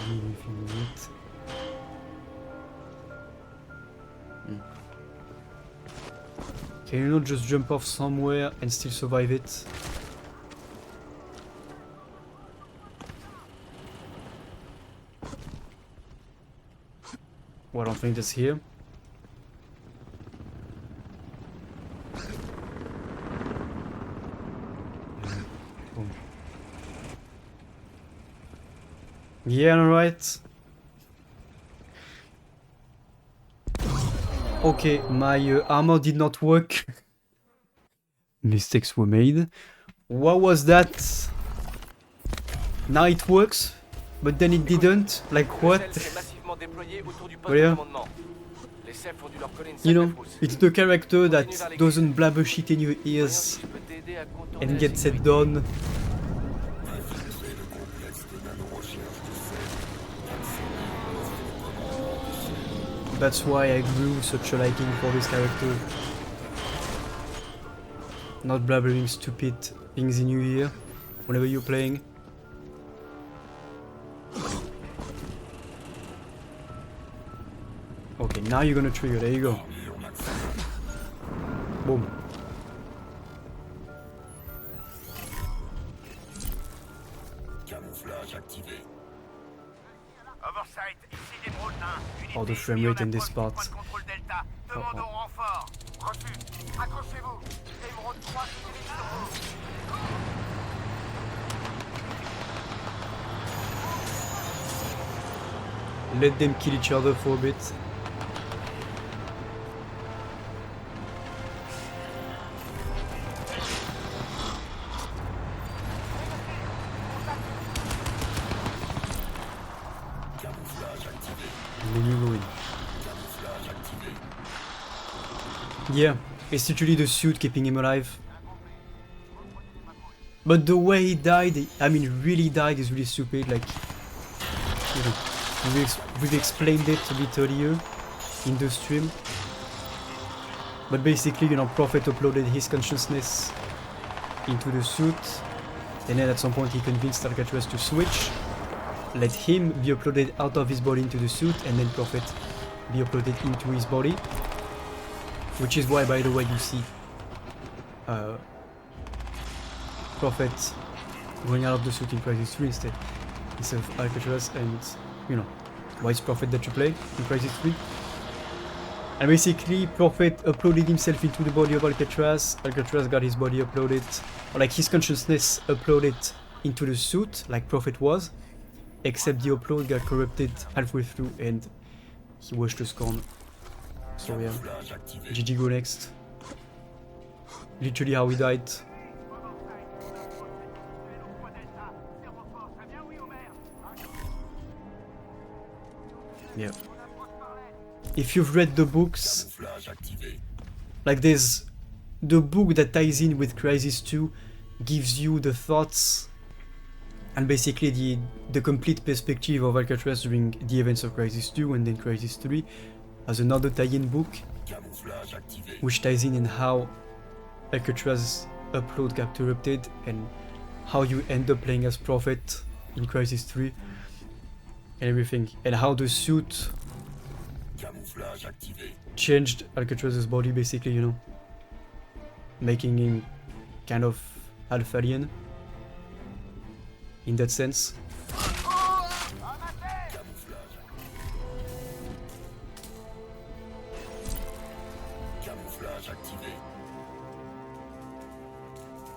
if you need. Can you not just jump off somewhere and still survive it? Well, I don't think that's here. Yeah, alright. Okay, my armor did not work. Mistakes were made. What was that? Now it works, but then it didn't. Like what? Well, yeah. You know, it's the character that doesn't blabber shit in your ears and gets it done. That's why I grew such a liking for this character. Not blabbering stupid things in your ear whenever you're playing. Okay, now you're gonna trigger, there you go. Boom. Camouflage activé. Oversight, ici Emerald 1. Oh, the frame rate in this part. Contrôle Delta. Demandons renfort. Reçu. Accrochez-vous. Emerald 3 se dirige sur vous. Let them kill each other for a bit. And then you go in. Yeah, it's literally the suit keeping him alive. But the way he died, I mean really died, is really stupid. Like, you know, we've explained it a bit earlier in the stream. But basically, you know, Prophet uploaded his consciousness into the suit, and then at some point he convinced Alcatraz to switch, let him be uploaded out of his body into the suit, and then Prophet be uploaded into his body. Which is why, by the way, you see Prophet going out of the suit in Crisys 3 instead of Alcatraz, and you know, why it's Prophet that you play in Crisys 3. And basically, Prophet uploaded himself into the body of Alcatraz, Alcatraz got his body uploaded, or like his consciousness uploaded into the suit, like Prophet was, except the upload got corrupted halfway through and he was just gone. So yeah, GG go next. Literally how he died. Yeah. If you've read the books, like there's the book that ties in with Crisys 2 gives you the thoughts And basically the complete perspective of Alcatraz during the events of Crisys 2 and then Crisys 3 has another tie-in book which ties in how Alcatraz upload got corrupted and how you end up playing as Prophet in Crisys 3 and everything, and how the suit changed Alcatraz's body basically, you know, making him kind of half alien in that sense.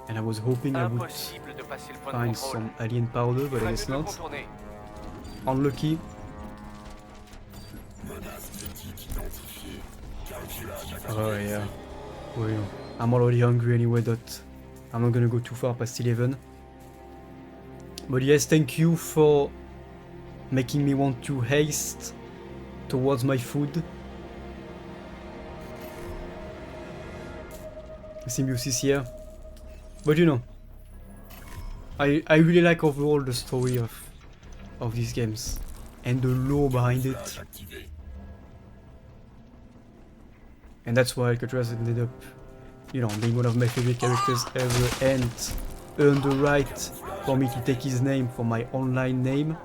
And I was hoping I would find some alien powder, but I guess not. Unlucky. Oh yeah. Well, I'm already hungry anyway, that I'm not gonna go too far past 11. But yes, thank you for making me want to haste towards my food. Symbiosis here. But you know, I really like overall the story of these games and the lore behind it. And that's why Alcatraz ended up, you know, being one of my favorite characters ever and earned the right for me to take his name for my online name.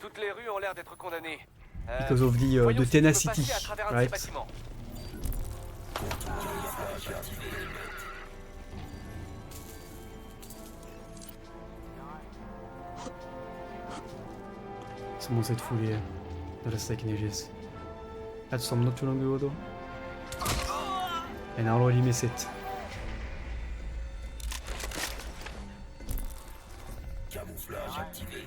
Toutes les rues ont l'air d'être condamnées. Because of the tenacity, right? Someone said full here. That has taken ages. Had some not too long ago though. And I already miss it. Camouflage activé.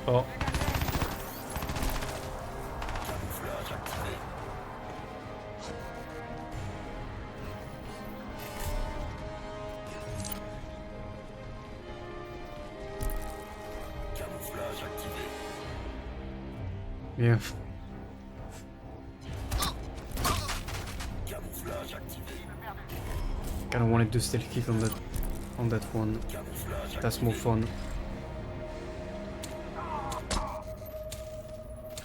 Oh. Camouflage activé. Camouflage activé. Yeah. Camouflage activé. Kinda wanted to stealth kick on that one. That's more fun.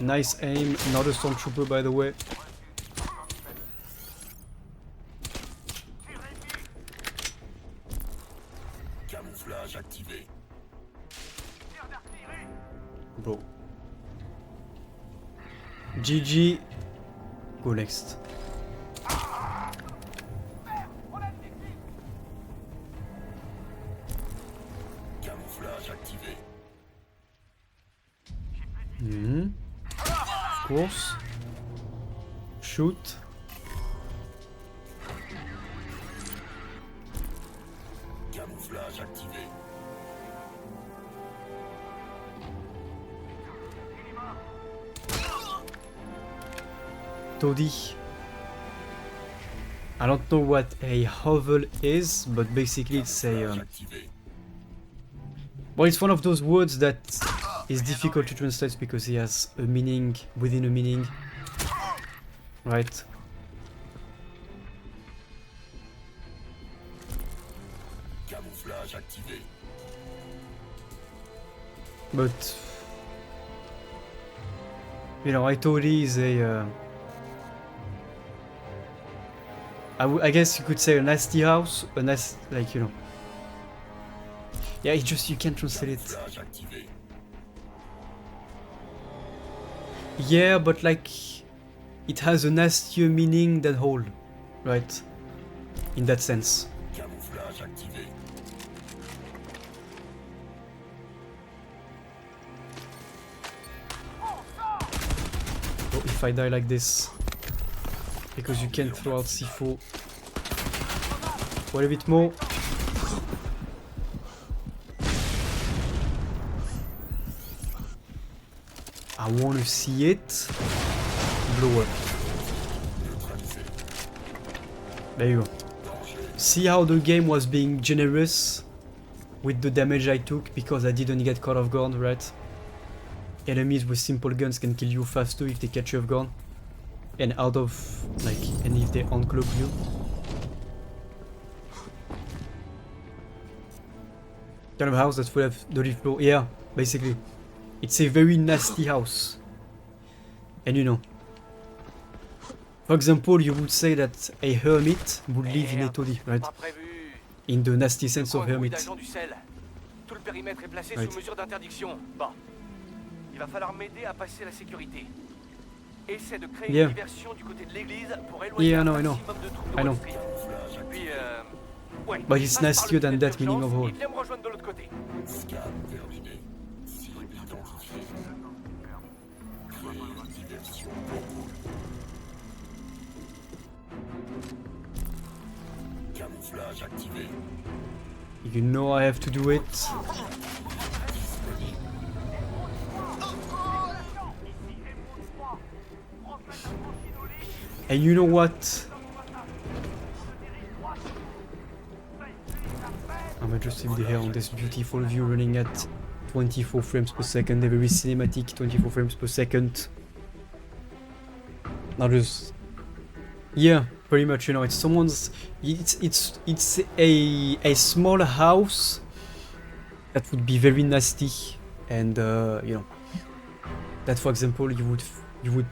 Nice aim, not a stormtrooper by the way. Camouflage activé. Bro. GG. Go next. Camouflage activé. Of course. Shoot. Camouflage activé. Toddy. I don't know what a hovel is, but basically it's a... well, it's one of those words that is difficult to translate because it has a meaning within a meaning. Right? Camouflage activé. But... you know, I totally is a... I guess you could say a nasty house, a nasty, like, you know. Yeah, it's just, you can't translate it. Yeah, but like, it has a nastier meaning than whole, right? In that sense. Camouflage activé. Oh, if I die like this, because you can't throw out C4. Wait a bit more. I wanna see it. blow up. There you go. See how the game was being generous with the damage I took because I didn't get caught off guard, right? Enemies with simple guns can kill you faster if they catch you off guard. And out of, like, and if they uncloak you. Kind of house that's full of dirty floor. Yeah, basically. It's a very nasty house. And you know. For example, you would say that a hermit would live in a taudis, right? In the nasty sense of hermit. Tout le périmètre est placé Right. sous mesure d'interdiction. Bon. Il va falloir m'aider à passer la sécurité. Essaie de créer Yeah. une diversion du côté de l'église pour éloigner Yeah, I un know, I know. maximum de troupes de I know. Wall Street. Puis, ouais. But it's passe par nastier le than tunnel that, meaning d'urgence overall. et viens me rejoindre de l'autre côté. Scan terminé. Cible identifiée. Créer une diversion pour camouflage activé. You know I have to do it. And you know what? I'm adjusting the hair on this beautiful view running at 24 frames per second, a very cinematic 24 frames per second. Now just, yeah, pretty much, you know, it's someone's, it's a small house that would be very nasty, and you know, that for example you would, you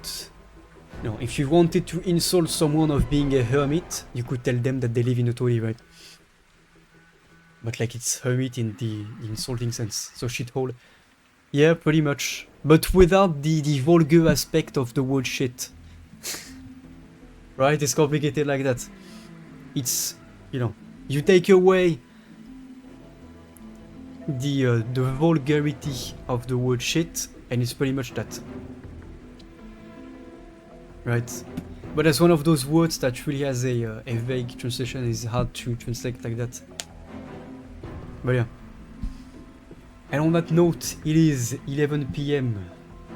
know, if you wanted to insult someone of being a hermit, you could tell them that they live in a toilet, right? But like it's hermit in the insulting sense, so shithole. Yeah, pretty much. But without the vulgar aspect of the word shit. Right? It's complicated like that. It's, you know, you take away the vulgarity of the word shit, and it's pretty much that. Right? But as one of those words that really has a vague translation, is hard to translate like that. But yeah. And on that note, it is 11 PM.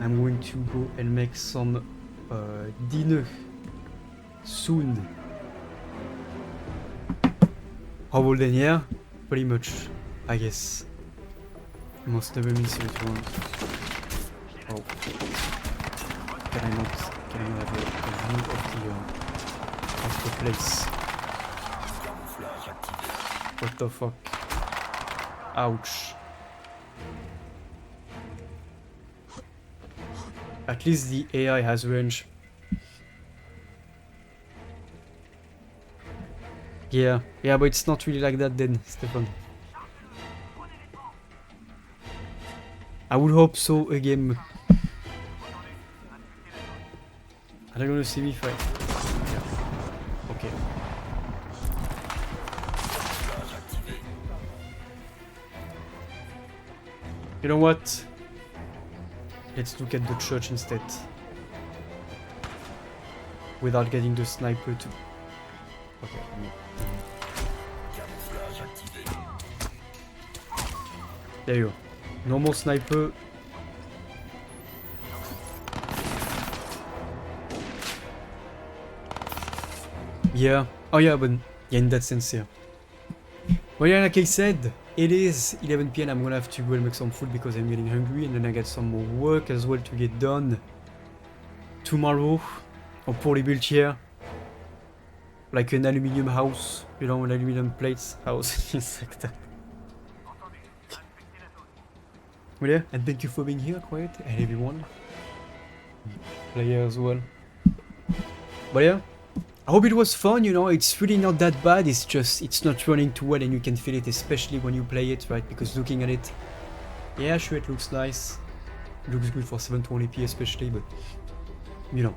I'm going to go and make some dinner soon. How old then? Yeah? Pretty much, I guess. Most never miss it one. Oh. Can I not have a view of the place? What the fuck? Ouch. At least the AI has range. Yeah, but it's not really like that then, Stefan. I would hope so again. Are they gonna see me fight? Yeah. Okay. You know what? Let's look at the church instead. Without getting the sniper too. Okay. There you go. Normal sniper. Yeah. Oh yeah, but yeah, in that sense, yeah. Well, yeah, like I said, it is 11 PM. I'm gonna have to go and make some food because I'm getting hungry, and then I got some more work as well to get done tomorrow. I'll probably build here like an aluminium house, you know, an aluminium plates house, things like that. Well, yeah, and thank you for being here, Quiet, and everyone. Player as well. But yeah, I hope it was fun, you know, it's really not that bad, it's just, it's not running too well and you can feel it, especially when you play it, right? Because looking at it, yeah, sure, it looks nice. It looks good for 720p especially, but, you know,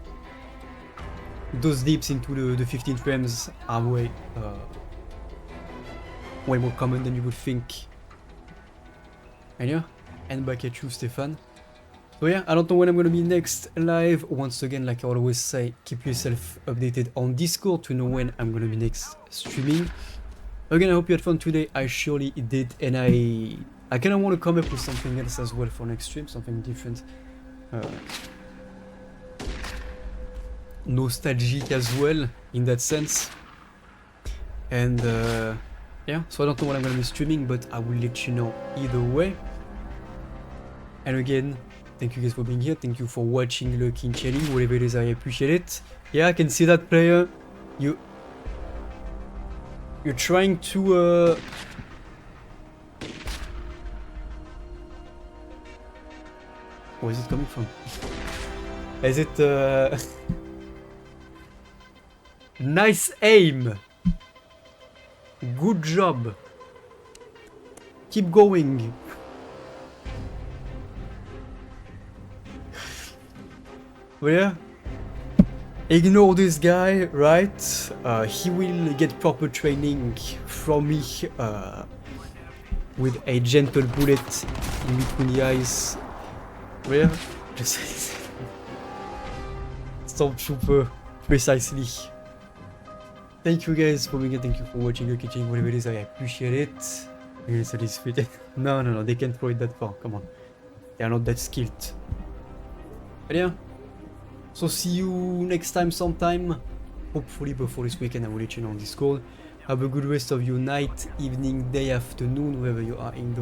those dips into the 15 frames are way more common than you would think. And yeah, and back at you, Stefan. So yeah, I don't know when I'm gonna be next live. Once again, like I always say, keep yourself updated on Discord to know when I'm gonna be next streaming. Again, I hope you had fun today. I surely did, and I kinda wanna come up with something else as well for next stream, something different. nostalgic as well in that sense. And yeah, so I don't know what I'm gonna be streaming, but I will let you know either way. And again, thank you guys for being here. Thank you for watching, lurking, chatting, whatever it is. I appreciate it. Yeah, I can see that, player. You're trying to where is it coming from? Is it nice aim? Good job. Keep going. But yeah, ignore this guy, right? He will get proper training from me with a gentle bullet in between the eyes. But yeah, just Stormtrooper, precisely. Thank you guys for being here, thank you for watching, looking, whatever it is, I appreciate it. Really satisfied. No, they can't throw it that far, come on. They are not that skilled. But yeah. So see you next time sometime. Hopefully before this weekend I will let you know on Discord. Have a good rest of your night, evening, day, afternoon, wherever you are in the